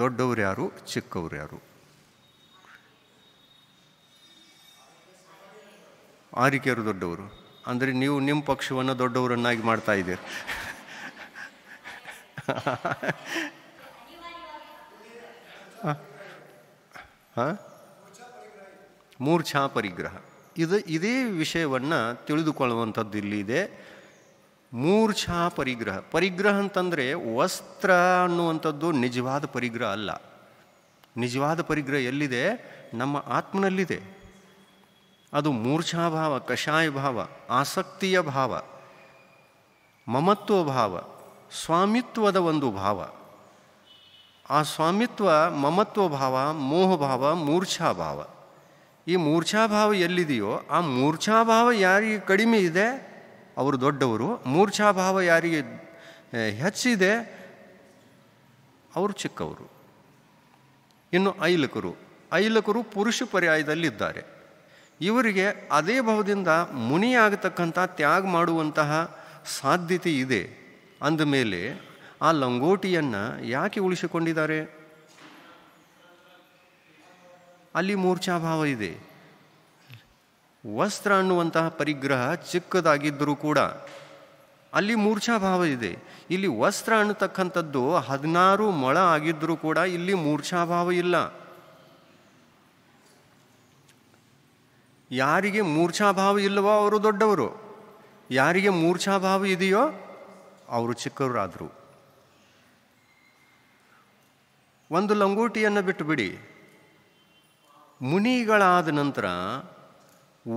ದೊಡ್ಡವರು ಯಾರು, ಚಿಕ್ಕವರು ಯಾರು? ಆರಿಕೆಯರು ದೊಡ್ಡವರು. ಅಂದರೆ ನೀವು ನಿಮ್ಮ ಪಕ್ಷವನ್ನು ದೊಡ್ಡವರನ್ನಾಗಿ ಮಾಡ್ತಾ ಇದ್ದೀರಿ. ಮೂರ್ಛಾ ಪರಿಗ್ರಹ. ಇದೇ ವಿಷಯವನ್ನು ತಿಳಿದುಕೊಳ್ಳುವಂಥದ್ದು ಇಲ್ಲಿದೆ. ಮೂರ್ಛಾ ಪರಿಗ್ರಹ ಅಂತಂದರೆ ವಸ್ತ್ರ ಅನ್ನುವಂಥದ್ದು ನಿಜವಾದ ಪರಿಗ್ರಹ ಅಲ್ಲ. ನಿಜವಾದ ಪರಿಗ್ರಹ ಎಲ್ಲಿದೆ? ನಮ್ಮ ಆತ್ಮನಲ್ಲಿದೆ. ಅದು ಮೂರ್ಛಾಭಾವ, ಕಷಾಯ ಭಾವ, ಆಸಕ್ತಿಯ ಭಾವ, ಮಮತ್ವ ಭಾವ, ಸ್ವಾಮಿತ್ವದ ಒಂದು ಭಾವ. ಆ ಸ್ವಾಮಿತ್ವ, ಮಮತ್ವ ಭಾವ, ಮೋಹಭಾವ, ಮೂರ್ಛಾಭಾವ. ಈ ಮೂರ್ಛಾಭಾವ ಎಲ್ಲಿದೆಯೋ ಆ ಮೂರ್ಛಾಭಾವ ಯಾರಿಗೆ ಕಡಿಮೆ ಇದೆ ಅವರು ದೊಡ್ಡವರು, ಮೂರ್ಛಾಭಾವ ಯಾರಿಗೆ ಹೆಚ್ಚಿದೆ ಅವರು ಚಿಕ್ಕವರು. ಇನ್ನು ಐಲಕರು ಪುರುಷ ಪರ್ಯಾಯದಲ್ಲಿದ್ದಾರೆ. ಇವರಿಗೆ ಅದೇ ಭಾವದಿಂದ ಮುನಿಯಾಗತಕ್ಕಂಥ ತ್ಯಾಗ ಮಾಡುವಂತಹ ಸಾಧ್ಯತೆ ಇದೆ. ಅಂದಮೇಲೆ ಆ ಲಂಗೋಟಿಯನ್ನು ಯಾಕೆ ಉಳಿಸಿಕೊಂಡಿದ್ದಾರೆ? ಅಲ್ಲಿ ಮೂರ್ಛಾಭಾವ ಇದೆ. ವಸ್ತ್ರ ಅನ್ನುವಂತಹ ಪರಿಗ್ರಹ ಚಿಕ್ಕದಾಗಿದ್ದರೂ ಕೂಡ ಅಲ್ಲಿ ಮೂರ್ಛಾಭಾವ ಇದೆ. ಇಲ್ಲಿ ವಸ್ತ್ರ ಅನ್ನತಕ್ಕಂಥದ್ದು 16 ಮೊಳ ಆಗಿದ್ದರೂ ಕೂಡ ಇಲ್ಲಿ ಮೂರ್ಛಾಭಾವ ಇಲ್ಲ. ಯಾರಿಗೆ ಮೂರ್ಛಾಭಾವ ಇಲ್ಲವೋ ಅವರು ದೊಡ್ಡವರು, ಯಾರಿಗೆ ಮೂರ್ಛಾಭಾವ ಇದೆಯೋ ಅವರು ಚಿಕ್ಕವರಾದರು. ಒಂದು ಲಂಗೋಟಿಯನ್ನು ಬಿಟ್ಟು ಬಿಡಿ, ಮುನಿಗಳಾದ ನಂತರ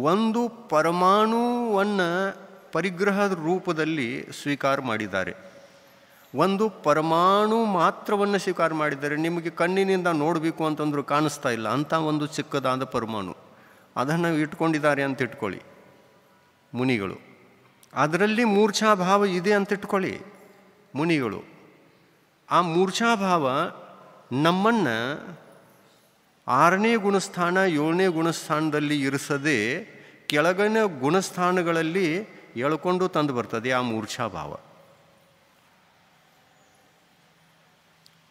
ಒಂದು ಪರಮಾಣುವನ್ನು ಪರಿಗ್ರಹದ ರೂಪದಲ್ಲಿ ಸ್ವೀಕಾರ ಮಾಡಿದ್ದಾರೆ. ಒಂದು ಪರಮಾಣು ಮಾತ್ರವನ್ನು ಸ್ವೀಕಾರ ಮಾಡಿದ್ದಾರೆ. ನಿಮಗೆ ಕಣ್ಣಿನಿಂದ ನೋಡಬೇಕು ಅಂತಂದ್ರೂ ಕಾಣಿಸ್ತಾ ಇಲ್ಲ ಅಂಥ ಒಂದು ಚಿಕ್ಕದಾದ ಪರಮಾಣು, ಅದನ್ನು ಇಟ್ಕೊಂಡಿದ್ದಾರೆ ಅಂತ ಇಟ್ಕೊಳ್ಳಿ ಮುನಿಗಳು. ಅದರಲ್ಲಿ ಮೂರ್ಛಾಭಾವ ಇದೆ ಅಂತ ಇಟ್ಕೊಳ್ಳಿ ಮುನಿಗಳು. ಆ ಮೂರ್ಛಾಭಾವ ನಮ್ಮನ್ನು 6ನೇ ಗುಣಸ್ಥಾನ 7ನೇ ಗುಣಸ್ಥಾನದಲ್ಲಿ ಇರಿಸದೆ ಕೆಳಗಿನ ಗುಣಸ್ಥಾನಗಳಲ್ಲಿ ಎಳ್ಕೊಂಡು ತಂದು ಬರ್ತದೆ ಆ ಮೂರ್ಛಾಭಾವ.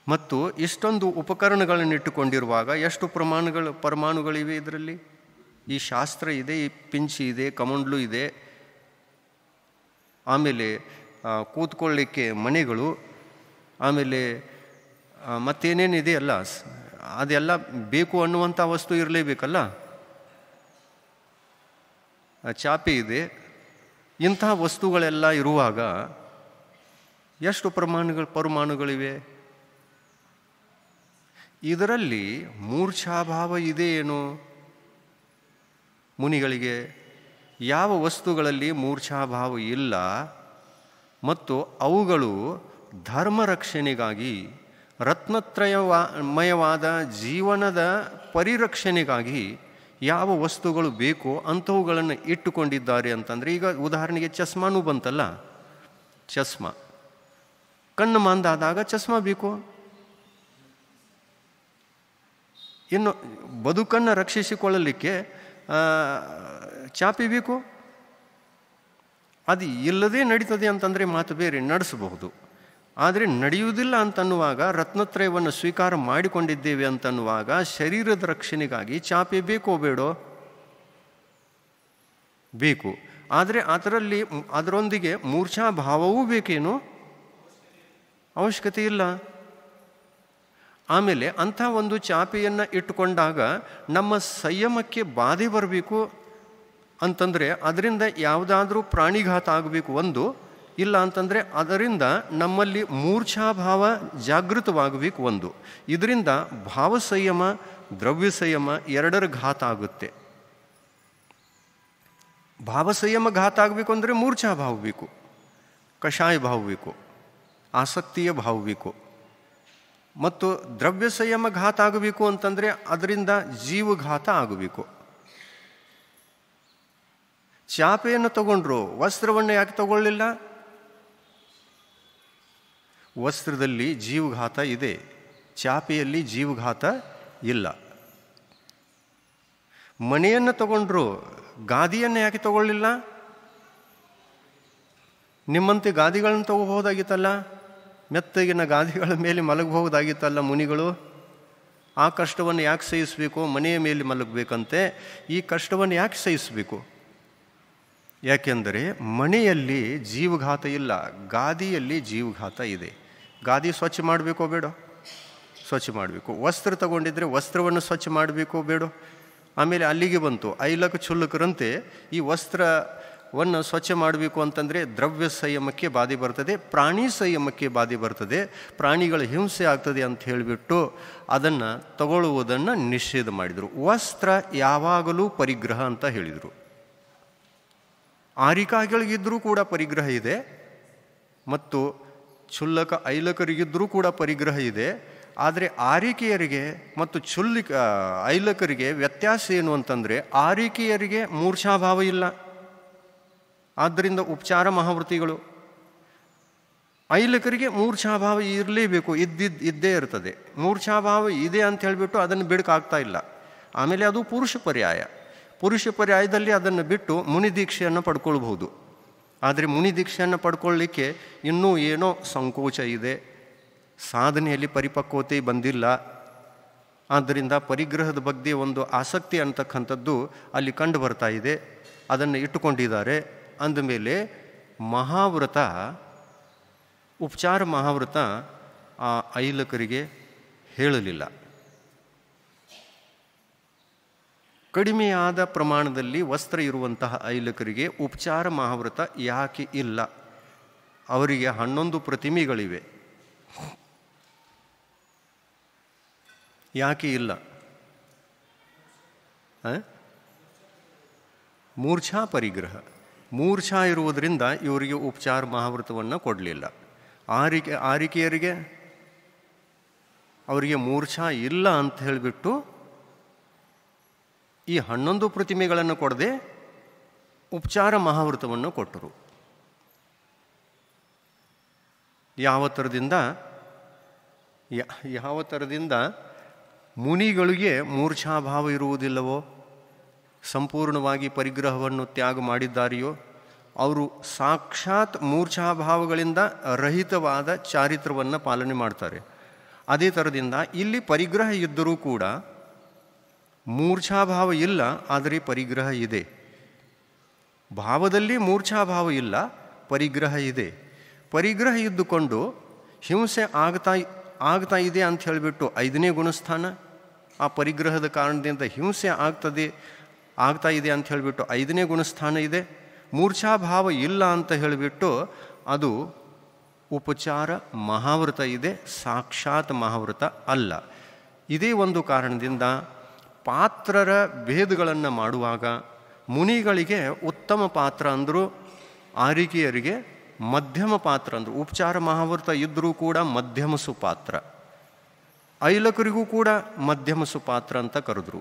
ಮತ್ತು ಇಷ್ಟೊಂದು ಉಪಕರಣಗಳನ್ನು ಇಟ್ಟುಕೊಂಡಿರುವಾಗ ಎಷ್ಟು ಪರಮಾಣುಗಳಿವೆ ಇದರಲ್ಲಿ? ಈ ಶಾಸ್ತ್ರ ಇದೆ, ಈ ಪಿಂಚಿ ಇದೆ, ಕಮಂಡ್ಲು ಇದೆ, ಆಮೇಲೆ ಕೂತ್ಕೊಳ್ಳಿಕ್ಕೆ ಮನೆಗಳು, ಆಮೇಲೆ ಮತ್ತೇನೇನಿದೆ ಅಲ್ಲ, ಅದೆಲ್ಲ ಬೇಕು ಅನ್ನುವಂಥ ವಸ್ತು ಇರಲೇಬೇಕಲ್ಲ. ಚಾಪೆ ಇದೆ. ಇಂತಹ ವಸ್ತುಗಳೆಲ್ಲ ಇರುವಾಗ ಎಷ್ಟು ಪರಮಾಣುಗಳಿವೆ? ಇದರಲ್ಲಿ ಮೂರ್ಛಾಭಾವ ಇದೆ ಏನು ಮುನಿಗಳಿಗೆ? ಯಾವ ವಸ್ತುಗಳಲ್ಲಿ ಮೂರ್ಛಾಭಾವ ಇಲ್ಲ ಮತ್ತು ಅವುಗಳು ಧರ್ಮ ರಕ್ಷಣೆಗಾಗಿ, ರತ್ನತ್ರಯಮಯವಾದ ಜೀವನದ ಪರಿರಕ್ಷಣೆಗಾಗಿ ಯಾವ ವಸ್ತುಗಳು ಬೇಕೋ ಅಂಥವುಗಳನ್ನು ಇಟ್ಟುಕೊಂಡಿದ್ದಾರೆ ಅಂತಂದರೆ, ಈಗ ಉದಾಹರಣೆಗೆ ಚಸ್ಮಾನೂ ಬಂತಲ್ಲ. ಚಸ್ಮಾ, ಕಣ್ಣು ಮಂದಾದಾಗ ಚಸ್ಮಾ ಬೇಕು. ಇನ್ನು ಬದುಕನ್ನು ರಕ್ಷಿಸಿಕೊಳ್ಳಲಿಕ್ಕೆ ಚಾಪೆ ಬೇಕು. ಅದು ಇಲ್ಲದೇ ನಡೀತದೆ ಅಂತಂದರೆ ಮಾತು ಬೇರೆ, ನಡೆಸಬಹುದು. ಆದರೆ ನಡೆಯುವುದಿಲ್ಲ ಅಂತನ್ನುವಾಗ, ರತ್ನತ್ರಯವನ್ನು ಸ್ವೀಕಾರ ಮಾಡಿಕೊಂಡಿದ್ದೇವೆ ಅಂತನ್ನುವಾಗ ಶರೀರದ ರಕ್ಷಣೆಗಾಗಿ ಚಾಪೆ ಬೇಕೋ ಬೇಡೋ? ಬೇಕು. ಆದರೆ ಅದರೊಂದಿಗೆ ಮೂರ್ಛಾಭಾವವೂ ಬೇಕೇನು? ಅವಶ್ಯಕತೆ ಇಲ್ಲ. ಆಮೇಲೆ ಅಂಥ ಒಂದು ಚಾಪೆಯನ್ನು ಇಟ್ಟುಕೊಂಡಾಗ ನಮ್ಮ ಸಂಯಮಕ್ಕೆ ಬಾಧೆ ಬರಬೇಕು ಅಂತಂದರೆ ಅದರಿಂದ ಯಾವುದಾದ್ರೂ ಪ್ರಾಣಿಘಾತ ಆಗಬೇಕು ಒಂದು, ಇಲ್ಲ ಅಂತಂದರೆ ಅದರಿಂದ ನಮ್ಮಲ್ಲಿ ಮೂರ್ಛಾಭಾವ ಜಾಗೃತವಾಗಬೇಕು ಒಂದು. ಇದರಿಂದ ಭಾವ ಸಂಯಮ ದ್ರವ್ಯ ಸಂಯಮ ಎರಡರ ಘಾತ ಆಗುತ್ತೆ. ಭಾವ ಸಂಯಮ ಘಾತ ಆಗಬೇಕು ಅಂದರೆ ಮೂರ್ಛಾಭಾವ ಬೇಕು, ಕಷಾಯ ಭಾವ ಬೇಕು, ಆಸಕ್ತಿಯ ಭಾವ ಬೇಕು. ಮತ್ತು ದ್ರವ್ಯ ಸಂಯಮ ಘಾತ ಆಗಬೇಕು ಅಂತಂದರೆ ಅದರಿಂದ ಜೀವಘಾತ ಆಗಬೇಕು. ಚಾಪೆಯನ್ನು ತಗೊಂಡ್ರು, ವಸ್ತ್ರವನ್ನು ಯಾಕೆ ತಗೊಳ್ಳಿಲ್ಲ? ವಸ್ತ್ರದಲ್ಲಿ ಜೀವಘಾತ ಇದೆ, ಚಾಪೆಯಲ್ಲಿ ಜೀವಘಾತ ಇಲ್ಲ. ಮನೆಯನ್ನು ತಗೊಂಡ್ರು, ಗಾದಿಯನ್ನು ಯಾಕೆ ತಗೊಳ್ಳಿಲ್ಲ? ನಿಮ್ಮಂತೆ ಗಾದಿಗಳನ್ನು ತಗೋಬಹುದಾಗಿತ್ತಲ್ಲ, ಮೆತ್ತಗಿನ ಗಾದಿಗಳ ಮೇಲೆ ಮಲಗಬಹುದಾಗಿತ್ತಲ್ಲ ಮುನಿಗಳು. ಆ ಕಷ್ಟವನ್ನು ಯಾಕೆ ಸಹಿಸಬೇಕು? ಮನೆಯ ಮೇಲೆ ಮಲಗಬೇಕಂತೆ. ಈ ಕಷ್ಟವನ್ನು ಯಾಕೆ ಸಹಿಸಬೇಕು? ಯಾಕೆಂದರೆ ಮನೆಯಲ್ಲಿ ಜೀವಘಾತ ಇಲ್ಲ, ಗಾದಿಯಲ್ಲಿ ಜೀವಘಾತ ಇದೆ. ಗಾದಿ ಸ್ವಚ್ಛ ಮಾಡಬೇಕೋ ಬೇಡ? ಸ್ವಚ್ಛ ಮಾಡಬೇಕು. ವಸ್ತ್ರ ತಗೊಂಡಿದ್ರೆ ವಸ್ತ್ರವನ್ನು ಸ್ವಚ್ಛ ಮಾಡಬೇಕೋ ಬೇಡ? ಆಮೇಲೆ ಅಲ್ಲಿಗೆ ಬಂತು ಐಲಕ ಕ್ಷುಲ್ಲಕರಂತೆ ಈ ವಸ್ತ್ರವನ್ನು ಸ್ವಚ್ಛ ಮಾಡಬೇಕು ಅಂತಂದರೆ ದ್ರವ್ಯ ಸಂಯಮಕ್ಕೆ ಬಾಧೆ ಬರ್ತದೆ, ಪ್ರಾಣಿ ಸಂಯಮಕ್ಕೆ ಬಾಧೆ ಬರ್ತದೆ, ಪ್ರಾಣಿಗಳ ಹಿಂಸೆ ಆಗ್ತದೆ ಅಂತ ಹೇಳಿಬಿಟ್ಟು ಅದನ್ನು ತಗೊಳ್ಳುವುದನ್ನು ನಿಷೇಧ ಮಾಡಿದರು. ವಸ್ತ್ರ ಯಾವಾಗಲೂ ಪರಿಗ್ರಹ ಅಂತ ಹೇಳಿದರು. ಆರಿಕಾಗಳಿಗಿದ್ದರೂ ಕೂಡ ಪರಿಗ್ರಹ ಇದೆ, ಮತ್ತು ಕ್ಷುಲ್ಲಕ ಐಲಕರಿಗಿದ್ದರೂ ಕೂಡ ಪರಿಗ್ರಹ ಇದೆ. ಆದರೆ ಆರಿಕೆಯರಿಗೆ ಮತ್ತು ಐಲಕರಿಗೆ ವ್ಯತ್ಯಾಸ ಏನು ಅಂತಂದರೆ, ಆರಿಕೆಯರಿಗೆ ಮೂರ್ಛಾಭಾವ ಇಲ್ಲ, ಆದ್ದರಿಂದ ಉಪಚಾರ ಮಹಾವೃತ್ತಿಗಳು. ಐಲಕರಿಗೆ ಮೂರ್ಛಾಭಾವ ಇರಲೇಬೇಕು, ಇದ್ದೇ ಇರ್ತದೆ. ಮೂರ್ಛಾಭಾವ ಇದೆ ಅಂತ ಹೇಳಿಬಿಟ್ಟು ಅದನ್ನು ಬಿಡಕ್ಕಾಗ್ತಾ ಇಲ್ಲ. ಆಮೇಲೆ ಅದು ಪುರುಷ ಪರ್ಯಾಯ. ಪುರುಷ ಪರ್ಯಾಯದಲ್ಲಿ ಅದನ್ನು ಬಿಟ್ಟು ಮುನಿ ದೀಕ್ಷೆಯನ್ನು ಪಡ್ಕೊಳ್ಬಹುದು. ಆದರೆ ಮುನಿ ದೀಕ್ಷೆಯನ್ನು ಪಡ್ಕೊಳ್ಳಿಕ್ಕೆ ಇನ್ನೂ ಏನೋ ಸಂಕೋಚ ಇದೆ, ಸಾಧನೆಯಲ್ಲಿ ಪರಿಪಕ್ವತೆ ಬಂದಿಲ್ಲ. ಆದ್ದರಿಂದ ಪರಿಗ್ರಹದ ಬಗ್ಗೆ ಒಂದು ಆಸಕ್ತಿ ಅಂತಕ್ಕಂಥದ್ದು ಅಲ್ಲಿ ಕಂಡು ಬರ್ತಾ ಇದೆ. ಅದನ್ನು ಇಟ್ಟುಕೊಂಡಿದ್ದಾರೆ. ಅಂದಮೇಲೆ ಮಹಾವ್ರತ, ಉಪಚಾರ ಮಹಾವ್ರತ ಆ ಐಲಕರಿಗೆ ಹೇಳಲಿಲ್ಲ. ಕಡಿಮೆಯಾದ ಪ್ರಮಾಣದಲ್ಲಿ ವಸ್ತ್ರ ಇರುವಂತಹ ಐಲಕರಿಗೆ ಉಪಚಾರ ಮಹಾವ್ರತ ಯಾಕೆ ಇಲ್ಲ? ಅವರಿಗೆ 11 ಪ್ರತಿಮೆಗಳಿವೆ, ಯಾಕೆ ಇಲ್ಲ? ಮೂರ್ಛಾ ಪರಿಗ್ರಹ. ಮೂರ್ಛಾ ಇರುವುದರಿಂದ ಇವರಿಗೆ ಉಪಚಾರ ಮಹಾವ್ರತವನ್ನು ಕೊಡಲಿಲ್ಲ. ಆರಿಕೆಯರಿಗೆ ಅವರಿಗೆ ಮೂರ್ಛಾ ಇಲ್ಲ ಅಂತ ಹೇಳಿಬಿಟ್ಟು ಈ 11 ಪ್ರತಿಮೆಗಳನ್ನು ಕೊಡದೆ ಉಪಚಾರ ಮಹಾವ್ರತವನ್ನು ಕೊಟ್ಟರು. ಯಾವ ಥರದಿಂದ ಮುನಿಗಳಿಗೆ ಮೂರ್ಛಾಭಾವ ಇರುವುದಿಲ್ಲವೋ, ಸಂಪೂರ್ಣವಾಗಿ ಪರಿಗ್ರಹವನ್ನು ತ್ಯಾಗ ಮಾಡಿದ್ದಾರೆಯೋ, ಅವರು ಸಾಕ್ಷಾತ್ ಮೂರ್ಛಾಭಾವಗಳಿಂದ ರಹಿತವಾದ ಚಾರಿತ್ರವನ್ನು ಪಾಲನೆ ಮಾಡ್ತಾರೆ. ಅದೇ ಥರದಿಂದ ಇಲ್ಲಿ ಪರಿಗ್ರಹ ಇದ್ದರೂ ಕೂಡ ಮೂರ್ಛಾಭಾವ ಇಲ್ಲ, ಆದರೆ ಪರಿಗ್ರಹ ಇದೆ. ಭಾವದಲ್ಲಿ ಮೂರ್ಛಾಭಾವ ಇಲ್ಲ, ಪರಿಗ್ರಹ ಇದೆ. ಪರಿಗ್ರಹ ಇದ್ದುಕೊಂಡು ಹಿಂಸೆ ಆಗ್ತಾ ಇದೆ ಅಂತ ಹೇಳಿಬಿಟ್ಟು 5ನೇ ಗುಣಸ್ಥಾನ, ಆ ಪರಿಗ್ರಹದ ಕಾರಣದಿಂದ ಹಿಂಸೆ ಆಗ್ತಾ ಇದೆ ಅಂತ ಹೇಳಿಬಿಟ್ಟು 5ನೇ ಗುಣಸ್ಥಾನ ಇದೆ. ಮೂರ್ಛಾಭಾವ ಇಲ್ಲ ಅಂತ ಹೇಳಿಬಿಟ್ಟು ಅದು ಉಪಚಾರ ಮಹಾವ್ರತ ಇದೆ, ಸಾಕ್ಷಾತ್ ಮಹಾವ್ರತ ಅಲ್ಲ. ಇದೇ ಒಂದು ಕಾರಣದಿಂದ ಪಾತ್ರರ ಭೇದಗಳನ್ನು ಮಾಡುವಾಗ ಮುನಿಗಳಿಗೆ ಉತ್ತಮ ಪಾತ್ರ ಅಂದರು, ಆರಿಕೆಯರಿಗೆ ಮಧ್ಯಮ ಪಾತ್ರ ಅಂದರು. ಉಪಚಾರ ಮಹಾವ್ರತ ಇದ್ದರೂ ಕೂಡ ಮಧ್ಯಮ ಸುಪಾತ್ರ, ಐಲಕರಿಗೂ ಕೂಡ ಮಧ್ಯಮ ಸುಪಾತ್ರ ಅಂತ ಕರೆದ್ರು.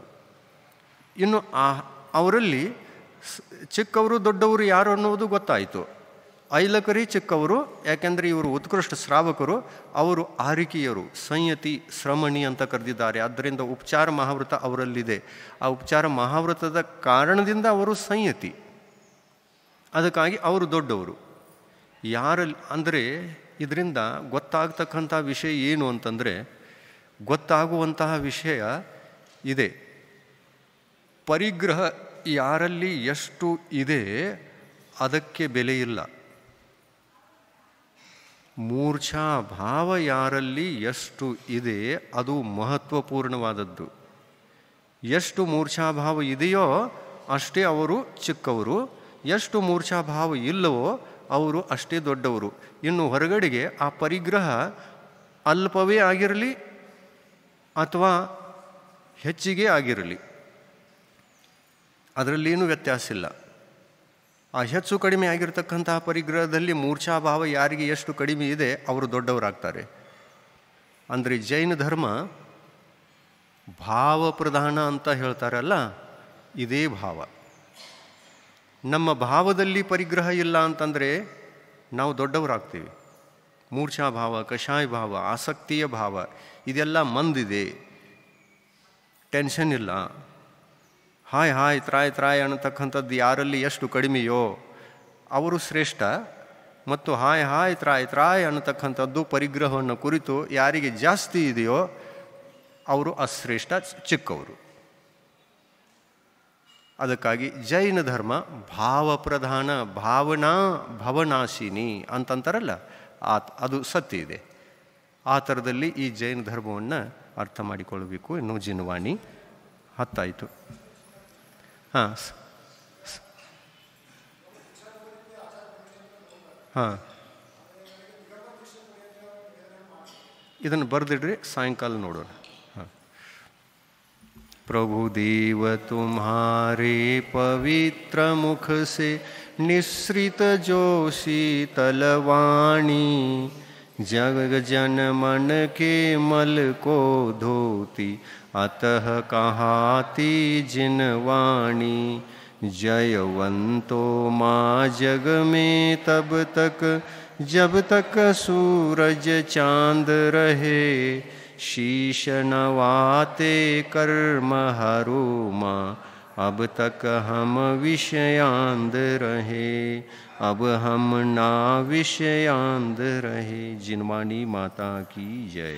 ಇನ್ನು ಅವರಲ್ಲಿ ಚಿಕ್ಕವರು ದೊಡ್ಡವರು ಯಾರು ಅನ್ನೋದು ಗೊತ್ತಾಯಿತು. ಐಲಕರಿ ಚಿಕ್ಕವರು, ಯಾಕೆಂದರೆ ಇವರು ಉತ್ಕೃಷ್ಟ ಶ್ರಾವಕರು, ಅವರು ಆರಿಕೆಯರು, ಸಂಯತಿ ಶ್ರಮಣಿ ಅಂತ ಕರೆದಿದ್ದಾರೆ. ಆದ್ದರಿಂದ ಉಪಚಾರ ಮಹಾವ್ರತ ಅವರಲ್ಲಿದೆ. ಆ ಉಪಚಾರ ಮಹಾವ್ರತದ ಕಾರಣದಿಂದ ಅವರು ಸಂಯತಿ, ಅದಕ್ಕಾಗಿ ಅವರು ದೊಡ್ಡವರು. ಅಂದರೆ ಇದರಿಂದ ಗೊತ್ತಾಗ್ತಕ್ಕಂಥ ವಿಷಯ ಏನು ಅಂತಂದರೆ, ಗೊತ್ತಾಗುವಂತಹ ವಿಷಯ ಇದೆ. ಪರಿಗ್ರಹ ಯಾರಲ್ಲಿ ಎಷ್ಟು ಇದೆ ಅದಕ್ಕೆ ಬೆಲೆ ಇಲ್ಲ. ಮೂರ್ಛಾ ಭಾವ ಯಾರಲ್ಲಿ ಎಷ್ಟು ಇದೆ ಅದು ಮಹತ್ವಪೂರ್ಣವಾದದ್ದು. ಎಷ್ಟು ಮೂರ್ಛಾಭಾವ ಇದೆಯೋ ಅಷ್ಟೇ ಅವರು ಚಿಕ್ಕವರು, ಎಷ್ಟು ಮೂರ್ಛಾಭಾವ ಇಲ್ಲವೋ ಅವರು ಅಷ್ಟೇ ದೊಡ್ಡವರು. ಇನ್ನು ಹೊರಗಡೆಗೆ ಆ ಪರಿಗ್ರಹ ಅಲ್ಪವೇ ಆಗಿರಲಿ ಅಥವಾ ಹೆಚ್ಚಿಗೆ ಆಗಿರಲಿ, ಅದರಲ್ಲೇನೂ ವ್ಯತ್ಯಾಸ ಇಲ್ಲ. ಆ ಹೆಚ್ಚು ಕಡಿಮೆ ಆಗಿರತಕ್ಕಂತಹ ಪರಿಗ್ರಹದಲ್ಲಿ ಮೂರ್ಛಾಭಾವ ಯಾರಿಗೆ ಎಷ್ಟು ಕಡಿಮೆ ಇದೆ ಅವರು ದೊಡ್ಡವರಾಗ್ತಾರೆ. ಅಂದರೆ ಜೈನ ಧರ್ಮ ಭಾವ ಪ್ರಧಾನ ಅಂತ ಹೇಳ್ತಾರಲ್ಲ, ಇದೇ ಭಾವ. ನಮ್ಮ ಭಾವದಲ್ಲಿ ಪರಿಗ್ರಹ ಇಲ್ಲ ಅಂತಂದರೆ ನಾವು ದೊಡ್ಡವರಾಗ್ತೀವಿ. ಮೂರ್ಛಾಭಾವ, ಕಷಾಯ ಭಾವ, ಆಸಕ್ತಿಯ ಭಾವ ಇದೆಲ್ಲ ಮಂದಿದೆ, ಟೆನ್ಷನ್ ಇಲ್ಲ. ಹಾಯ್ ಹಾಯ್ ತ್ರಾಯ್ ತ್ರಾಯ್ ಅನ್ನತಕ್ಕಂಥದ್ದು ಯಾರಲ್ಲಿ ಎಷ್ಟು ಕಡಿಮೆಯೋ ಅವರು ಶ್ರೇಷ್ಠ, ಮತ್ತು ಹಾಯ್ ಹಾಯ್ ತ್ರಾಯ್ ತ್ರಾಯ್ ಅನ್ನತಕ್ಕಂಥದ್ದು ಪರಿಗ್ರಹವನ್ನು ಕುರಿತು ಯಾರಿಗೆ ಜಾಸ್ತಿ ಇದೆಯೋ ಅವರು ಅಶ್ರೇಷ್ಠ, ಚಿಕ್ಕವರು. ಅದಕ್ಕಾಗಿ ಜೈನ ಧರ್ಮ ಭಾವಪ್ರಧಾನ, ಭಾವನಾ ಭವನಾಶಿನಿ ಅಂತಂತಾರಲ್ಲ, ಅದು ಸತ್ಯ ಇದೆ. ಆ ಥರದಲ್ಲಿ ಈ ಜೈನ ಧರ್ಮವನ್ನು ಅರ್ಥ ಮಾಡಿಕೊಳ್ಳಬೇಕು. ಇನ್ನೂ ಜಿನ್ವಾಣಿ 10 ಆಯಿತು. ಹಾಂ ಹಾಂ, ಇದನ್ನು ಬರೆದಿಡ್ರಿ, ಸಾಯಂಕಾಲ ನೋಡೋಣ. ಹಾಂ. प्रभु देव तुम्हारे पवित्र मुख से निसृत जो शीतल वाणी, जग जन मन के मल को धोती, अतः कहाती जिन वाणी. जयवंतो माँ जग में तब तक जब तक सूरज चांद रहे, शीश नवाते कर्म हरो माँ. अब तक हम विषयांद रहे, अब हम ना विषयांद रहे. जिनवाणी माता की जय.